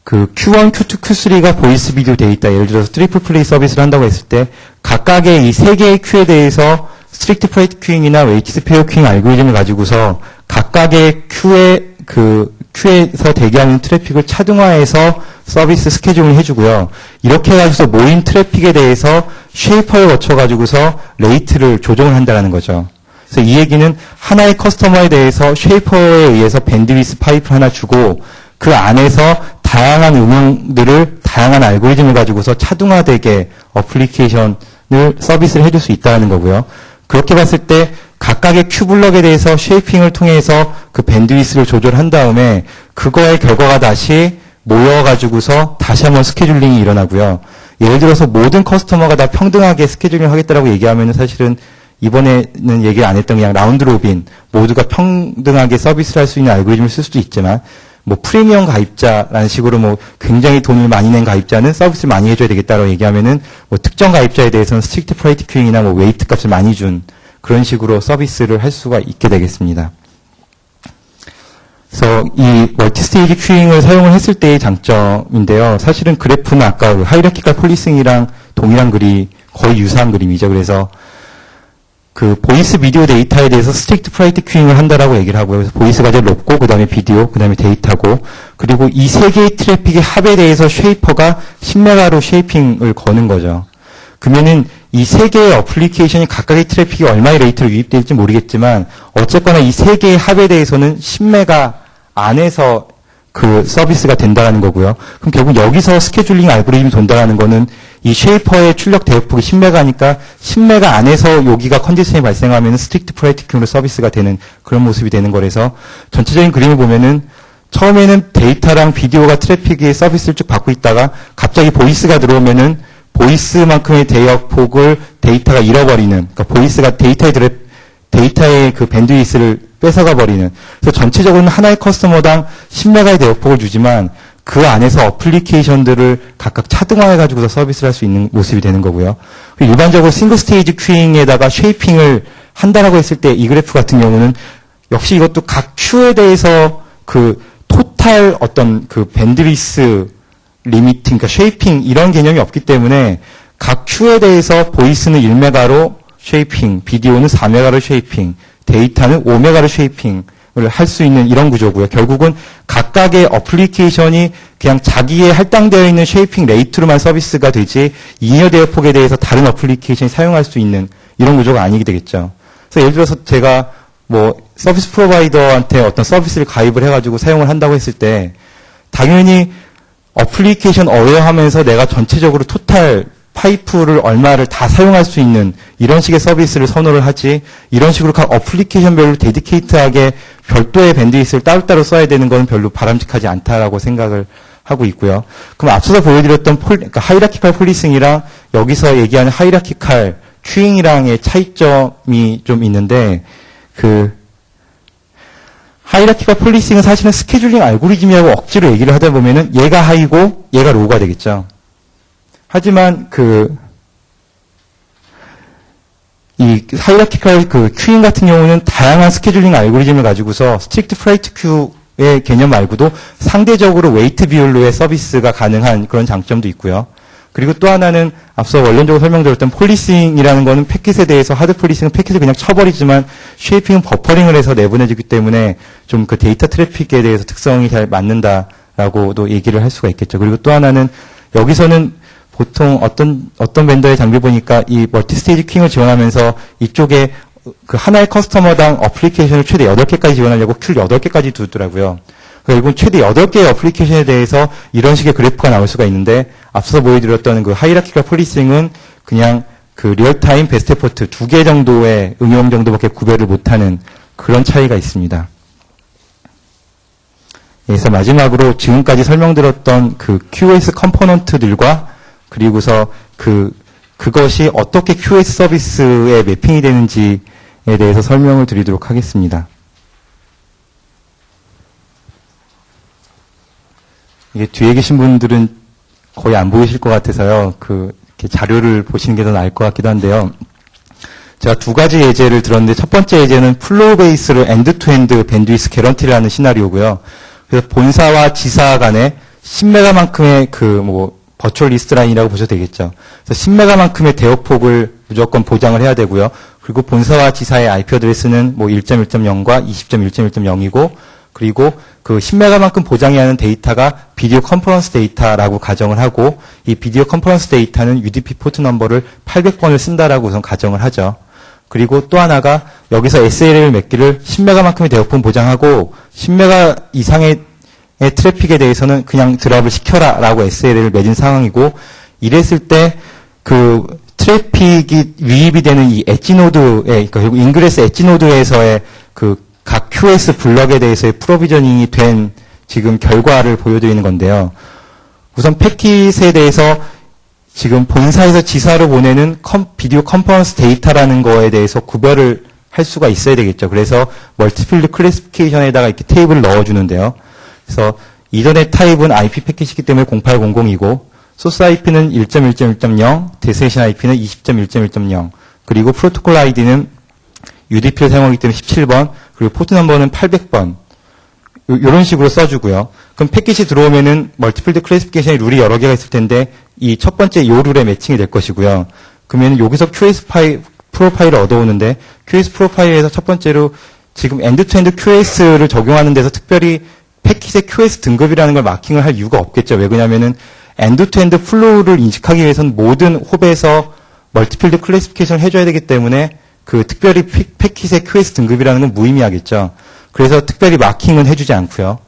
그 Q1, Q2, Q3가 보이스 비디오 데이터 예를 들어서 트리플 플레이 서비스를 한다고 했을 때 각각의 이 세 개의 큐에 대해서 스트릭트 프라이트 큐잉이나 웨이티드 페어 큐잉 알고리즘을 가지고서 각각의 큐에서 대기하는 트래픽을 차등화해서 서비스 스케줄을 해주고요. 이렇게 해가지고서 모인 트래픽에 대해서 쉐이퍼를 거쳐가지고서 레이트를 조정을 한다는 거죠. 그래서 이 얘기는 하나의 커스터머에 대해서 쉐이퍼에 의해서 밴드위스 파이프 하나 주고 그 안에서 다양한 음영들을 다양한 알고리즘을 가지고서 차등화되게 어플리케이션을 서비스를 해줄 수 있다는 거고요. 그렇게 봤을 때 각각의 큐블럭에 대해서 쉐이핑을 통해서 그 밴드위스를 조절한 다음에 그거의 결과가 다시 모여가지고서 다시 한번 스케줄링이 일어나고요. 예를 들어서 모든 커스터머가 다 평등하게 스케줄링을 하겠다라고 얘기하면 사실은 이번에는 얘기 안 했던 그냥 라운드 로빈 모두가 평등하게 서비스를 할 수 있는 알고리즘을 쓸 수도 있지만 뭐 프리미엄 가입자라는 식으로 뭐 굉장히 돈을 많이 낸 가입자는 서비스를 많이 해줘야 되겠다라고 얘기하면은 뭐 특정 가입자에 대해서는 스트릭트 프라이트 큐잉이나 뭐 웨이트 값을 많이 준 그런 식으로 서비스를 할 수가 있게 되겠습니다. 그래서 이 멀티스테이지 큐잉을 사용을 했을 때의 장점인데요. 사실은 그래프는 아까 하이라키컬 폴리싱이랑 동일한 그림, 거의 유사한 그림이죠. 그래서 그 보이스 비디오 데이터에 대해서 스트릭트 프라이트 큐잉을 한다라고 얘기를 하고요. 그래서 보이스가 제일 높고 그 다음에 비디오, 그 다음에 데이터고 그리고 이 세 개의 트래픽의 합에 대해서 쉐이퍼가 10메가로 쉐이핑을 거는 거죠. 그러면은 이 세 개의 어플리케이션이 각각의 트래픽이 얼마의 레이트로 유입될지 모르겠지만 어쨌거나 이 세 개의 합에 대해서는 10메가 안에서 그 서비스가 된다는 거고요. 그럼 결국 여기서 스케줄링 알고리즘이 돈다는 거는 이 쉐이퍼의 출력 대역폭이 10메가니까 10메가 안에서 여기가 컨디션이 발생하면 스트릭트 프라이트 큐로 서비스가 되는 그런 모습이 되는 거라서 전체적인 그림을 보면은 처음에는 데이터랑 비디오가 트래픽의 서비스를 쭉 받고 있다가 갑자기 보이스가 들어오면은 보이스만큼의 대역폭을 데이터가 잃어버리는, 그러니까 보이스가 데이터의 그 밴드위스를 뺏어가 버리는. 그래서 전체적으로는 하나의 커스터머당 10메가의 대역폭을 주지만 그 안에서 어플리케이션들을 각각 차등화해가지고서 서비스를 할 수 있는 모습이 되는 거고요. 일반적으로 싱글 스테이지 큐잉에다가 쉐이핑을 한다라고 했을 때 이 그래프 같은 경우는 역시 이것도 각 큐에 대해서 그 토탈 어떤 그 밴드위스 리미팅, 그러니까 쉐이핑 이런 개념이 없기 때문에 각 큐에 대해서 보이스는 1메가로 쉐이핑, 비디오는 4메가로 쉐이핑, 데이터는 5메가로 쉐이핑을 할 수 있는 이런 구조고요. 결국은 각각의 어플리케이션이 그냥 자기의 할당되어 있는 쉐이핑 레이트로만 서비스가 되지 잉여 대역폭에 대해서 다른 어플리케이션이 사용할 수 있는 이런 구조가 아니게 되겠죠. 그래서 예를 들어서 제가 뭐 서비스 프로바이더한테 어떤 서비스를 가입을 해가지고 사용을 한다고 했을 때 당연히 어플리케이션 어웨어하면서 내가 전체적으로 토탈 파이프를 얼마를 다 사용할 수 있는 이런 식의 서비스를 선호를 하지 이런 식으로 각 어플리케이션별로 데디케이트하게 별도의 밴드위스를 따로따로 써야 되는 건 별로 바람직하지 않다라고 생각을 하고 있고요. 그럼 앞서서 보여드렸던 그러니까 하이라키칼 폴리싱이랑 여기서 얘기하는 하이라키칼 큐잉이랑의 차이점이 좀 있는데 하이라키칼 폴리싱은 사실은 스케줄링 알고리즘이라고 억지로 얘기를 하다 보면은 얘가 하이고 얘가 로우가 되겠죠. 하지만 이 하이라키칼 큐잉 같은 경우는 다양한 스케줄링 알고리즘을 가지고서 스트릭트 프라이트 큐의 개념 말고도 상대적으로 웨이트 비율로의 서비스가 가능한 그런 장점도 있고요. 그리고 또 하나는 앞서 원론적으로 설명드렸던 폴리싱이라는 거는 패킷에 대해서 하드 폴리싱은 패킷을 그냥 쳐버리지만 쉐이핑은 버퍼링을 해서 내보내지기 때문에 좀 그 데이터 트래픽에 대해서 특성이 잘 맞는다라고도 얘기를 할 수가 있겠죠. 그리고 또 하나는 여기서는 보통 어떤 벤더의 장비 보니까 이 멀티 스테이지 킹을 지원하면서 이쪽에 그 하나의 커스터머당 어플리케이션을 최대 8개까지 지원하려고 큐를 8개까지 두더라고요. 결국은 최대 8개의 어플리케이션에 대해서 이런 식의 그래프가 나올 수가 있는데 앞서 보여드렸던 그 하이라키칼 폴리싱은 그냥 그 리얼타임 베스트 에포트 2개 정도의 응용 정도밖에 구별을 못하는 그런 차이가 있습니다. 그래서 마지막으로 지금까지 설명드렸던 그 QoS 컴포넌트들과 그리고서 그것이 어떻게 QoS 서비스에 매핑이 되는지에 대해서 설명을 드리도록 하겠습니다. 이게 뒤에 계신 분들은 거의 안 보이실 것 같아서요. 이렇게 자료를 보시는 게 더 나을 것 같기도 한데요. 제가 두 가지 예제를 들었는데 첫 번째 예제는 플로우 베이스로 엔드-투-엔드 밴드위스 개런티라는 시나리오고요. 그래서 본사와 지사 간에 10메가만큼의 버추얼 리스트 라인이라고 보셔도 되겠죠. 그래서 10메가만큼의 대역폭을 무조건 보장을 해야 되고요. 그리고 본사와 지사의 IP 어드레스는 1.1.0과 20.1.1.0이고 그리고 그 10메가만큼 보장해야 하는 데이터가 비디오 컨퍼런스 데이터라고 가정을 하고 이 비디오 컨퍼런스 데이터는 UDP 포트 넘버를 800번을 쓴다라고 우선 가정을 하죠. 그리고 또 하나가 여기서 SLA를 맺기를 10메가만큼의 대역폭 보장하고 10메가 이상의 트래픽에 대해서는 그냥 드랍을 시켜라라고 SLA를 맺은 상황이고 이랬을 때 그 트래픽이 유입이 되는 이 엣지 노드에 결국 인그레스 엣지 노드에서의 각 QoS 블럭에 대해서의 프로비저닝이 된 지금 결과를 보여드리는 건데요. 우선 패킷에 대해서 지금 본사에서 지사로 보내는 비디오 컨퍼런스 데이터라는 거에 대해서 구별을 할 수가 있어야 되겠죠. 그래서 멀티필드 클래시피케이션에다가 이렇게 테이블을 넣어주는데요. 그래서 이전의 타입은 IP 패킷이기 때문에 0800이고 소스 IP는 1.1.1.0, 데스티네이션 IP는 20.1.1.0, 그리고 프로토콜 아이디는 UDP를 사용하기 때문에 17번, 그리고 포트 넘버는 800번. 이런 식으로 써주고요. 그럼 패킷이 들어오면은 멀티필드 클래시피케이션의 룰이 여러 개가 있을 텐데 이 첫 번째 요 룰에 매칭이 될 것이고요. 그러면 여기서 QoS 프로파일을 얻어오는데 QoS 프로파일에서 첫 번째로 지금 엔드-투-엔드 QoS를 적용하는 데서 특별히 패킷의 QoS 등급이라는 걸 마킹을 할 이유가 없겠죠. 왜 그러냐면은 엔드-투-엔드 플로우를 인식하기 위해서는 모든 홉에서 멀티필드 클래시피케이션을 해줘야 되기 때문에 특별히 패킷의 QoS 등급이라는 건 무의미하겠죠. 그래서 특별히 마킹은 해주지 않고요.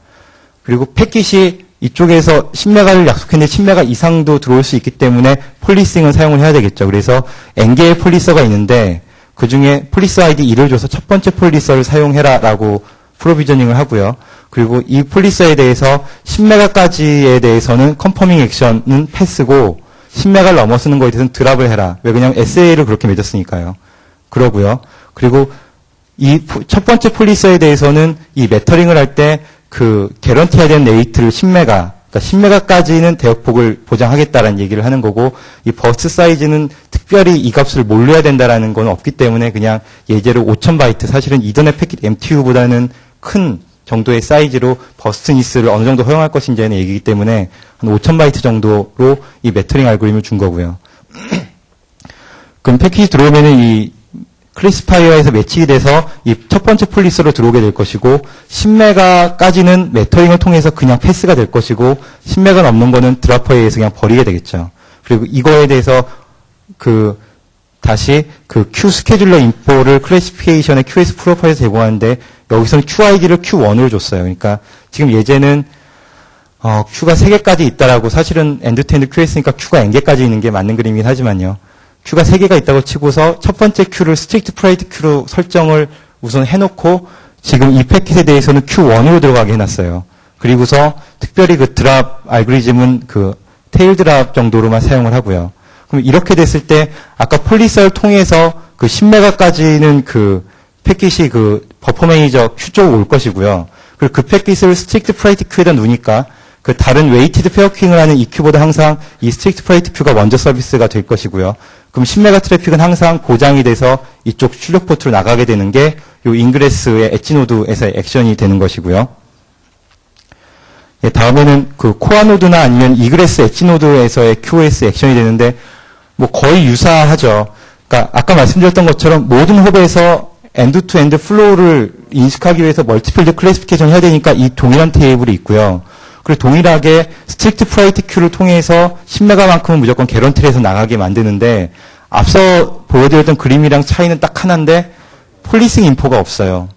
그리고 패킷이 이쪽에서 10메가를 약속했는데 10메가 이상도 들어올 수 있기 때문에 폴리싱은 사용을 해야 되겠죠. 그래서 N개의 폴리서가 있는데 그 중에 폴리서 아이디 1을 줘서 첫 번째 폴리서를 사용해라라고 프로비저닝을 하고요. 그리고 이 폴리서에 대해서 10메가까지에 대해서는 컨퍼밍 액션은 패스고 10메가를 넘어서는 거에 대해서는 드랍을 해라. 왜 그냥 SA를 그렇게 맺었으니까요. 그러고요. 그리고 이 첫 번째 폴리서에 대해서는 이 매터링을 할 때 개런티해야 되는 레이트를 10메가, 그러니까 10메가까지는 대역폭을 보장하겠다라는 얘기를 하는 거고, 이 버스트 사이즈는 특별히 이 값을 몰려야 된다라는 건 없기 때문에 그냥 예제로 5000바이트, 사실은 이전의 패킷 MTU보다는 큰 정도의 사이즈로 버스트니스를 어느 정도 허용할 것인지에 대한 얘기이기 때문에 한 5000바이트 정도로 이 매터링 알고리즘을 준 거고요. 그럼 패킷이 들어오면은 이 클래시파이어에서 매칭이 돼서 이 첫 번째 폴리서로 들어오게 될 것이고 10메가까지는 매터링을 통해서 그냥 패스가 될 것이고 10메가 넘는 거는 드라퍼에 의해서 그냥 버리게 되겠죠. 그리고 이거에 대해서 다시 그 Q 스케줄러 인포를 클래시피케이션의 QS 프로파일에 제공하는데 여기서는 QID를 Q1으로 줬어요. 그러니까 지금 예제는 Q가 3개까지 있다라고 사실은 엔드-투-엔드 QS니까 Q가 N개까지 있는 게 맞는 그림이긴 하지만요. Q가 3개가 있다고 치고서 첫 번째 Q를 스트릭트 프라이트 Q로 설정을 우선 해놓고 지금 이 패킷에 대해서는 Q1으로 들어가게 해놨어요. 그리고서 특별히 그 드랍 알고리즘은 그 테일 드랍 정도로만 사용을 하고요. 그럼 이렇게 됐을 때 아까 폴리서를 통해서 그 10메가까지는 그 패킷이 그 버퍼 매니저 Q 쪽으로 올 것이고요. 그리고 그 패킷을 스트릭트 프라이트 Q에다 놓으니까 그 다른 웨이티드 페어킹을 하는 EQ보다 항상 이 스트릭트 프라이트 Q가 먼저 서비스가 될 것이고요. 그럼 10메가 트래픽은 항상 고장이 돼서 이쪽 출력 포트로 나가게 되는 게 요 인그레스의 엣지 노드에서의 액션이 되는 것이고요. 예, 다음에는 그 코어 노드나 아니면 이그레스 엣지 노드에서의 QoS 액션이 되는데 뭐 거의 유사하죠. 그러니까 아까 말씀드렸던 것처럼 모든 홉에서 엔드-투-엔드 플로우를 인식하기 위해서 멀티필드 클래시피케이션 해야 되니까 이 동일한 테이블이 있고요. 그리고 동일하게 스트릭트 프라이트 큐를 통해서 10메가만큼은 무조건 개런티에서 나가게 만드는데 앞서 보여드렸던 그림이랑 차이는 딱 하나인데 폴리싱 인포가 없어요.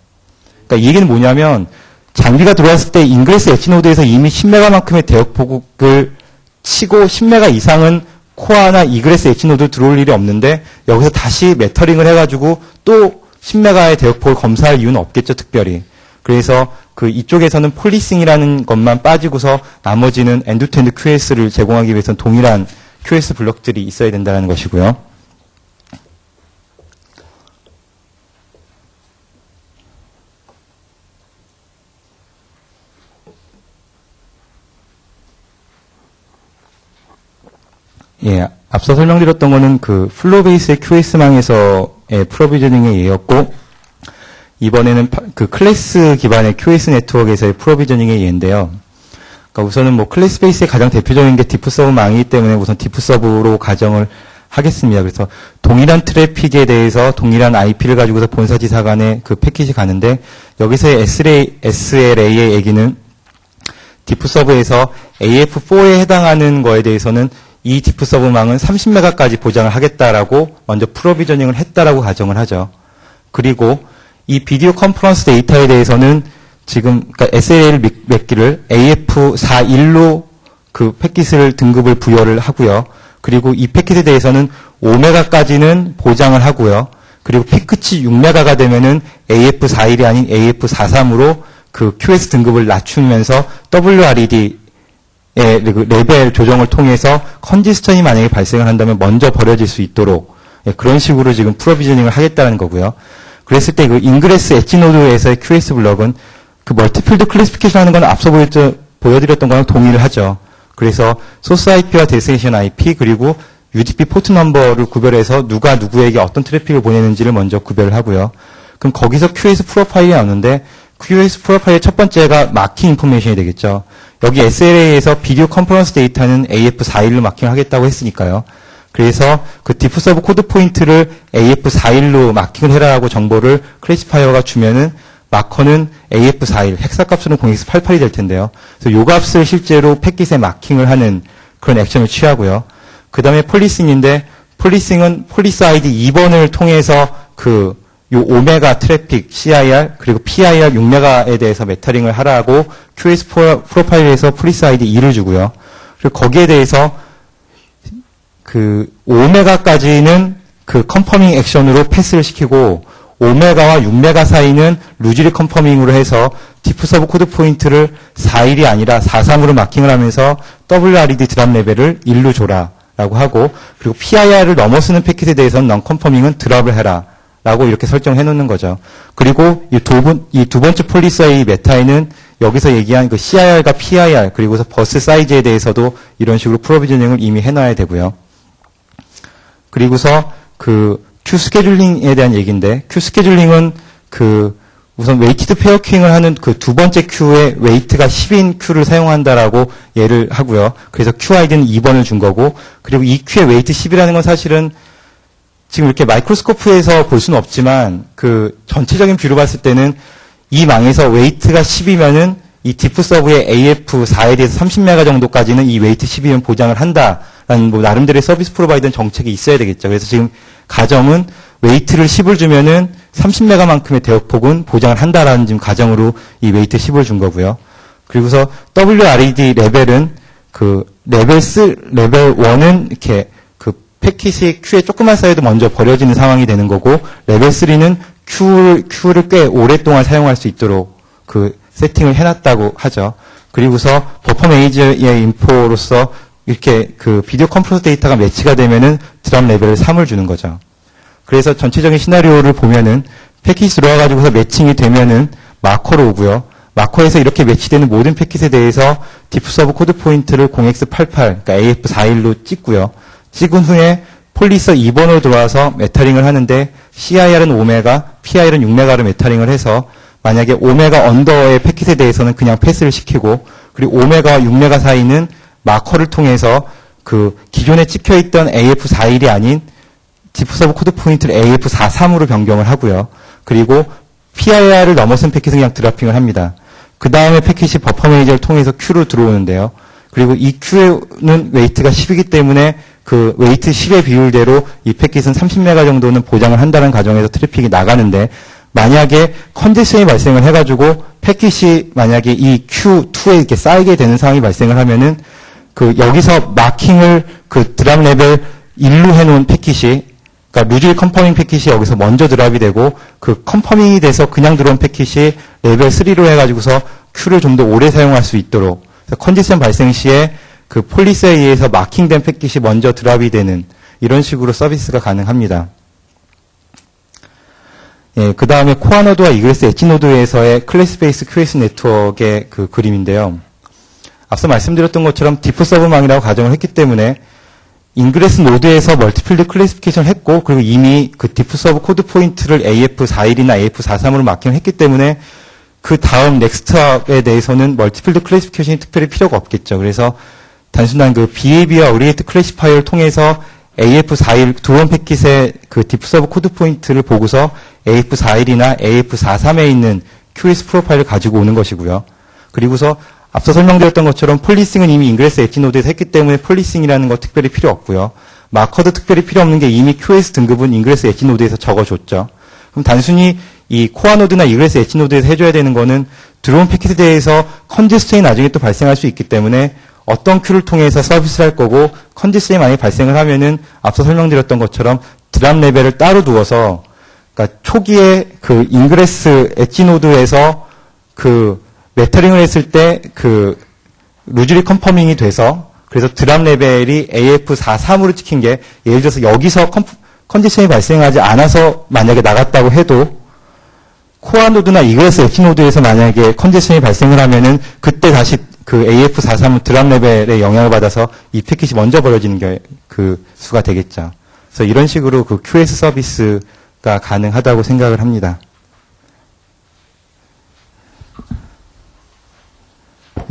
그러니까 이 얘기는 뭐냐면 장비가 들어왔을 때 인그레스 엣지 노드에서 이미 10메가만큼의 대역폭을 치고 10메가 이상은 코어나 이그레스 엣지 노드 들어올 일이 없는데 여기서 다시 메터링을 해가지고 또 10메가의 대역폭을 검사할 이유는 없겠죠, 특별히. 그래서 그 이쪽에서는 폴리싱이라는 것만 빠지고서 나머지는 엔드-투-엔드 QS를 제공하기 위해서는 동일한 QS 블록들이 있어야 된다는 것이고요. 예, 앞서 설명드렸던 거는 그 플로우 베이스의 QS망에서의 프로비저닝의 예였고, 이번에는 그 클래스 기반의 QS 네트워크에서의 프로비저닝의 예인데요. 그러니까 우선은 뭐 클래스 베이스의 가장 대표적인 게 디프 서브망이기 때문에 우선 디프 서브로 가정을 하겠습니다. 그래서 동일한 트래픽에 대해서 동일한 IP를 가지고서 본사지사 간에 그 패킷이 가는데, 여기서의 SLA의 얘기는 디프 서브에서 AF4에 해당하는 거에 대해서는 이 디프 서브망은 30메가까지 보장을 하겠다라고 먼저 프로비저닝을 했다라고 가정을 하죠. 그리고 이 비디오 컨퍼런스 데이터에 대해서는 지금 그러니까 SLA를 맺기를 AF41로 그 패킷을 등급을 부여를 하고요. 그리고 이 패킷에 대해서는 5메가까지는 보장을 하고요. 그리고 피크치 6메가가 되면은 AF41이 아닌 AF43으로 그 QS 등급을 낮추면서 WRED 레벨 조정을 통해서 컨지스턴이 만약에 발생을 한다면 먼저 버려질 수 있도록 그런 식으로 지금 프로비저닝을 하겠다는 거고요. 그랬을 때 그 인그레스 엣지 노드에서의 QS 블럭은 그 멀티필드 클래시피케이션 하는 건 앞서 보여드렸던 거랑 동의를 하죠. 그래서 소스 IP와 데스티네이션 IP 그리고 UDP 포트 넘버를 구별해서 누가 누구에게 어떤 트래픽을 보내는지를 먼저 구별을 하고요. 그럼 거기서 QS 프로파일이 나오는데 QS 프로파일의 첫 번째가 마킹 인포메이션이 되겠죠. 여기 SLA에서 비디오 컨퍼런스 데이터는 AF41로 마킹을 하겠다고 했으니까요. 그래서 그 디프 서브 코드 포인트를 AF41로 마킹을 해라라고 정보를 클래시파이어가 주면은 마커는 AF41, 헥사 값으로는 0x88이 될 텐데요. 그래서 요 값을 실제로 패킷에 마킹을 하는 그런 액션을 취하고요. 그 다음에 폴리싱인데, 폴리싱은 폴리스 아이디 2번을 통해서 그 요 5메가 트래픽 CIR 그리고 PIR 6메가에 대해서 메터링을 하라고 QS 프로파일에서 폴리스 아이디 2를 주고요. 그리고 거기에 대해서 그 5메가까지는 그 컨퍼밍 액션으로 패스를 시키고 5메가와 6메가 사이는 루즈리 컨퍼밍으로 해서 디프 서브 코드 포인트를 4일이 아니라 43으로 마킹을 하면서 WRED 드랍 레벨을 1로 줘라라고 하고, 그리고 PIR을 넘어서는 패킷에 대해서는 넌 컨퍼밍은 드랍을 해라 라고 이렇게 설정해 놓는 거죠. 그리고 이 두 번째 폴리스의 메타에는 여기서 얘기한 그 CIR과 PIR 그리고서 버스 사이즈에 대해서도 이런 식으로 프로비저닝을 이미 해놔야 되고요. 그리고서 그 Q 스케줄링에 대한 얘기인데, Q 스케줄링은 그 우선 웨이티드 페어킹을 하는 그 두 번째 Q의 웨이트가 10인 Q를 사용한다라고 예를 하고요. 그래서 QID는 2번을 준 거고, 그리고 이 Q의 웨이트 10이라는 건 사실은 지금 이렇게 마이크로스코프에서 볼 수는 없지만 그 전체적인 뷰로 봤을 때는 이 망에서 웨이트가 10이면은 이 디프 서브의 AF4에 대해서 30메가 정도까지는 이 웨이트 10이면 보장을 한다라고 뭐 나름대로의 서비스 프로바이더는 정책이 있어야 되겠죠. 그래서 지금 가정은 웨이트를 10을 주면은 30메가만큼의 대역폭은 보장을 한다라는 지금 가정으로 이 웨이트 10을 준 거고요. 그리고서 WRAD 레벨은 그 레벨 1은 이렇게 그 패킷이 큐에 조금만 쌓여도 먼저 버려지는 상황이 되는 거고, 레벨 3는 큐를 꽤 오랫동안 사용할 수 있도록 그 세팅을 해놨다고 하죠. 그리고서 버퍼 매니저의 인포로서 이렇게 그 비디오 컴프레서 데이터가 매치가 되면은 드랍 레벨을 3을 주는 거죠. 그래서 전체적인 시나리오를 보면은 패킷이 들어와가지고서 매칭이 되면은 마커로 오고요. 마커에서 이렇게 매치되는 모든 패킷에 대해서 디프 서브 코드 포인트를 0x88, 그러니까 AF41로 찍고요. 찍은 후에 폴리서 2번으로 들어와서 메타링을 하는데 CIR은 5메가, PIR은 6메가로 메타링을 해서 만약에 5메가 언더의 패킷에 대해서는 그냥 패스를 시키고, 그리고 5메가와 6메가 사이는 마커를 통해서 그 기존에 찍혀있던 AF41이 아닌 디프 서브 코드 포인트를 AF43으로 변경을 하고요. 그리고 PIR을 넘어선 패킷은 그냥 드라핑을 합니다. 그 다음에 패킷이 버퍼 매니저를 통해서 Q로 들어오는데요. 그리고 이 Q는 웨이트가 10이기 때문에 그 웨이트 10의 비율대로 이 패킷은 30메가 정도는 보장을 한다는 가정에서 트래픽이 나가는데, 만약에 컨디션이 발생을 해가지고 패킷이 만약에 이 Q2에 이렇게 쌓이게 되는 상황이 발생을 하면은 그 여기서 마킹을 그 드랍 레벨 1로 해놓은 패킷이, 그러니까 루즐 컴퍼밍 패킷이 여기서 먼저 드랍이 되고, 그 컴퍼밍이 돼서 그냥 들어온 패킷이 레벨 3로 해가지고서 Q를 좀 더 오래 사용할 수 있도록, 컨디션 발생 시에 그 폴리스에 의해서 마킹된 패킷이 먼저 드랍이 되는 이런 식으로 서비스가 가능합니다. 예, 그 다음에 코어 노드와 이그레스 엣지 노드에서의 클래스 베이스 QS 네트워크의 그 그림인데요. 앞서 말씀드렸던 것처럼 디프 서브망이라고 가정을 했기 때문에 인그레스 노드에서 멀티필드 클래시피케이션을 했고, 그리고 이미 그 디프 서브 코드 포인트를 AF41이나 AF43으로 마킹을 했기 때문에 그 다음 넥스트에 대해서는 멀티필드 클래시피케이션이 특별히 필요가 없겠죠. 그래서 단순한 그 BAB와 오리엔트 클래시파이어를 통해서 AF41 두원 패킷의 그 디프 서브 코드 포인트를 보고서 AF41이나 AF43에 있는 QS 프로파일을 가지고 오는 것이고요. 그리고서 앞서 설명드렸던 것처럼 폴리싱은 이미 인그레스 엣지 노드에서 했기 때문에 폴리싱이라는 거 특별히 필요 없고요. 마커도 특별히 필요 없는 게 이미 QS 등급은 인그레스 엣지 노드에서 적어줬죠. 그럼 단순히 이 코어 노드나 인그레스 엣지 노드에서 해줘야 되는 거는 들어온 패킷에 대해서 컨디스트이 나중에 또 발생할 수 있기 때문에 어떤 큐를 통해서 서비스를 할 거고, 컨디스트이 만약에 발생을 하면은 앞서 설명드렸던 것처럼 드랍 레벨을 따로 두어서, 그러니까 초기에 그 인그레스 엣지 노드에서 그 메터링을 했을 때 그 루즐리 컨퍼밍이 돼서, 그래서 드랍 레벨이 AF43으로 찍힌 게, 예를 들어서 여기서 컨디션이 발생하지 않아서 만약에 나갔다고 해도 코어 노드나 이그레스 엣지 노드에서 만약에 컨디션이 발생을 하면은 그때 다시 그 AF43은 드랍 레벨에 영향을 받아서 이 패킷이 먼저 버려지는 게 그 수가 되겠죠. 그래서 이런 식으로 그 QS 서비스가 가능하다고 생각을 합니다.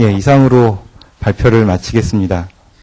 예, 이상으로 발표를 마치겠습니다.